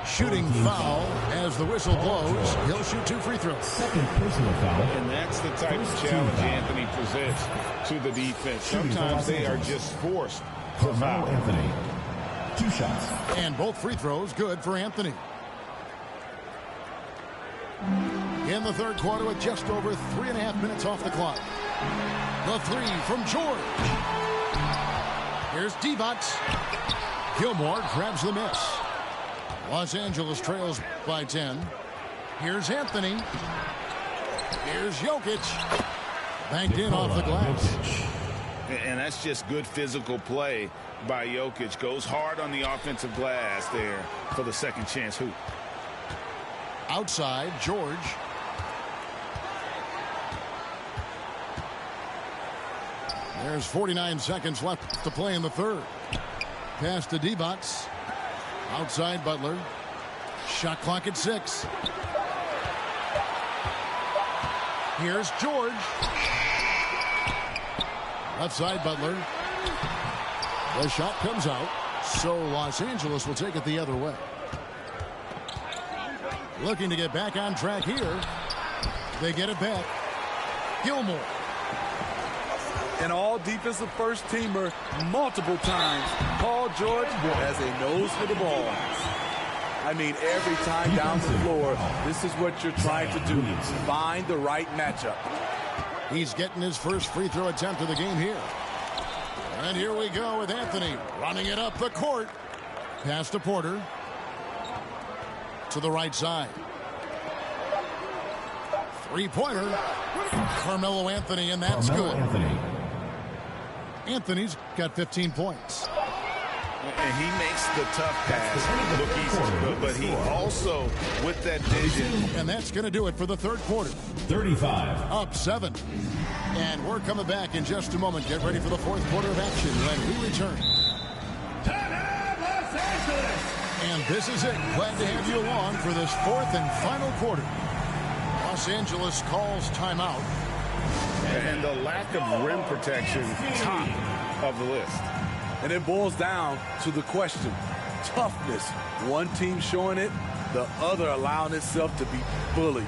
Shooting foul as the whistle blows. He'll shoot 2 free throws. Second personal foul. And that's the type of challenge Anthony presents to the defense. Sometimes they are just forced to foul. Anthony. 2 shots. And both free throws good for Anthony. In the third quarter with just over 3.5 minutes off the clock. The 3 from George. Here's Divac. Gilmore grabs the miss. Los Angeles trails by 10. Here's Anthony. Here's Jokic. Banked in off the glass. And that's just good physical play by Jokic. Goes hard on the offensive glass there for the second chance hoop. Outside, George. There's 49 seconds left to play in the third. Pass to Divac. Outside Butler. Shot clock at 6. Here's George. Left side Butler. The shot comes out. So Los Angeles will take it the other way. Looking to get back on track here. They get it back. Gilmore. An all-defensive first-teamer multiple times. Paul George has a nose for the ball. I mean, every time down the floor, this is what you're trying to do. Find the right matchup. He's getting his first free throw attempt of the game here. And here we go with Anthony running it up the court. Pass to Porter. To the right side. Three-pointer. Carmelo Anthony, and that's good. Anthony's got 15 points. And he makes the tough pass look easy, but he also, with that vision. And that's going to do it for the third quarter. 35. Up 7. And we're coming back in just a moment. Get ready for the fourth quarter of action when we return. And this is it. Glad to have you along for this fourth and final quarter. Los Angeles calls timeout. And the lack of rim protection, top of the list. And it boils down to the question, toughness. One team showing it, the other allowing itself to be bullied.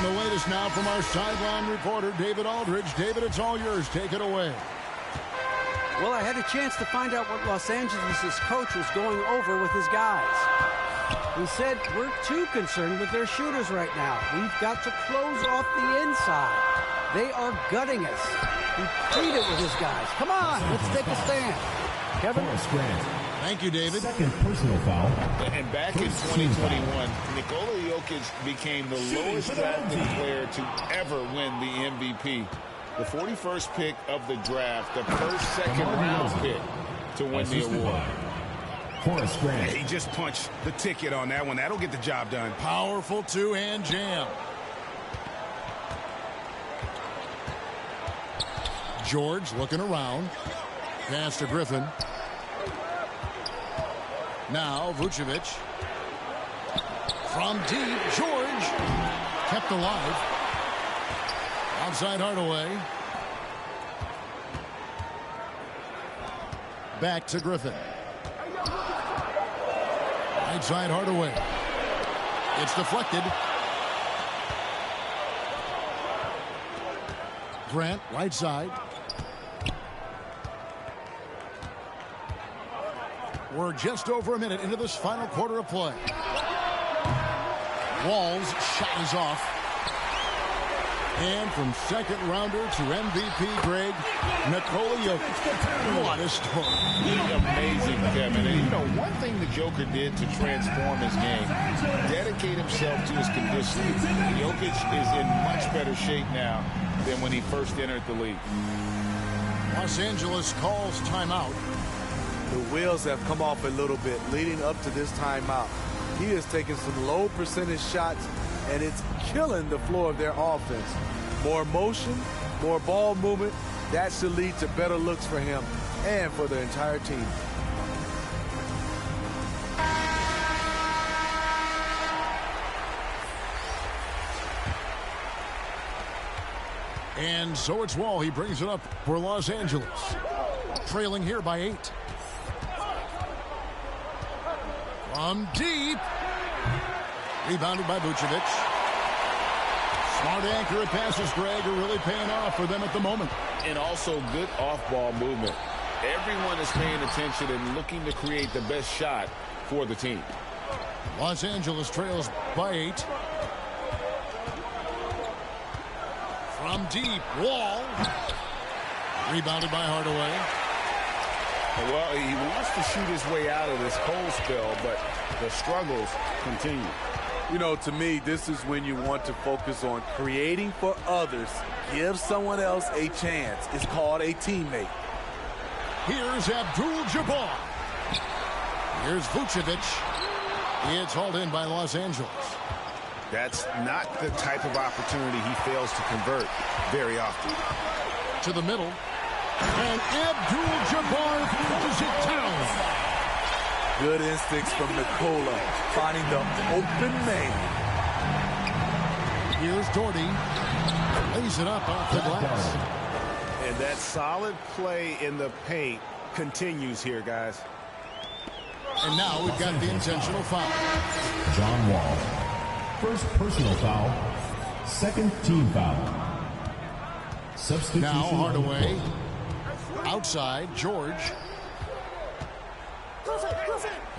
The latest now from our sideline reporter, David Aldridge. David, it's all yours. Take it away. Well, I had a chance to find out what Los Angeles' coach was going over with his guys. He said, we're too concerned with their shooters right now. We've got to close off the inside. They are gutting us. He pleaded with his guys. Come on, let's take a stand. Kevin? Thank you, David. Second personal foul. And back in 2021, Nikola Jokic became the lowest drafted player to ever win the MVP. The 41st pick of the draft, the first second-round pick to win the award. He just punched the ticket on that one. That'll get the job done. Powerful two-hand jam. George looking around. Pass to Griffin. Now Vucevic. From deep, George. Kept alive. Outside Hardaway. Back to Griffin. Right side Hardaway. It's deflected. Grant, right side. We're just over a minute into this final quarter of play. Wall's shot is off. And from second rounder to MVP, Greg, Nikola Jokic. What a story. Amazing, Kevin. And you know, one thing the Joker did to transform his game, dedicate himself to his conditioning. Jokic is in much better shape now than when he first entered the league. Los Angeles calls timeout. The wheels have come off a little bit leading up to this timeout. He is taking some low percentage shots, and it's killing the flow of their offense. More motion, more ball movement, that should lead to better looks for him and for the entire team. And so it's Wall. He brings it up for Los Angeles. Trailing here by 8. From deep. Rebounded by Vucevic. Smart accurate passes, Greg, are really paying off for them at the moment. And also good off-ball movement. Everyone is paying attention and looking to create the best shot for the team. Los Angeles trails by 8. From deep, Wall. Rebounded by Hardaway. Well, he wants to shoot his way out of this cold spell, but the struggles continue. You know, to me, this is when you want to focus on creating for others. Give someone else a chance. It's called a teammate. Here's Abdul-Jabbar. Here's Vucevic. It's hauled in by Los Angeles. That's not the type of opportunity he fails to convert very often. To the middle. And Abdul-Jabbar pulls it down. Good instincts from Nikola, finding the open man. Here's Doherty. Lays it up off the glass. And that solid play in the paint continues here, guys. And now we've got the intentional foul. John Wall. First personal foul. Second team foul. Substitution. Now Hardaway. Outside, George.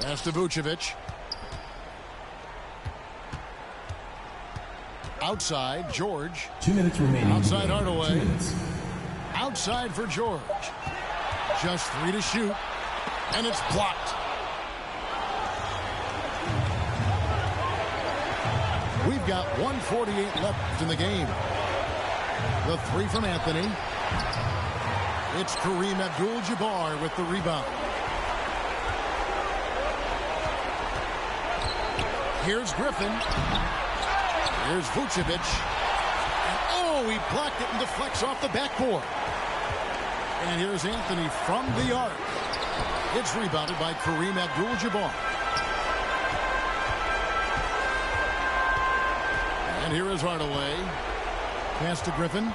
Pass to Vucevic. Outside, George. 2 minutes remaining. Outside Hardaway. 2 minutes. Outside for George. Just 3 to shoot. And it's blocked. We've got 1:48 left in the game. The three from Anthony. It's Kareem Abdul-Jabbar with the rebound. Here's Griffin. Here's Vucevic. And oh, he blocked it and deflects off the backboard. And here's Anthony from the arc. It's rebounded by Kareem Abdul-Jabbar. And here is Hardaway. Pass to Griffin.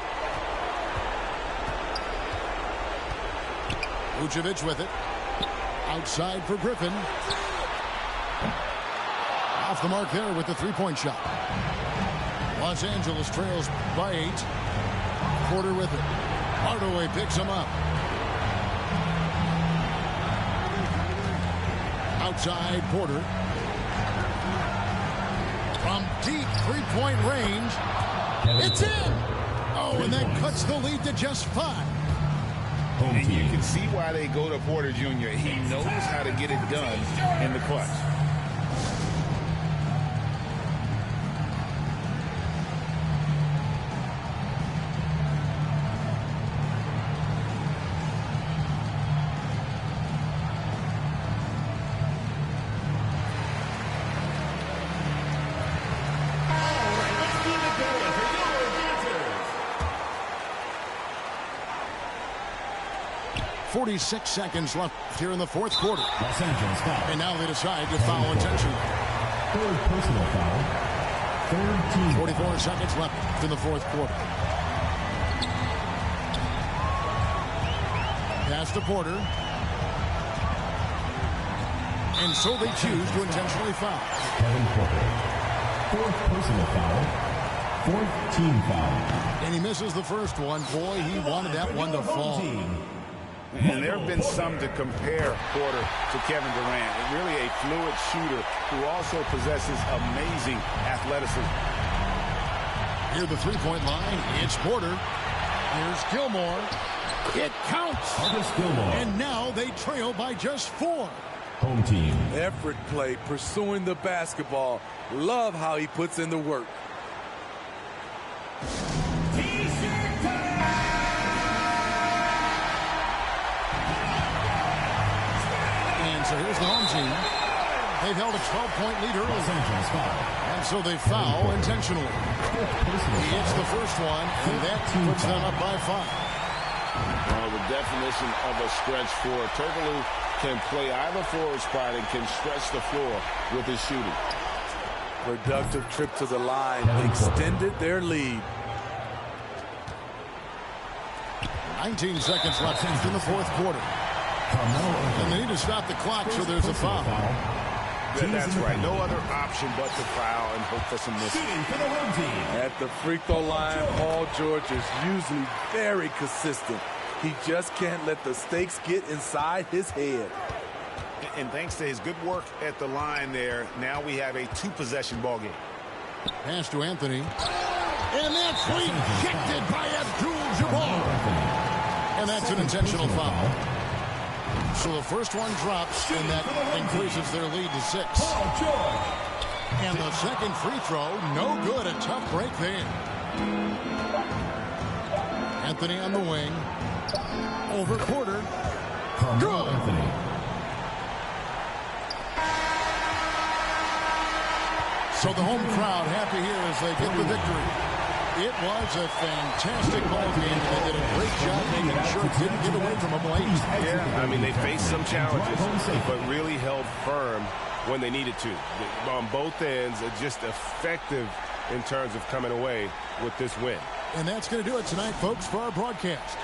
Vucevic with it. Outside for Griffin. Off the mark there with the three-point shot. Los Angeles trails by 8. Porter with it. Hardaway picks him up. Outside Porter. From deep three-point range. It's in! Oh, and that cuts the lead to just 5. And you can see why they go to Porter Jr. He knows how to get it done in the clutch. All right, let's keep it going for your answers. 46 seconds left here in the fourth quarter. Los Angeles foul. And now they decide to foul intentionally. Third personal foul. Third team. 44 seconds left in the fourth quarter. Pass to Porter. And so they choose to intentionally foul. Kevin Porter. Fourth personal foul. Fourth team foul. And he misses the first one. Boy, he wanted that one to fall. And there have been some to compare Porter to Kevin Durant. Really a fluid shooter who also possesses amazing athleticism. Near the three-point line, it's Porter. Here's Gilmore. It counts. August Gilmore. And now they trail by just 4. Home team. Effort play, pursuing the basketball. Love how he puts in the work. And so here's the home team. They've held a 12-point lead early. And so they foul intentionally. He hits the first one, and that puts them up by 5. Well, the definition of a stretch four. Turkoglu can play either forward spot and can stretch the floor with his shooting. Productive trip to the line. Extended their lead. 19 seconds left in the fourth quarter. And they need to stop the clock, so there's a foul. That's right. No other option but to foul and hope for some misses. At the free throw line, Paul George is usually very consistent. He just can't let the stakes get inside his head. And thanks to his good work at the line there, now we have a 2-possession ball game. Pass to Anthony. And that's rejected by Abdul-Jabbar. And that's an intentional foul. So the first one drops, and that increases their lead to 6. And the second free throw, no good. A tough break there. Anthony on the wing. Over Porter. Good. Anthony. So the home crowd happy here as they get the victory. It was a fantastic ball game. They did a great job making sure it didn't get away from them late. Yeah, I mean, they faced some challenges, but really held firm when they needed to. On both ends, just effective in terms of coming away with this win. And that's going to do it tonight, folks, for our broadcast.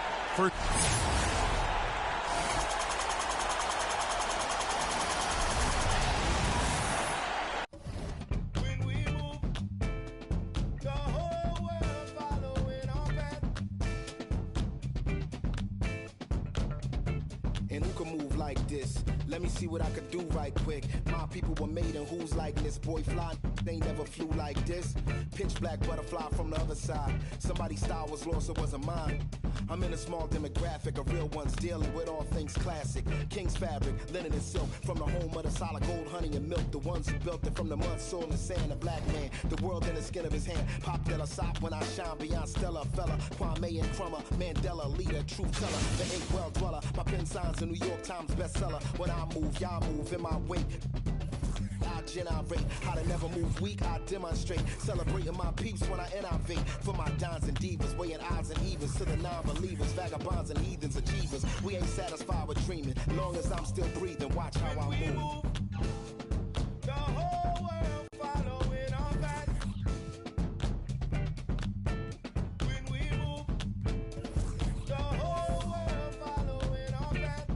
And who can move like this? Let me see what I could do right quick. My people were made in whose likeness? Boy, fly. They never flew like this. Pitch black butterfly from the other side. Somebody's style was lost, it wasn't mine. I'm in a small demographic of real ones dealing with all things classic. King's fabric, linen and silk. From the home of the solid gold, honey and milk. The ones who built it from the mud, soil and sand. A black man, the world in the skin of his hand. Pop Della Sop when I shine beyond Stella. Fella, Kwame and Crummer. Mandela, leader, truth teller. The eight well dweller. My pen signs a New York Times bestseller. When I move, y'all move in my wake. I generate how to never move weak. I demonstrate celebrating my peeps when I innovate. For my dons and divas, weighing odds and evens to the non-believers, vagabonds and heathens, achievers. We ain't satisfied with dreaming. Long as I'm still breathing, watch how I move. The whole world following our back. When we move, the whole world following our back.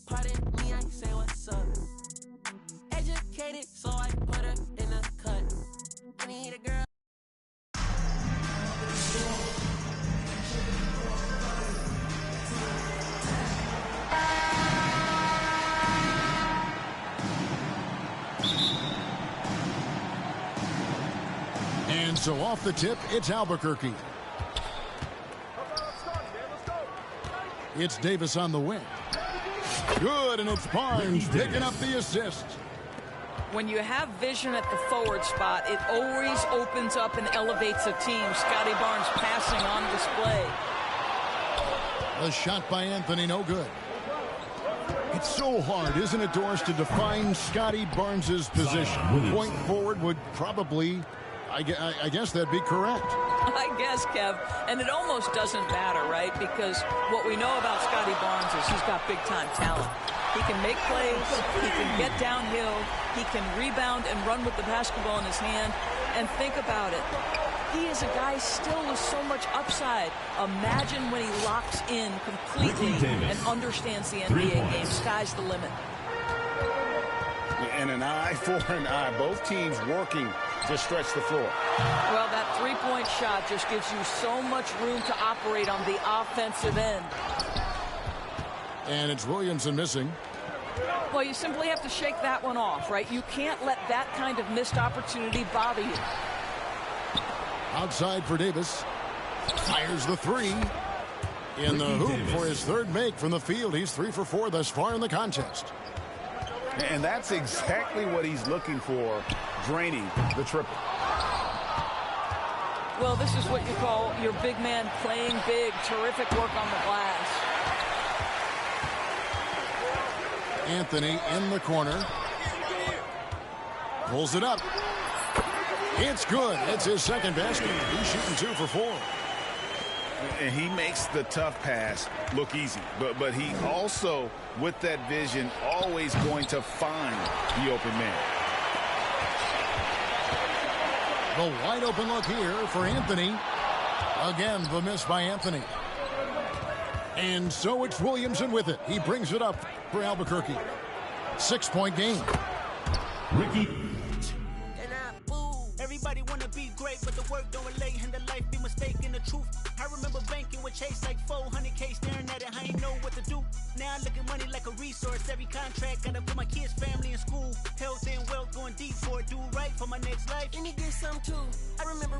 Pardon me, I say what's up. Educated, so I put her in a cut. I need a girl. And so off the tip, it's Albuquerque. It's Davis on the wing. Good, and it's Barnes picking up the assist. When you have vision at the forward spot, it always opens up and elevates a team. Scotty Barnes passing on display. A shot by Anthony, no good. It's so hard, isn't it, Doris, to define Scotty Barnes' position? Point forward would probably, I guess that'd be correct. I guess, Kev, and it almost doesn't matter, right? Because what we know about Scotty Barnes is he's got big-time talent. He can make plays, he can get downhill, he can rebound and run with the basketball in his hand. And think about it. He is a guy still with so much upside. Imagine when he locks in completely and understands the NBA game. Sky's the limit. And an eye for an eye. Both teams working to stretch the floor. Well, that three-point shot just gives you so much room to operate on the offensive end. And it's Williamson missing. Well, you simply have to shake that one off, right? You can't let that kind of missed opportunity bother you. Outside for Davis. Fires the three. In the hoop for his third make from the field. He's 3 for 4 thus far in the contest. And that's exactly what he's looking for, draining the triple. Well, this is what you call your big man playing big. Terrific work on the glass. Anthony in the corner. Pulls it up. It's good. It's his second basket. He's shooting 2 for 4. And he makes the tough pass look easy. But he also, with that vision, always going to find the open man. The wide open look here for Anthony. Again, the miss by Anthony. And so it's Williamson with it. He brings it up for Albuquerque. 6-point game. Ricky. Everybody wanna be great, but the work don't relate and the life be mistaken the truth. I remember banking with Chase like 400K, staring at it, I ain't know what to do. Now I look at money like a resource. Every contract gotta put my kids' family in school. Health and wealth going deep for it, do right for my next life. And he get some too. I remember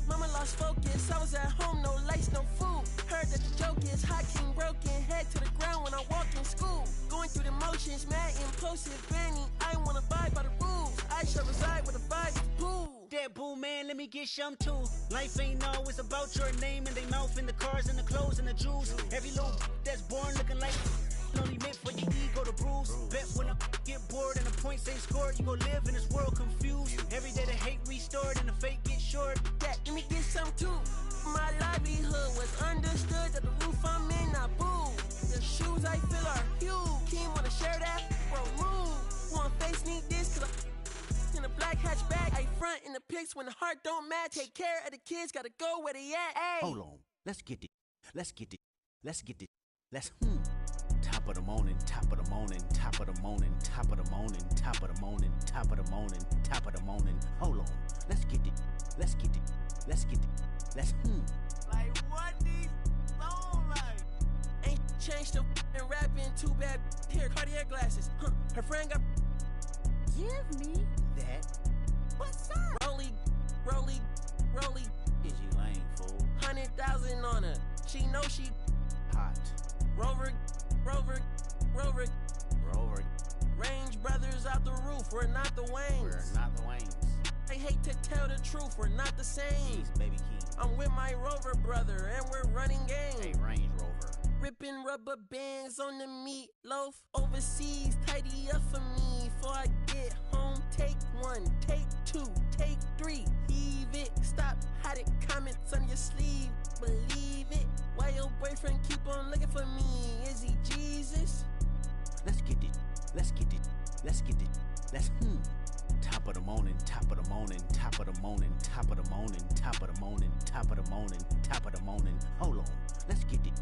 mama lost focus. I was at home, no lights, no food. Heard that the joke is hot king broken, head to the ground when I walk in school. Going through the motions, mad impulsive, granny. I wanna vibe by the rules. I shall reside with a vibe is pool. That boo man, let me get some too. Life ain't always about your name and they mouth and the cars and the clothes and the jewels. Every little that's born looking like only meant for your ego to bruise. Bet when I get bored and the points ain't scored, you gon' live in this world confused. Every day the hate restored and the fake get short. That let me get some too. My livelihood was understood that the roof I'm in, I boo. The shoes I feel are huge. King wanna share that? Bro, move. One face need this cause in a black hatchback. I front in the pics when the heart don't match. Take care of the kids, gotta go where they at. Ay. Hold on, let's get it. Let's top of the morning, top of the morning, top of the morning, top of the morning, top of the morning, top of the morning, top of the morning. Hold on, let's get it. Like what these sound like? Ain't changed the and rapping too bad. Here, Cartier glasses. Her friend got. Give me that. What's up? Rolly. Is you lame, fool? 100,000 on her. She know she hot. Rover. Range brothers out the roof. We're not the Waynes. I hate to tell the truth. We're not the same. Jeez, baby king. I'm with my Rover brother and we're running game. Hey, Range Rover. Ripping rubber bands on the meatloaf. Overseas, tidy up for me. Before I get home, take 1, take 2, take 3. Heave it, stop, hide it, comments on your sleeve. Believe it. Why your boyfriend keep on looking for me? Is he Jesus? Let's get it. Top of the morning, top of the morning, top of the morning, top of the morning, top of the morning, top of the morning, top of the morning. Hold on, let's get it.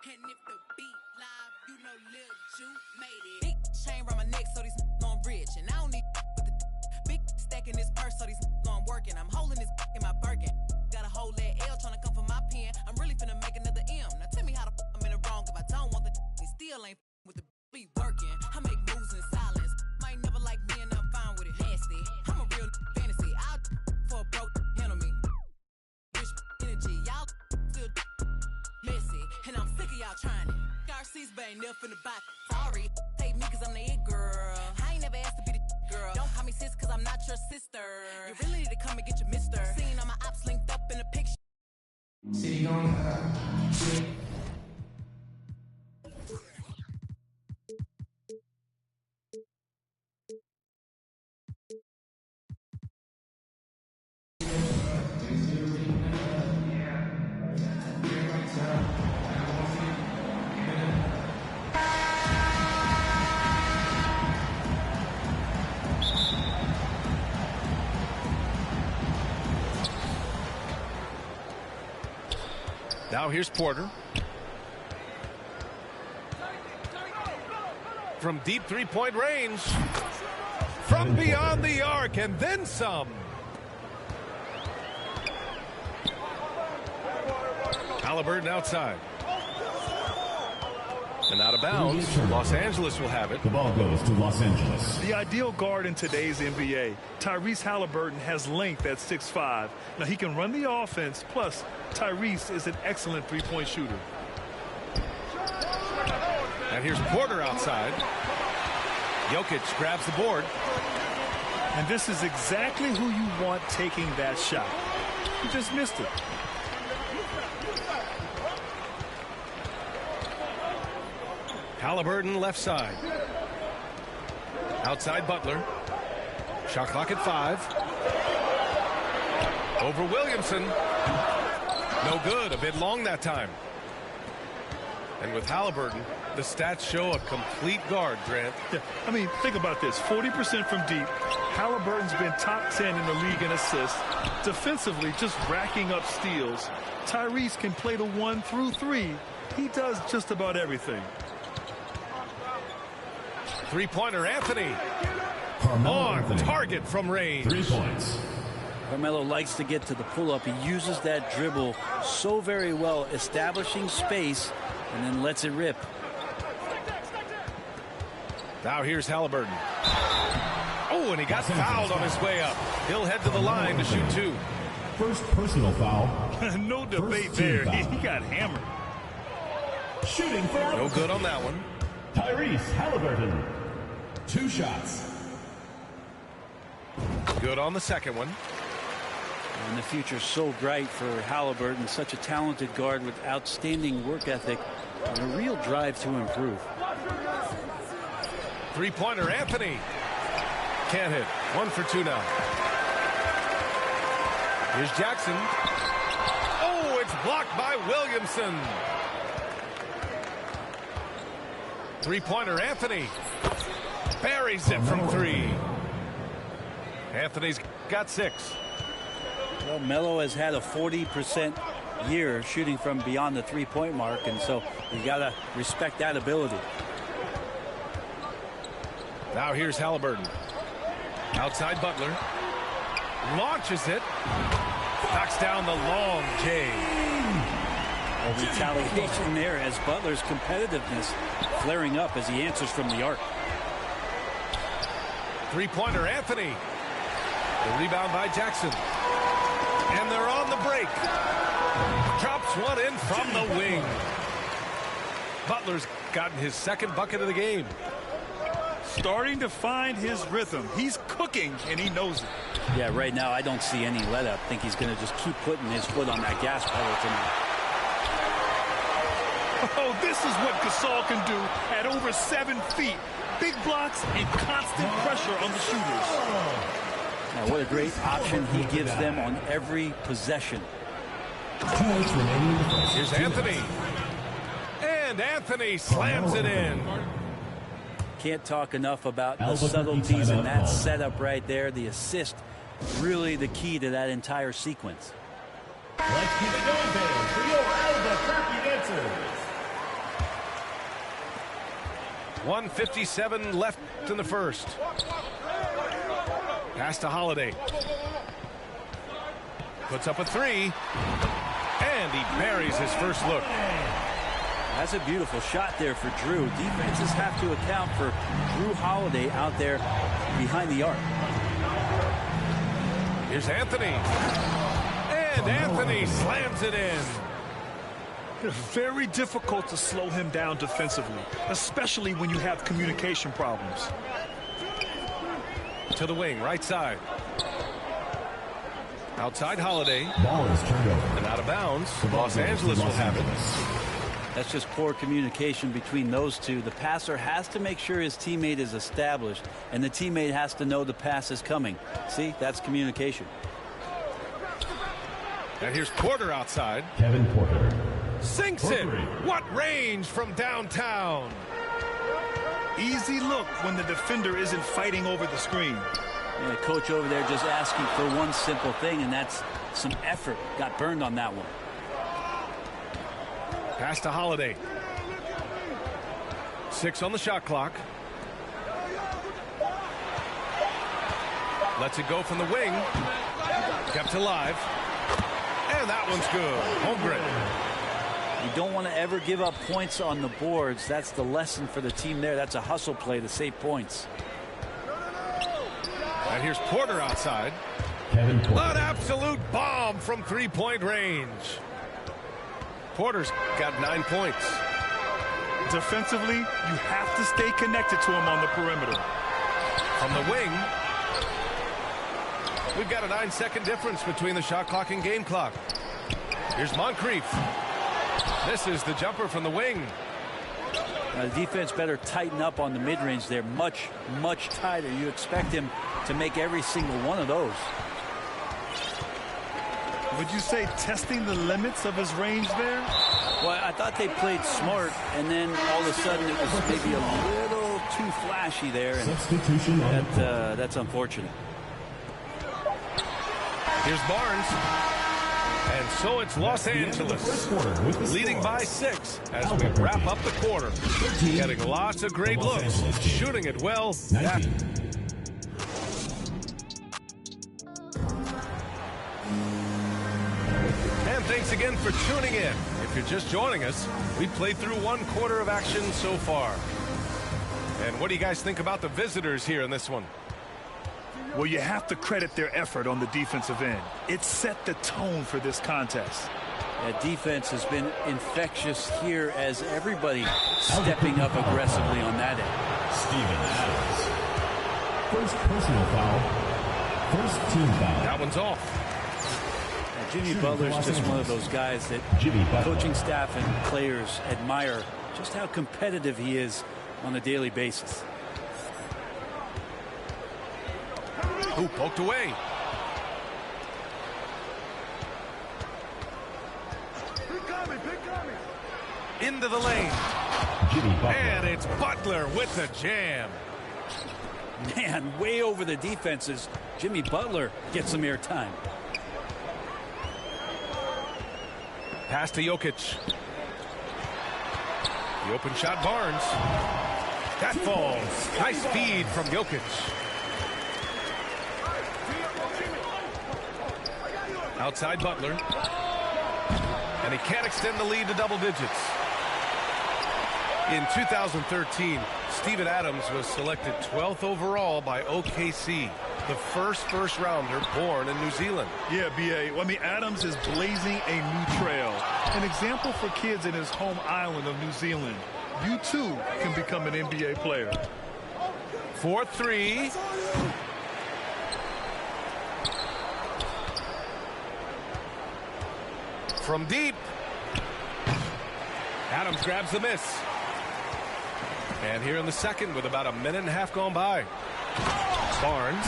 And if the beat live, you know Lil Ju made it. Big chain around my neck, so these on rich. And I don't need with the big stack in this purse, so these on working. I'm holding this in my Birkin. Got a whole leg L trying to come for my pen. I'm really finna make another M. Now tell me how the I'm in the wrong if I don't want the he still ain't with the be working. I make moves in silence. Might never like me and I'm fine with it. Nasty. I'm a real fantasy. I'll for a broke handle me. Rich energy. Y'all still messy. And I'm sick of y'all trying it. RC's but ain't never finna buy. Sorry, take me cause I'm the it girl. I ain't never asked to be the girl. Don't call me sis cause I'm not your sister. You really need to come and get your mister. Seeing all my ops linked up in a picture. City on Now here's Porter. From deep three-point range. From beyond the arc and then some. Halliburton outside. And out of bounds. Los Angeles will have it. The ball goes to Los Angeles. The ideal guard in today's NBA, Tyrese Halliburton, has length at 6'5". Now he can run the offense, plus Tyrese is an excellent three-point shooter. And here's Porter outside. Jokic grabs the board. And this is exactly who you want taking that shot. He just missed it. Halliburton left side. Outside Butler. Shot clock at 5. Over Williamson. No good. A bit long that time. And with Halliburton, the stats show a complete guard, Grant. Yeah, I mean, think about this. 40% from deep. Halliburton's been top 10 in the league in assists. Defensively, just racking up steals. Tyrese can play the 1 through 3. He does just about everything. Three-pointer Anthony. On target from range. 3 points. Carmelo likes to get to the pull-up. He uses that dribble so very well, establishing space, and then lets it rip. Now here's Halliburton. Oh, and he got fouled on his way up. He'll head to the line to shoot 2. First personal foul. No debate there. He got hammered. Shooting foul. No good on that one. Tyrese Halliburton. 2 shots. Good on the second one. And the future's so bright for Halliburton, such a talented guard with outstanding work ethic and a real drive to improve. Three-pointer Anthony. Can't hit. 1 for 2 now. Here's Jackson. Oh, it's blocked by Williamson. Three-pointer Anthony. Buries it from 3. Anthony's got 6. Well, Melo has had a 40% year shooting from beyond the three-point mark, and so you got to respect that ability. Now here's Halliburton. Outside Butler. Launches it. Knocks down the long J. Retaliation there as Butler's competitiveness flaring up as he answers from the arc. Three-pointer Anthony. The rebound by Jackson. And they're on the break. Drops one in from the wing. Butler's gotten his second bucket of the game. Starting to find his rhythm. He's cooking, and he knows it. Yeah, right now I don't see any let up. I think he's going to just keep putting his foot on that gas pedal tonight. Oh, this is what Gasol can do at over 7 feet. Big blocks and constant pressure on the shooters. Now, what a great option he gives them on every possession. Here's Anthony. And Anthony slams it in. Can't talk enough about the subtleties in that setup right there. The assist, really the key to that entire sequence. Let's keep it going, fans, for your Albuquerque answers. 1:57 left in the first. Pass to Holiday. Puts up a 3. And he buries his first look. That's a beautiful shot there for Drew. Defenses have to account for Drew Holiday out there behind the arc. Here's Anthony. And Anthony slams it in. Very difficult to slow him down defensively, especially when you have communication problems. To the wing, right side. Outside Holiday. Ball is turned over. And out of bounds. Los Angeles will have it. That's just poor communication between those two. The passer has to make sure his teammate is established, and the teammate has to know the pass is coming. See, that's communication. And here's Porter outside. Kevin Porter. Sinks it. What range from downtown. Easy look when the defender isn't fighting over the screen. And the coach over there just asking for one simple thing, and that's some effort. Got burned on that one. Pass to Holiday. 6 on the shot clock. Lets it go from the wing. Kept alive. And that one's good. Holmgren. You don't want to ever give up points on the boards. That's the lesson for the team there. That's a hustle play to save points. And here's Porter outside. Kevin Porter. An absolute bomb from three-point range. Porter's got 9 points. Defensively, you have to stay connected to him on the perimeter. From the wing, we've got a 9-second difference between the shot clock and game clock. Here's Moncrief. This is the jumper from the wing. The defense better tighten up on the mid-range. They're much, much tighter. You expect him to make every single one of those. Would you say testing the limits of his range there? Well, I thought they played smart, and then all of a sudden it was maybe a little too flashy there. And Substitution that's unfortunate. Here's Barnes. And so it's Los Angeles leading by 6 as we wrap up the quarter. Getting lots of great looks, shooting it well. And thanks again for tuning in. If you're just joining us, we played through 1 quarter of action so far. And what do you guys think about the visitors here in this one? Well, you have to credit their effort on the defensive end. It set the tone for this contest. That defense has been infectious here as everybody stepping up aggressively on that end. Steven Adams. First personal foul. First team foul. That one's off. Jimmy Butler's just one of those guys that coaching staff and players admire just how competitive he is on a daily basis. Who poked away? Into the lane. And it's Butler with the jam. Man, way over the defenses. Jimmy Butler gets some airtime. Pass to Jokic. The open shot, Barnes. That falls. Nice feed from Jokic. Outside Butler. And he can't extend the lead to double digits. In 2013, Steven Adams was selected 12th overall by OKC, the first rounder born in New Zealand. Yeah, B.A. Well, I mean, Adams is blazing a new trail. An example for kids in his home island of New Zealand. You, too, can become an NBA player. 4-3. From deep. Adams grabs the miss. And here in the second with about a minute and a half gone by. Barnes.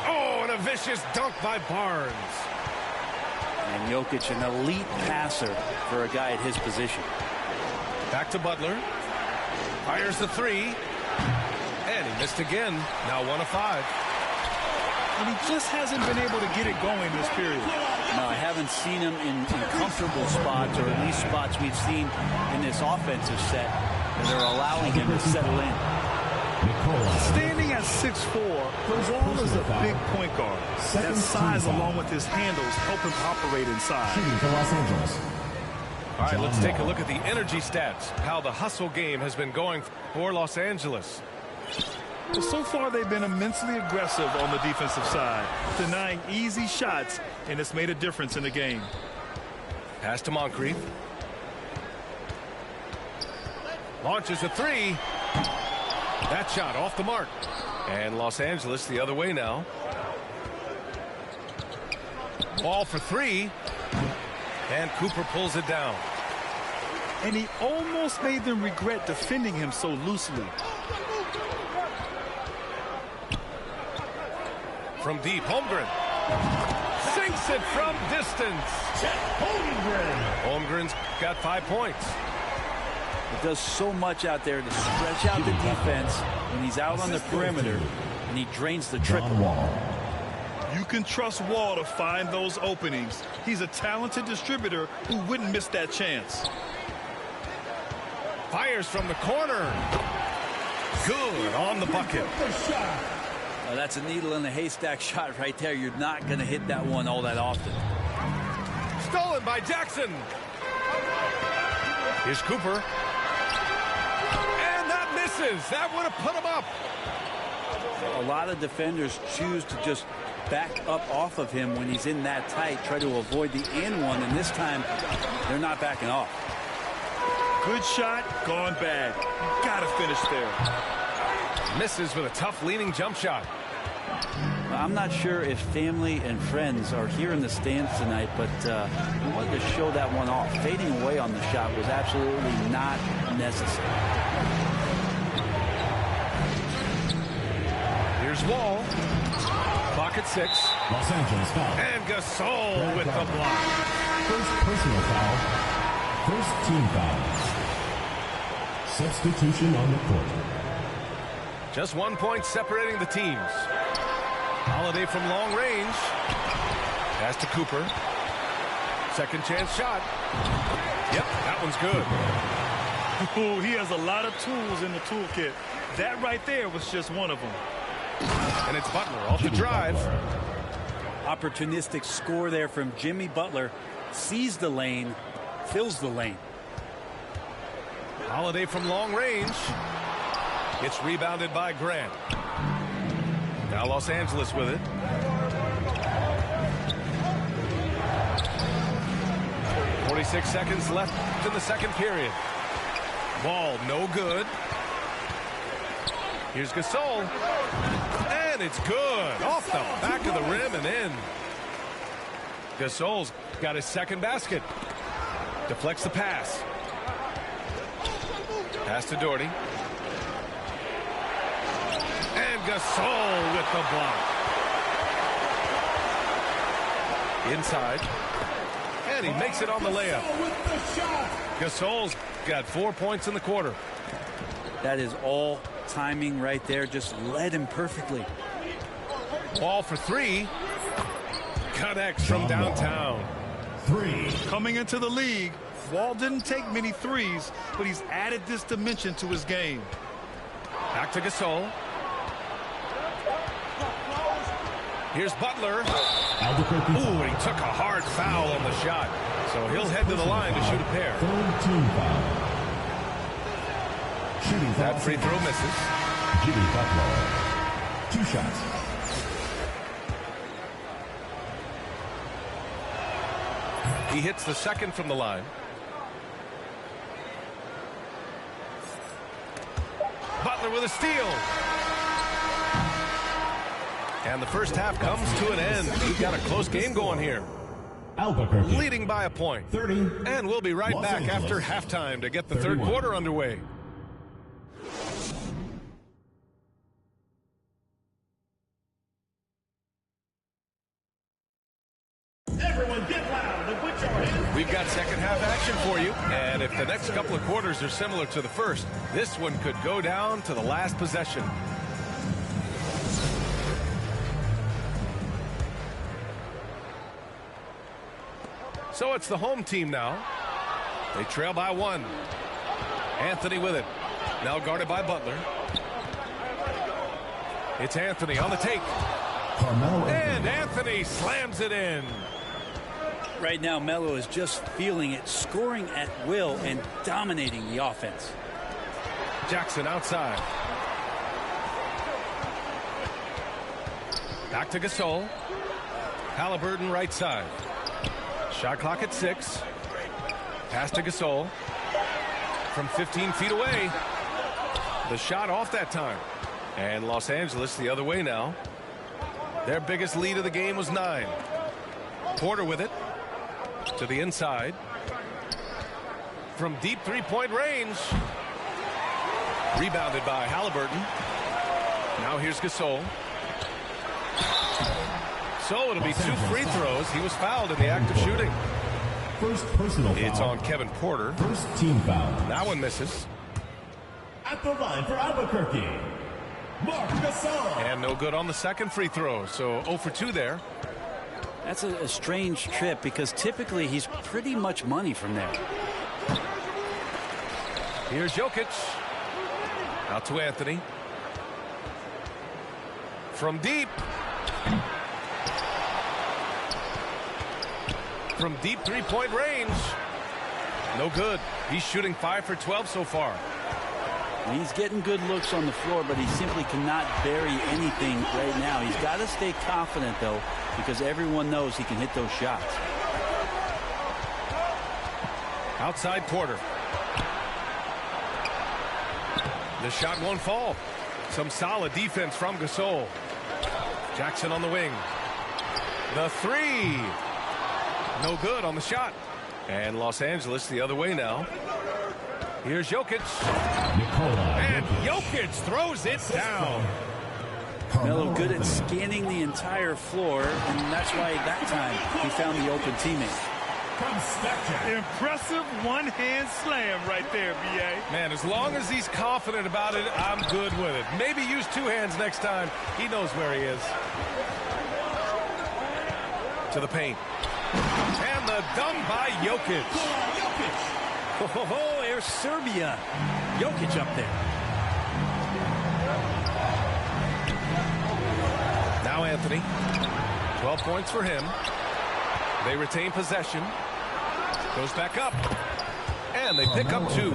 Oh, and a vicious dunk by Barnes. And Jokic, an elite passer for a guy at his position. Back to Butler. Fires the 3. And he missed again. Now 1 of 5. And he just hasn't been able to get it going this period. No, I haven't seen him in comfortable spots, or at least spots we've seen in this offensive set where they're allowing him to settle in. Standing at 6'4", Wall is a big point guard. That size, along with his handles, help him operate inside. All right, let's take a look at the energy stats, how the hustle game has been going for Los Angeles. Well, so far, they've been immensely aggressive on the defensive side, denying easy shots, and it's made a difference in the game. Pass to Moncrief. Launches a 3. That shot off the mark. And Los Angeles the other way now. Ball for 3. And Cooper pulls it down. And he almost made them regret defending him so loosely. From deep, Holmgren sinks it from distance. Holmgren's got 5 points. It does so much out there to stretch out the defense when he's out on the perimeter, and he drains the triple. You can trust Wall to find those openings. He's a talented distributor who wouldn't miss that chance. Fires from the corner. Good on the bucket. That's a needle in the haystack shot right there. You're not going to hit that one all that often. Stolen by Jackson. Here's Cooper. And that misses. That would have put him up. A lot of defenders choose to just back up off of him when he's in that tight, try to avoid the and one, and this time they're not backing off. Good shot, gone bad. You got to finish there. Misses with a tough leaning jump shot. I'm not sure if family and friends are here in the stands tonight, but we wanted to show that one off. Fading away on the shot was absolutely not necessary. Here's Wall. Clock at 6. Los Angeles foul. And Gasol with the block. First personal foul. First team foul. Substitution on the court. Just 1 point separating the teams. Holiday from long range. Pass to Cooper. Second chance shot. Yep, that one's good. Ooh, he has a lot of tools in the toolkit. That right there was just one of them. And it's Butler off the drive. Opportunistic score there from Jimmy Butler. Sees the lane, fills the lane. Holiday from long range. It's rebounded by Grant. Now Los Angeles with it. .46 seconds left in the second period. Ball no good. Here's Gasol. And it's good. Off the back of the rim and in. Gasol's got his second basket. Deflects the pass. Pass to Doherty. And Gasol with the block. Inside. And he makes it on the layup. Gasol's got 4 points in the quarter. That is all timing right there. Just led him perfectly. Ball for 3. Connects from downtown. 3. Coming into the league, Wall didn't take many threes, but he's added this dimension to his game. Back to Gasol. Here's Butler. Ooh, he took a hard foul on the shot. So he'll head to the line to shoot a pair. Third team foul. Shooting foul. That free throw misses. Jimmy Butler. 2 shots. He hits the second from the line. Butler with a steal. And the first half comes to an end. We've got a close game going here. Albuquerque leading by a point. 30. And we'll be right Los back Angeles. after halftime to get the 31. third quarter underway. Everyone get loud and put your hands. We've got second half action for you. And if the next couple of quarters are similar to the first, this one could go down to the last possession. So it's the home team now. They trail by 1. Anthony with it. Now guarded by Butler. It's Anthony on the take. And Anthony slams it in. Right now, Melo is just feeling it, scoring at will and dominating the offense. Jackson outside. Back to Gasol. Halliburton right side. Shot clock at 6. Pass to Gasol. From 15 feet away. The shot off that time. And Los Angeles the other way now. Their biggest lead of the game was 9. Porter with it. To the inside. From deep three-point range. Rebounded by Halliburton. Now here's Gasol. So it'll be 2 free throws. He was fouled in the act of shooting. First personal foul. It's on Kevin Porter. First team foul. That one misses. At the line for Albuquerque, Marc Gasol. And no good on the second free throw. So 0 for 2 there. That's a strange trip because typically he's pretty much money from there. Here's Jokic. Out to Anthony. From deep. From deep three-point range. No good. He's shooting 5 for 12 so far. He's getting good looks on the floor, but he simply cannot bury anything right now. He's got to stay confident, though, because everyone knows he can hit those shots. Outside Porter. The shot won't fall. Some solid defense from Gasol. Jackson on the wing. The three. No good on the shot. And Los Angeles the other way now. Here's Jokic. And Jokic throws it down. Melo good at scanning the entire floor, and that's why that time he found the open teammate. Impressive one-hand slam right there, B.A. Man, as long as he's confident about it, I'm good with it. Maybe use two hands next time. He knows where he is. To the paint. And the dunk by Jokic. Oh, there's Serbia. Jokic up there. Now Anthony. 12 points for him. They retain possession. Goes back up. And they pick up 2.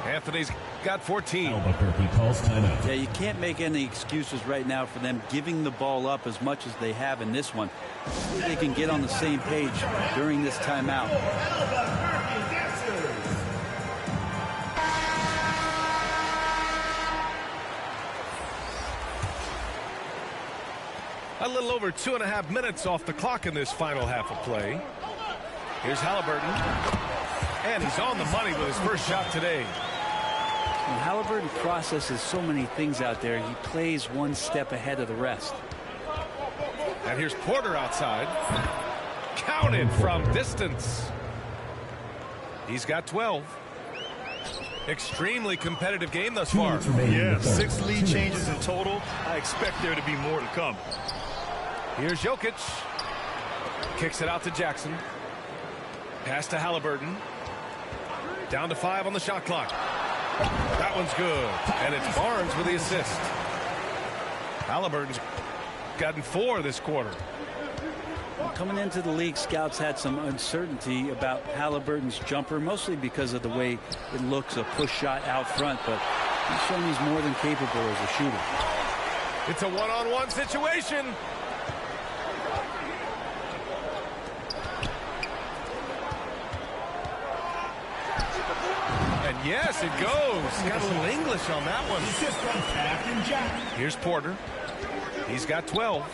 Anthony's got 14. Albuquerque calls timeout. Yeah, you can't make any excuses right now for them giving the ball up as much as they have in this one. They can get on the same page during this timeout. A little over 2.5 minutes off the clock in this final half of play. Here's Halliburton. And he's on the money with his first shot today. When Halliburton processes so many things out there, he plays one step ahead of the rest. And here's Porter outside. Counted from distance. He's got 12. Extremely competitive game thus far. Yeah, 6 lead changes in total. I expect there to be more to come. Here's Jokic. Kicks it out to Jackson. Pass to Halliburton. Down to 5 on the shot clock. That one's good. And it's Barnes with the assist. Halliburton's gotten 4 this quarter. Coming into the league, scouts had some uncertainty about Halliburton's jumper, mostly because of the way it looks, a push shot out front, but he's shown he's more than capable as a shooter. It's a one-on-one situation. And yes, it goes. Got a little English on that one. Here's Porter. He's got 12.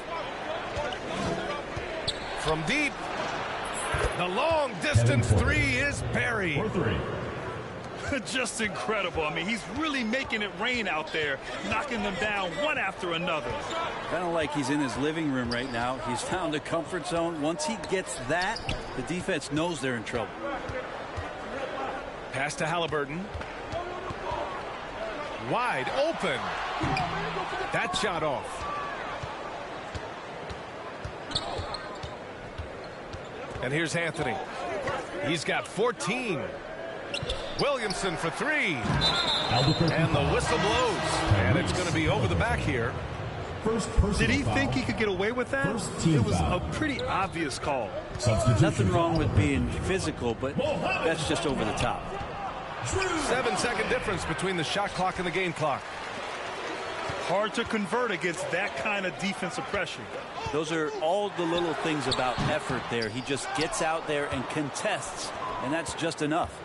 From deep, the long distance 3 is buried. Just incredible. I mean, he's really making it rain out there, knocking them down one after another. Kind of like he's in his living room right now. He's found a comfort zone. Once he gets that, the defense knows they're in trouble. Pass to Halliburton. Wide open. That shot off. And here's Anthony. He's got 14. Williamson for 3. And the whistle blows. And it's going to be over the back here. Did he think he could get away with that? It was a pretty obvious call. Nothing wrong with being physical, but that's just over the top. 7-second difference between the shot clock and the game clock. Hard to convert against that kind of defensive pressure. Those are all the little things about effort there. He just gets out there and contests, and that's just enough.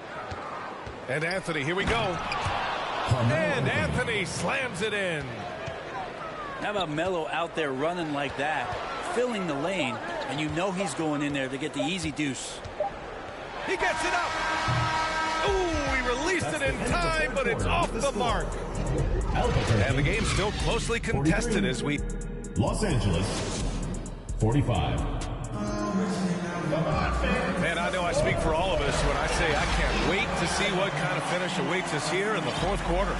And Anthony, here we go. And Anthony slams it in. How about Melo out there running like that, filling the lane, and you know he's going in there to get the easy deuce. He gets it up. Ooh, he released it in time, but it's off the mark. And the game's still closely contested as we... Los Angeles, 45. Man, I know I speak for all of us when I say I can't wait to see what kind of finish awaits us here in the fourth quarter.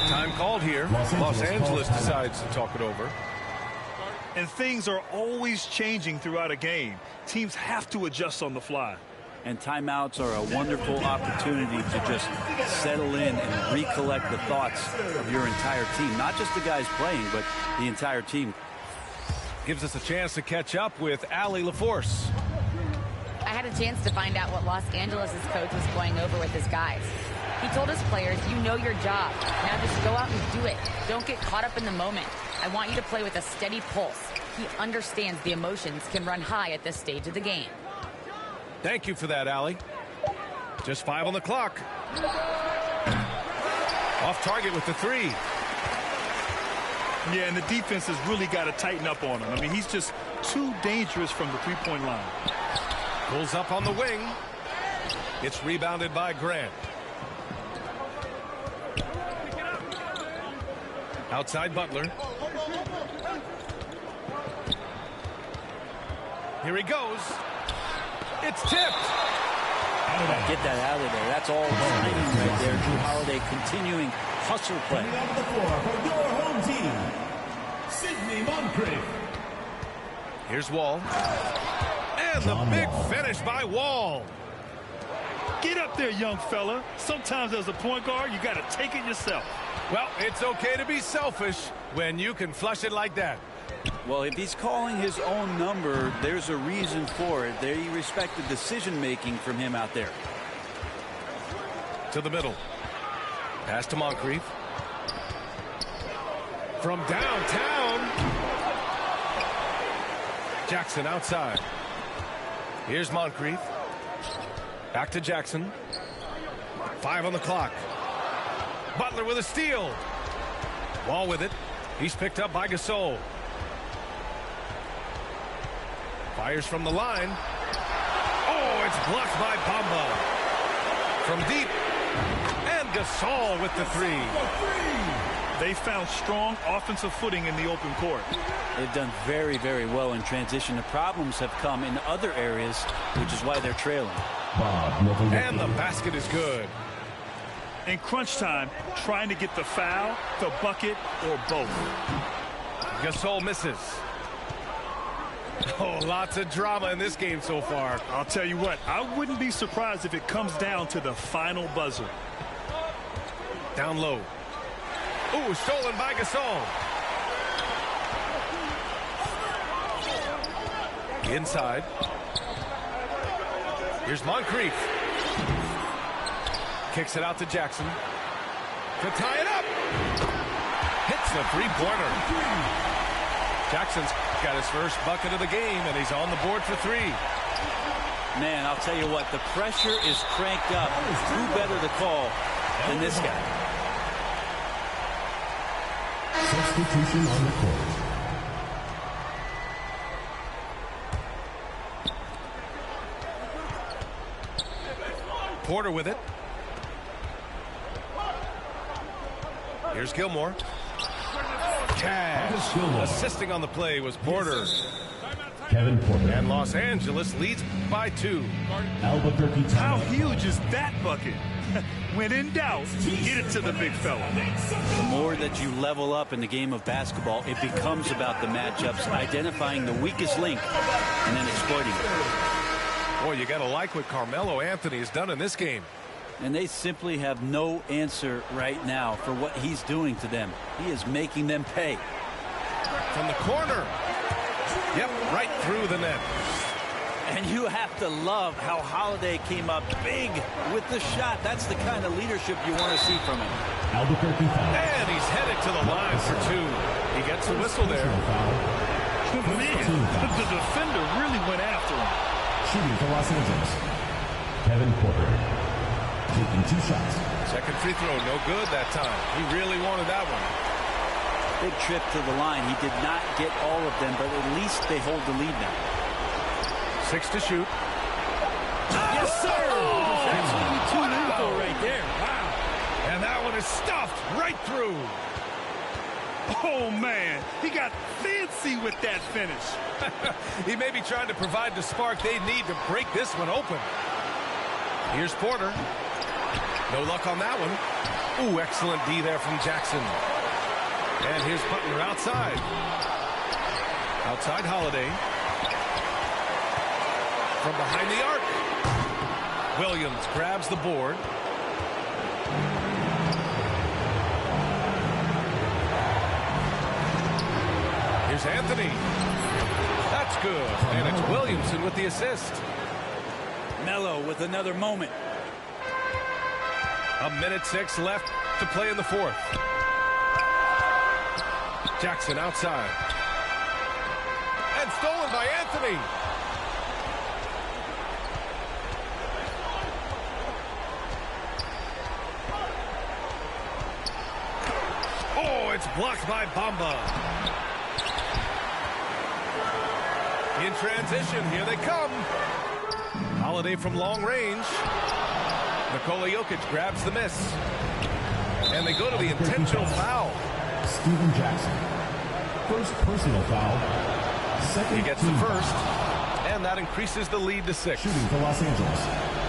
Time called here. Los Angeles decides to talk it over. And things are always changing throughout a game. Teams have to adjust on the fly. And timeouts are a wonderful opportunity to just settle in and recollect the thoughts of your entire team. Not just the guys playing, but the entire team. Gives us a chance to catch up with Allie LaForce. I had a chance to find out what Los Angeles' coach was going over with his guys. He told his players, you know your job. Now just go out and do it. Don't get caught up in the moment. I want you to play with a steady pulse. He understands the emotions can run high at this stage of the game. Thank you for that, Allie. Just 5 on the clock. Off target with the three. Yeah, and the defense has really got to tighten up on him. I mean, he's just too dangerous from the three-point line. Pulls up on the wing. It's rebounded by Grant. Outside Butler. Here he goes. It's tipped. Get that out of there. That's all timing right there. Drew Holiday continuing hustle play. Coming on the floor for your home team, Sidney Moncrief. Here's Wall. And the big finish by Wall. Get up there, young fella. Sometimes as a point guard, you got to take it yourself. Well, it's okay to be selfish when you can flush it like that. Well, if he's calling his own number, there's a reason for it. They respect the decision-making from him out there. To the middle. Pass to Moncrief. From downtown. Jackson outside. Here's Moncrief. Back to Jackson. 5 on the clock. Butler with a steal. Wall with it. He's picked up by Gasol. Fires from the line. Oh, it's blocked by Bamba. From deep. And Gasol with the three. They found strong offensive footing in the open court. They've done very, very well in transition. The problems have come in other areas, which is why they're trailing. And the basket is good. In crunch time, trying to get the foul, the bucket, or both. Gasol misses. Oh, lots of drama in this game so far. I'll tell you what, I wouldn't be surprised if it comes down to the final buzzer. Down low. Ooh, stolen by Gasol. Inside. Here's Moncrief. Kicks it out to Jackson. To tie it up. Hits the three-pointer. Jackson's got his first bucket of the game, and he's on the board for 3. Man, I'll tell you what, the pressure is cranked up. Who better to call than this guy? Substitution on the court. Porter with it. Here's Gilmore. Cash. Assisting on the play was Porter. Kevin Porter. And Los Angeles leads by 2. Albuquerque. How huge is that bucket? When in doubt, get it to the big fella. The more that you level up in the game of basketball, it becomes about the matchups, identifying the weakest link, and then exploiting it. Boy, you got to like what Carmelo Anthony has done in this game. And they simply have no answer right now for what he's doing to them. He is making them pay. From the corner. Yep, right through the net. And you have to love how Holiday came up big with the shot. That's the kind of leadership you want to see from him. Albuquerque foul. And he's headed to the line for 2. He gets a whistle there. Man, the defender really went after him. Shooting for Los Angeles. Kevin Porter. Taking 2 shots. Second free throw, no good that time. He really wanted that one. Big trip to the line. He did not get all of them, but at least they hold the lead now. 6 to shoot. Yes, sir! That's what you tune in for right there. Wow. And that one is stuffed right through. Oh, man. He got fancy with that finish. He may be trying to provide the spark they need to break this one open. Here's Porter. No luck on that one. Ooh, excellent D there from Jackson. And here's Butler outside. Outside Holiday. From behind the arc. Williams grabs the board. Here's Anthony. That's good. And it's Williamson with the assist. Melo with another moment. 1:06 left to play in the 4th. Jackson outside. And stolen by Anthony. It's blocked by Bamba. In transition, here they come. Holiday from long range. Nikola Jokic grabs the miss. And they go to the intentional foul. Steven Jackson. First personal foul. Second he gets the first, and that increases the lead to 6. Shooting for Los Angeles.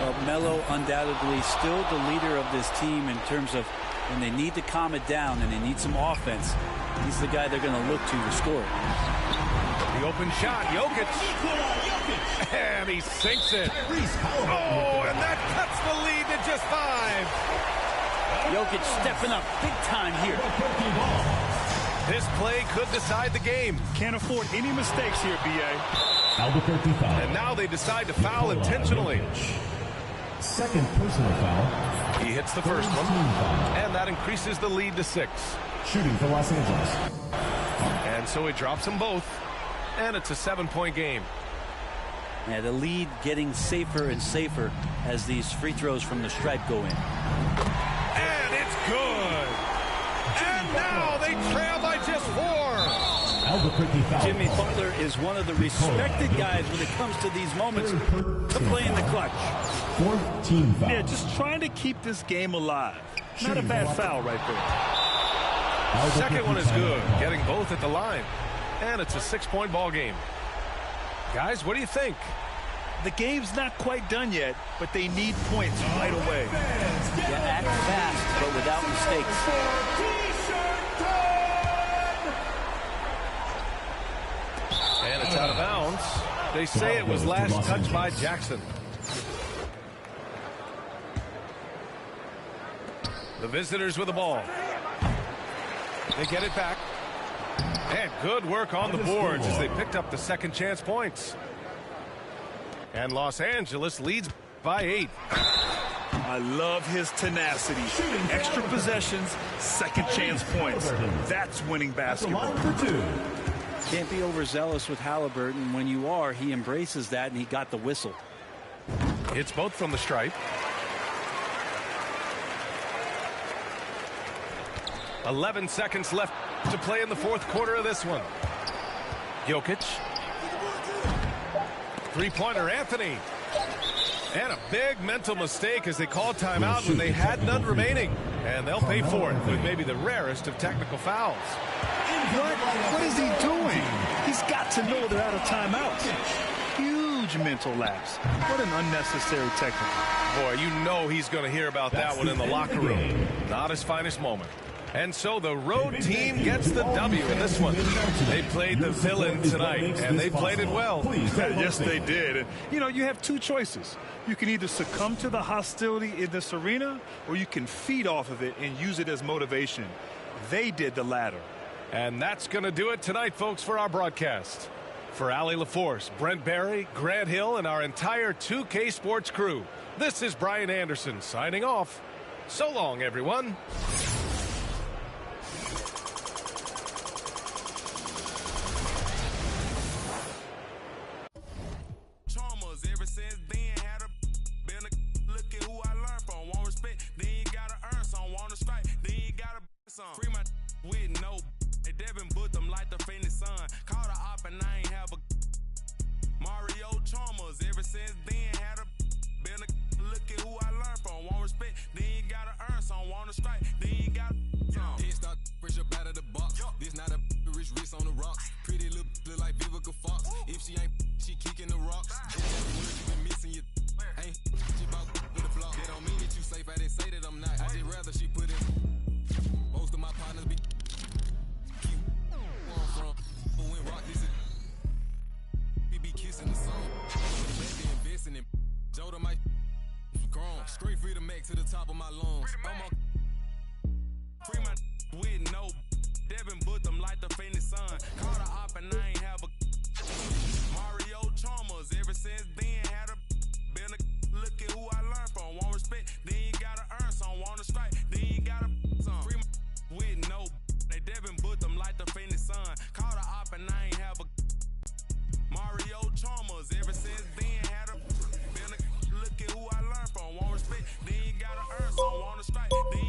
Well, Melo undoubtedly still the leader of this team in terms of when they need to calm it down and they need some offense. He's the guy they're going to look to score. The open shot, Jokic. And he sinks it. Oh, and that cuts the lead to just 5. Jokic stepping up big time here. This play could decide the game. Can't afford any mistakes here, B.A. Albuquerque foul. And now they decide to foul intentionally. Second personal foul. He hits the first one, and that increases the lead to 6. Shooting for Los Angeles. And so he drops them both, and it's a 7-point game. Yeah, the lead getting safer and safer as these free throws from the stripe go in. And it's good. And now they trail by just 4. Jimmy Butler is one of the respected guys when it comes to these moments to play in the clutch. 14 foul. Yeah, just trying to keep this game alive. Not a bad foul right there. Second one is good, getting both at the line. And it's a 6-point ball game. Guys, what do you think? The game's not quite done yet, but they need points right away. Yeah, act fast, but without mistakes. And it's out of bounds. They say it was last touched by Jackson. The visitors with the ball. They get it back. And good work on the boards as they picked up the second chance points. And Los Angeles leads by 8. I love his tenacity. Extra possessions, second chance points. That's winning basketball. Can't be overzealous with Halliburton. When you are, he embraces that, and he got the whistle. It's both from the stripe. 11 seconds left to play in the fourth quarter of this one. Jokic. Three-pointer, Anthony. And a big mental mistake as they called timeout when they had none remaining. And they'll pay for it with maybe the rarest of technical fouls. What is he doing? He's got to know they're out of timeouts. Huge mental lapse. What an unnecessary technical. Boy, you know he's going to hear about that one in the locker room. Not his finest moment. And so the road team gets the W in this one. They played the villain tonight, and they played it well. Yes, they did. And, you know, you have two choices. You can either succumb to the hostility in this arena, or you can feed off of it and use it as motivation. They did the latter. And that's going to do it tonight, folks, for our broadcast. For Allie LaForce, Brent Barry, Grant Hill, and our entire 2K Sports crew, this is Brian Anderson signing off. So long, everyone. Free my with no they Devin put them like the Phoenix Sun. Caught a op and I ain't have a Mario Chalmers. Ever since then had a been a look at who I learned from. Want respect, then you gotta earn some. Want to strike, then you gotta head start fresh up out of the box. This not a rich wrist on the rocks. Pretty little look like Vivica Fox. If she ain't, she kicking the rocks. You been missing your ain't she about with the block. That don't mean that you safe. I didn't say that I'm not. I just rather she put it. Most of my partners be keep on from but when rock this we be kissing the song. They investing in Joe to my grown. Straight free to make to the top of my lungs. I'm a free my with no Devin put them like the Phoenix Sun. Caught a op and I ain't have a Mario Chalmers. Ever since then had a been a look at who I learned from. Want respect, then you gotta earn some. Want to strike, then you gotta some. Free with no they Devin put them like the Phoenix Sun. Caught a op and I ain't have a Mario Chalmers. Ever since then had a been a look at who I learned from. Want respect, then you gotta earn some. Want to strike, then